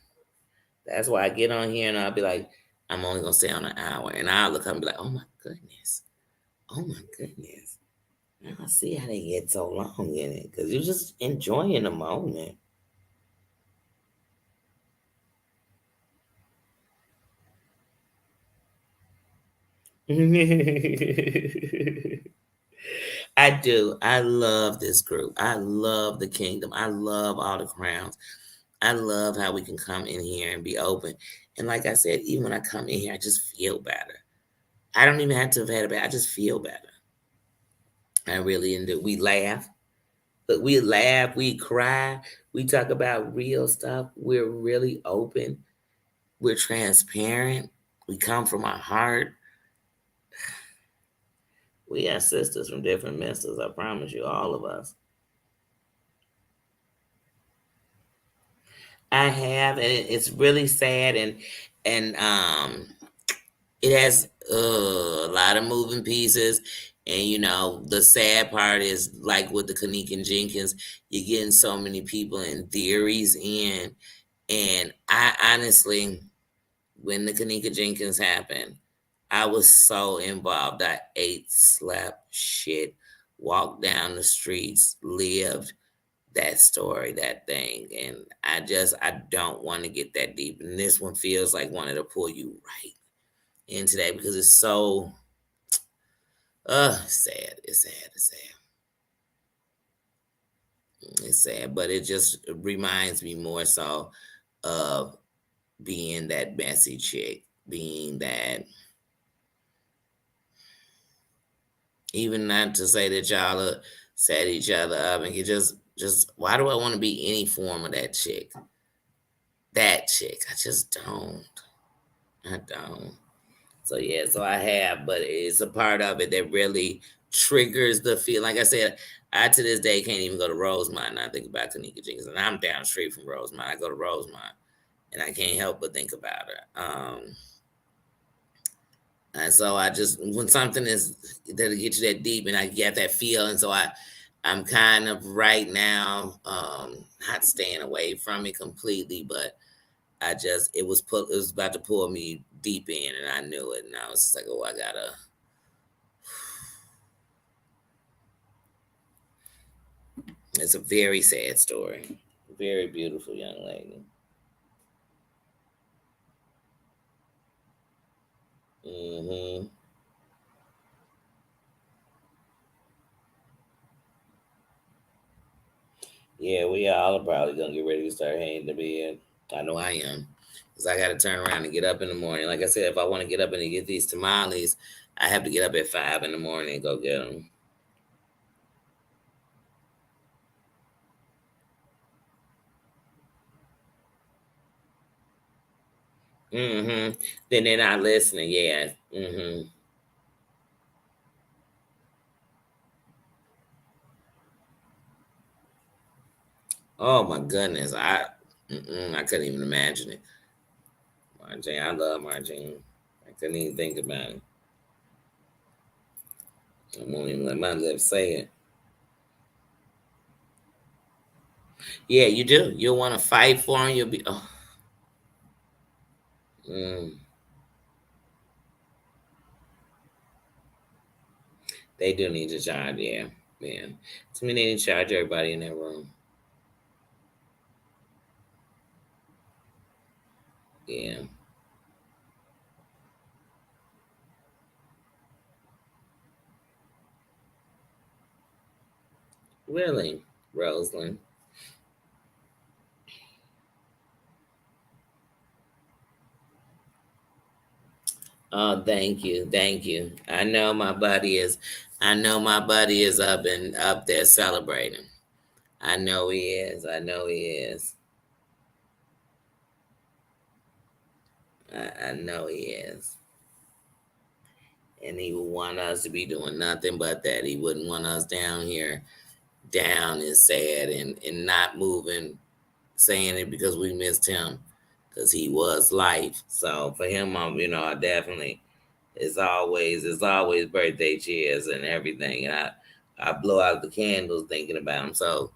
That's why I get on here and I'll be like, I'm only gonna stay on an hour, and I'll look up and be like, oh my goodness. Now I see how they get so long in it because you're just enjoying the moment. I do. I love this group. I love the kingdom. I love all the crowns. I love how we can come in here and be open. And like I said, even when I come in here, I just feel better. I don't even have to have had a bad. I just feel better. I really do. We laugh. But we laugh, we cry, we talk about real stuff. We're really open. We're transparent. We come from our heart. We are sisters from different misters. I promise you, all of us. I have, and it's really sad, and it has a lot of moving pieces. And the sad part is like with the Kanika Jenkins, you're getting so many people and theories in. And I honestly, when the Kanika Jenkins happened, I was so involved. I ate, slept, shit, walked down the streets, lived that story, that thing. And I don't want to get that deep. And this one feels like wanting to pull you right into that because it's so, sad. It's sad. It's sad. It's sad. But it just reminds me more so of being that messy chick, being that. Even not to say that y'all are set each other up and you just why do I want to be any form of that chick? That chick. I just don't. I don't. So yeah, so I have, but it's a part of it that really triggers the feel. Like I said, I to this day can't even go to Rosemont and I think about Kanika Jenkins. And I'm down the street from Rosemont. I go to Rosemont and I can't help but think about her. And so I just when something is that'll get you that deep, and I get that feel, and so I'm kind of right now not staying away from it completely, but I just it was about to pull me deep in, and I knew it, and I was just like, oh, I gotta. It's a very sad story. Very beautiful young lady. Hmm. Yeah, we all are probably gonna get ready to start heading to bed. I know I am, cause I got to turn around and get up in the morning. Like I said, if I want to get up and get these tamales, I have to get up at 5 in the morning and go get them. Hmm. Then they're not listening. Yeah. Hmm. Oh my goodness, I couldn't even imagine it. Margine, I love Margine. I couldn't even think about it. I won't even let my lips say it. Yeah, you do. You'll want to fight for them. You'll be. Oh, mm, they do need to charge. Yeah, man. To me, they need to charge everybody in that room. Yeah, really, Rosalind. Oh, thank you, thank you. I know my buddy is. I know my buddy is up there celebrating. I know he is. I know he is. I know he is. And he would want us to be doing nothing but that. He wouldn't want us down here, down and sad and not moving, saying it because we missed him, because he was life. So for him, I definitely it's always birthday cheers and everything, and I blow out the candles thinking about him. So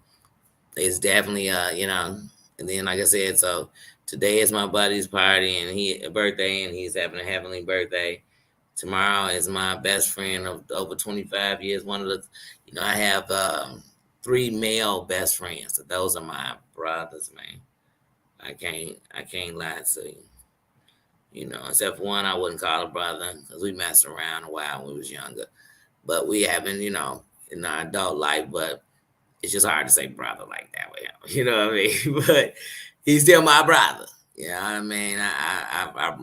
it's definitely and then like I said, so today is my buddy's party and he a birthday, and he's having a heavenly birthday. Tomorrow is my best friend of over 25 years. One of the, I have three male best friends. So those are my brothers, man. I can't lie to you. Except for one I wouldn't call a brother because we messed around a while when we was younger. But we haven't, in our adult life. But it's just hard to say brother like that with him. You know what I mean? But he's still my brother. You know what I mean?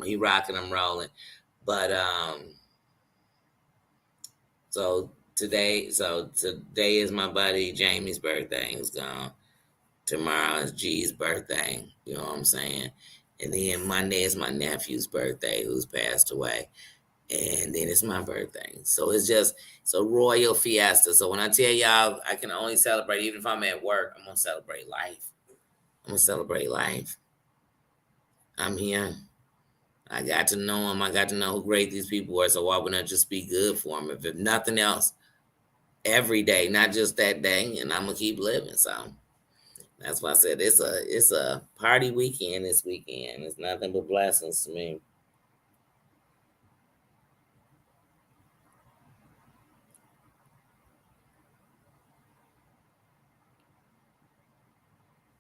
He rocking, I'm rolling. But so today is my buddy Jamie's birthday. He's gone. Tomorrow is G's birthday. You know what I'm saying? And then Monday is my nephew's birthday, who's passed away. And then it's my birthday. So it's a royal fiesta. So when I tell y'all I can only celebrate, even if I'm at work, I'm gonna celebrate life. I'm gonna celebrate life. I'm here. I got to know them. I got to know how great these people were. So why wouldn't I just be good for them? If nothing else, every day, not just that day, and I'm gonna keep living. So that's why I said it's a party weekend this weekend. It's nothing but blessings to me.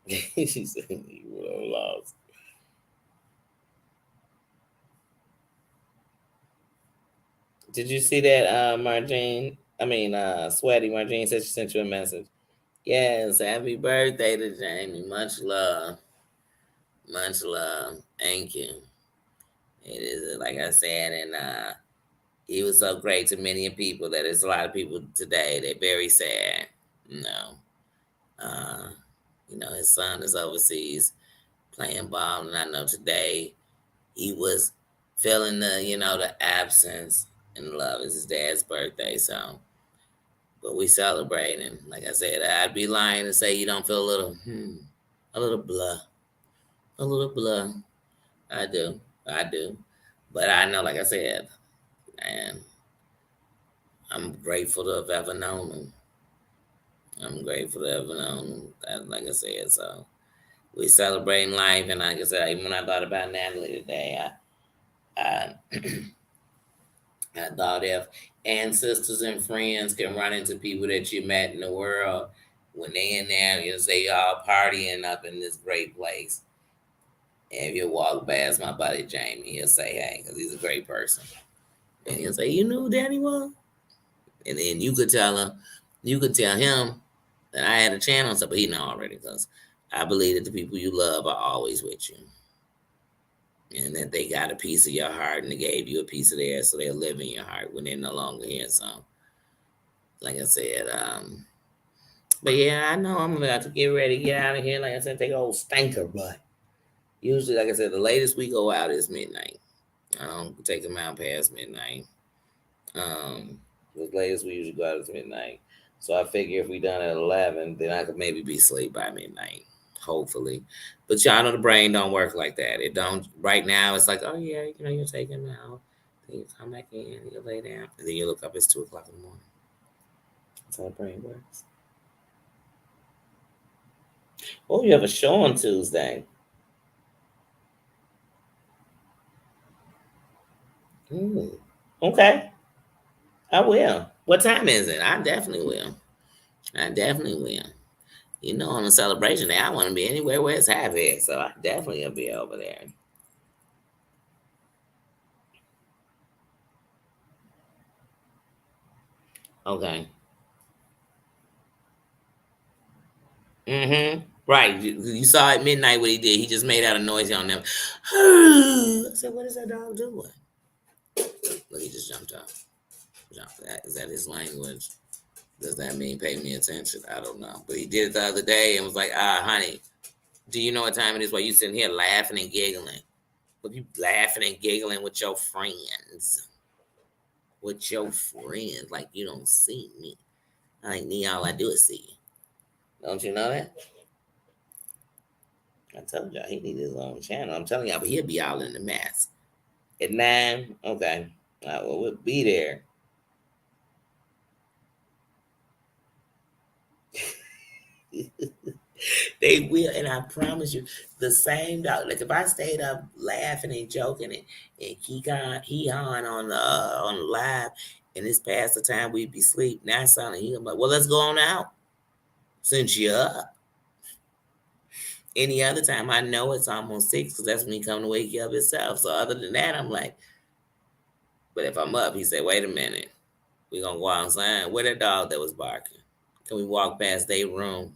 She said you would have lost. Did you see that, Margene? I mean, Sweaty Margene said she sent you a message. Yes, happy birthday to Jamie. Much love. Much love. Thank you. It is like I said, and he was so great to many people that there's a lot of people today. They're very sad. You know, uh, his son is overseas playing ball, and I know today he was feeling the absence and love. It's his dad's birthday, so but we celebrating. Like I said, I'd be lying to say you don't feel a little blah, a little blah. I do. I do. But I know, like I said, and I'm grateful to have ever known him. I'm grateful to have known him. Like I said, so we celebrating life, and like I said, even when I thought about Natalie today, I I thought if ancestors and friends can run into people that you met in the world when they in there, you say y'all partying up in this great place, and if you walk past my buddy Jamie, he'll say hey, because he's a great person, and he'll say you knew who Danny was, and then you could tell him that I had a channel, so but he know already because I believe that the people you love are always with you, and that they got a piece of your heart and they gave you a piece of theirs, so they'll live in your heart when they're no longer here. So, like I said, but yeah, I know I'm about to get ready to get out of here. Like I said, take a old stinker, but usually, like I said, the latest we go out is midnight. I don't take them out past midnight. Um, the latest we usually go out is midnight. So I figure if we done at 11, then I could maybe be asleep by midnight, hopefully. But y'all know the brain don't work like that. It don't. Right now, it's like, oh yeah, you're taking them out. Then you come back in, you lay down, and then you look up. It's 2 o'clock in the morning. That's how the brain works. Oh, you have a show on Tuesday. Ooh, okay, I will. What time is it? I definitely will. I definitely will. On a celebration day, I want to be anywhere where it's happy, so I definitely will be over there. Okay. Mm-hmm. Right. You saw at midnight what he did. He just made out a noise on them. I said, what is that dog doing? Look, he just jumped up. Jumped. Is that his language? Does that mean pay me attention? I don't know. But he did it the other day and was like, honey, do you know what time it is while you sitting here laughing and giggling? But you laughing and giggling with your friends. With your friends. Like you don't see me. Like me, all I do is see you. Don't you know that? I told y'all he need his own channel. I'm telling y'all, but he'll be all in the mess. At 9, okay. Well, we'll be there. They will, and I promise you, the same dog. Like if I stayed up laughing and joking and he on the live, and it's past the time we'd be asleep. Now suddenly he like, well, let's go on out since you're up. Any other time, I know it's almost 6 because that's when he come to wake you up himself. So other than that, I'm like, but if I'm up, he said, wait a minute, we gonna go outside. Where that dog that was barking? Can we walk past their room?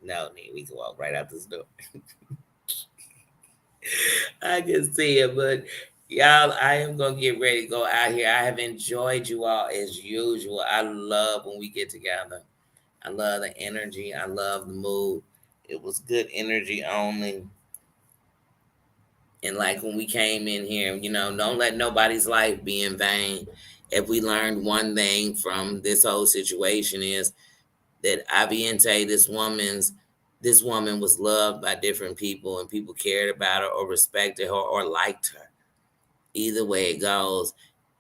No, we can walk right out this door. I can see it, but y'all, I am gonna get ready to go out here. I have enjoyed you all as usual. I love when we get together. I love the energy. I love the mood. It was good energy only. And like when we came in here, don't let nobody's life be in vain. If we learned one thing from this whole situation is that Aviente, this woman was loved by different people and people cared about her or respected her or liked her. Either way it goes,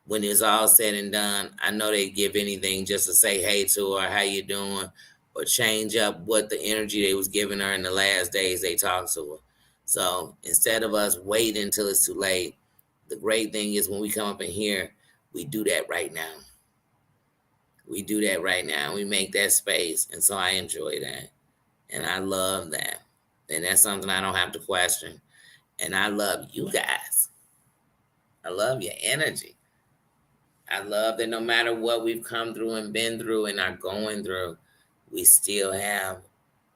when it's all said and done, I know they'd give anything just to say hey to her, how you doing, or change up what the energy they was giving her in the last days they talked to her. So instead of us waiting until it's too late, the great thing is when we come up in here, we do that right now. We do that right now. We make that space. And so I enjoy that. And I love that. And that's something I don't have to question. And I love you guys. I love your energy. I love that no matter what we've come through and been through and are going through, we still have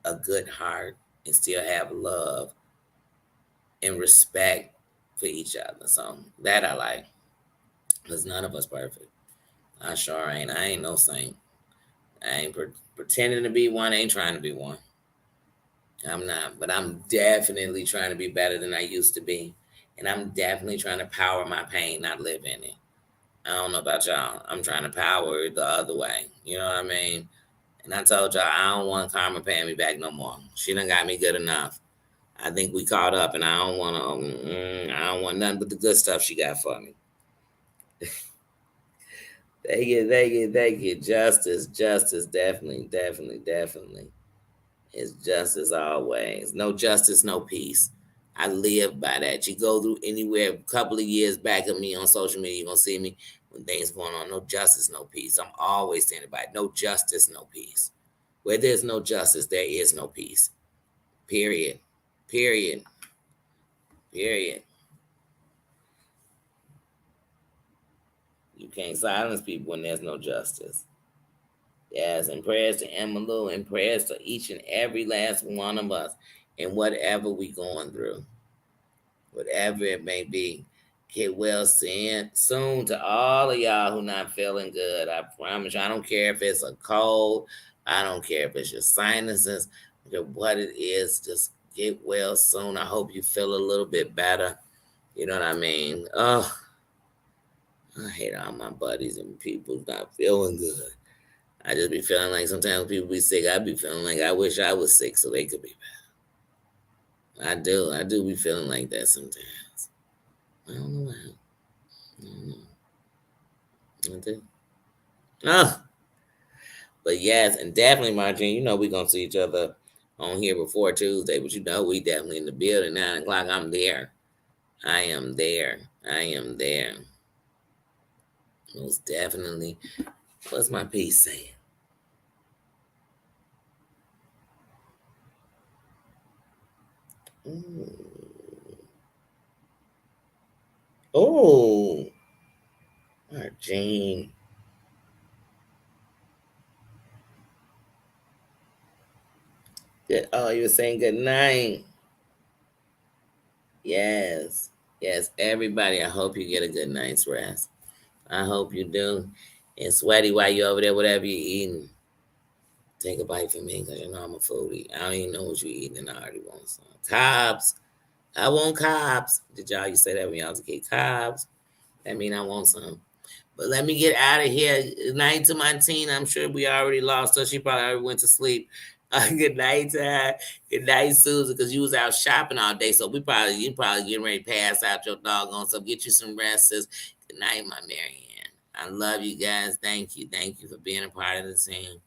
a good heart and still have love and respect for each other. So that I like. Because none of us perfect. I sure ain't. I ain't no saint. I ain't pretending to be one. I ain't trying to be one. I'm not. But I'm definitely trying to be better than I used to be. And I'm definitely trying to power my pain, not live in it. I don't know about y'all. I'm trying to power it the other way. You know what I mean? And I told y'all I don't want Karma paying me back no more. She done got me good enough. I think we caught up, and I don't want to. I don't want nothing but the good stuff she got for me. Thank you. Justice, definitely, definitely, definitely. It's justice always. No justice, no peace. I live by that. You go through anywhere, a couple of years back of me on social media, you're gonna see me when things going on. No justice, no peace. I'm always saying about it. No justice, no peace. Where there's no justice, there is no peace. Period. Period. Period. You can't silence people when there's no justice. Yes, and prayers to Emma Lou, and prayers to each and every last one of us, and whatever we going through, whatever it may be. Get well soon to all of y'all who not feeling good. I promise you. I don't care if it's a cold. I don't care if it's your sinuses. I don't care what it is. Just get well soon. I hope you feel a little bit better. You know what I mean? Oh, I hate all my buddies and people not feeling good. I just be feeling like sometimes people be sick. I be feeling like I wish I was sick so they could be better. I do. I do be feeling like that sometimes. I don't know why. I don't know. I do. Oh, but yes, and definitely, Martin, you know we're going to see each other on here before Tuesday, but you know we definitely in the building. 9 o'clock, I'm there. I am there. I am there. Most definitely. What's my piece saying? Ooh. Oh, Marjane. Good. Oh, you were saying good night. Yes. Yes, everybody, I hope you get a good night's rest. I hope you do. And Sweaty, while you over there, whatever you're eating, take a bite from me because you know I'm a foodie. I don't even know what you're eating and I already want some. Carbs. I want carbs. Did y'all used to say that when y'all was a kid? Carbs. That mean I want some. But let me get out of here. Good night to my teen. I'm sure we already lost her. She probably already went to sleep. Good night to her. Good night, Susan, because you was out shopping all day. So you probably getting ready to pass out your doggone stuff. Get you some rest, sis. Good night, my Marianne. I love you guys. Thank you. Thank you for being a part of the team.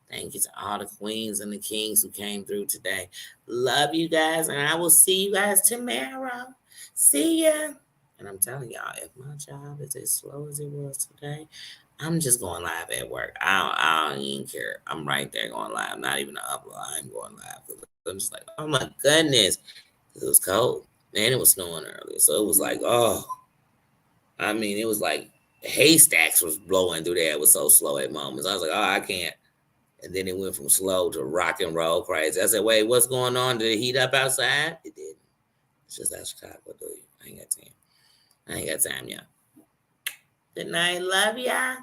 Thank you to all the queens and the kings who came through today. Love you guys, and I will see you guys tomorrow. See ya. And I'm telling y'all, if my job is as slow as it was today, I'm just going live at work. I don't even care. I'm right there going live. Not even an upload. I'm going live. I'm just like, oh my goodness. It was cold. And it was snowing earlier. So it was like, oh, I mean, it was like haystacks was blowing through there. It was so slow at moments. I was like, oh, I can't. And then it went from slow to rock and roll crazy. I said, wait, what's going on? Did it heat up outside? It didn't. It's just that Chicago, do you? I ain't got time. I ain't got time, y'all. Good night. Love ya. I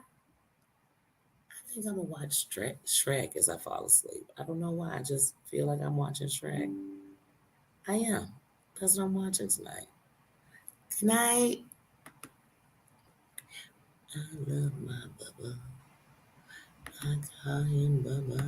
think I'm gonna watch Shrek as I fall asleep. I don't know why. I just feel like I'm watching Shrek. I am. That's what I'm watching tonight. Good night. I love my Bubba. I call him Bubba.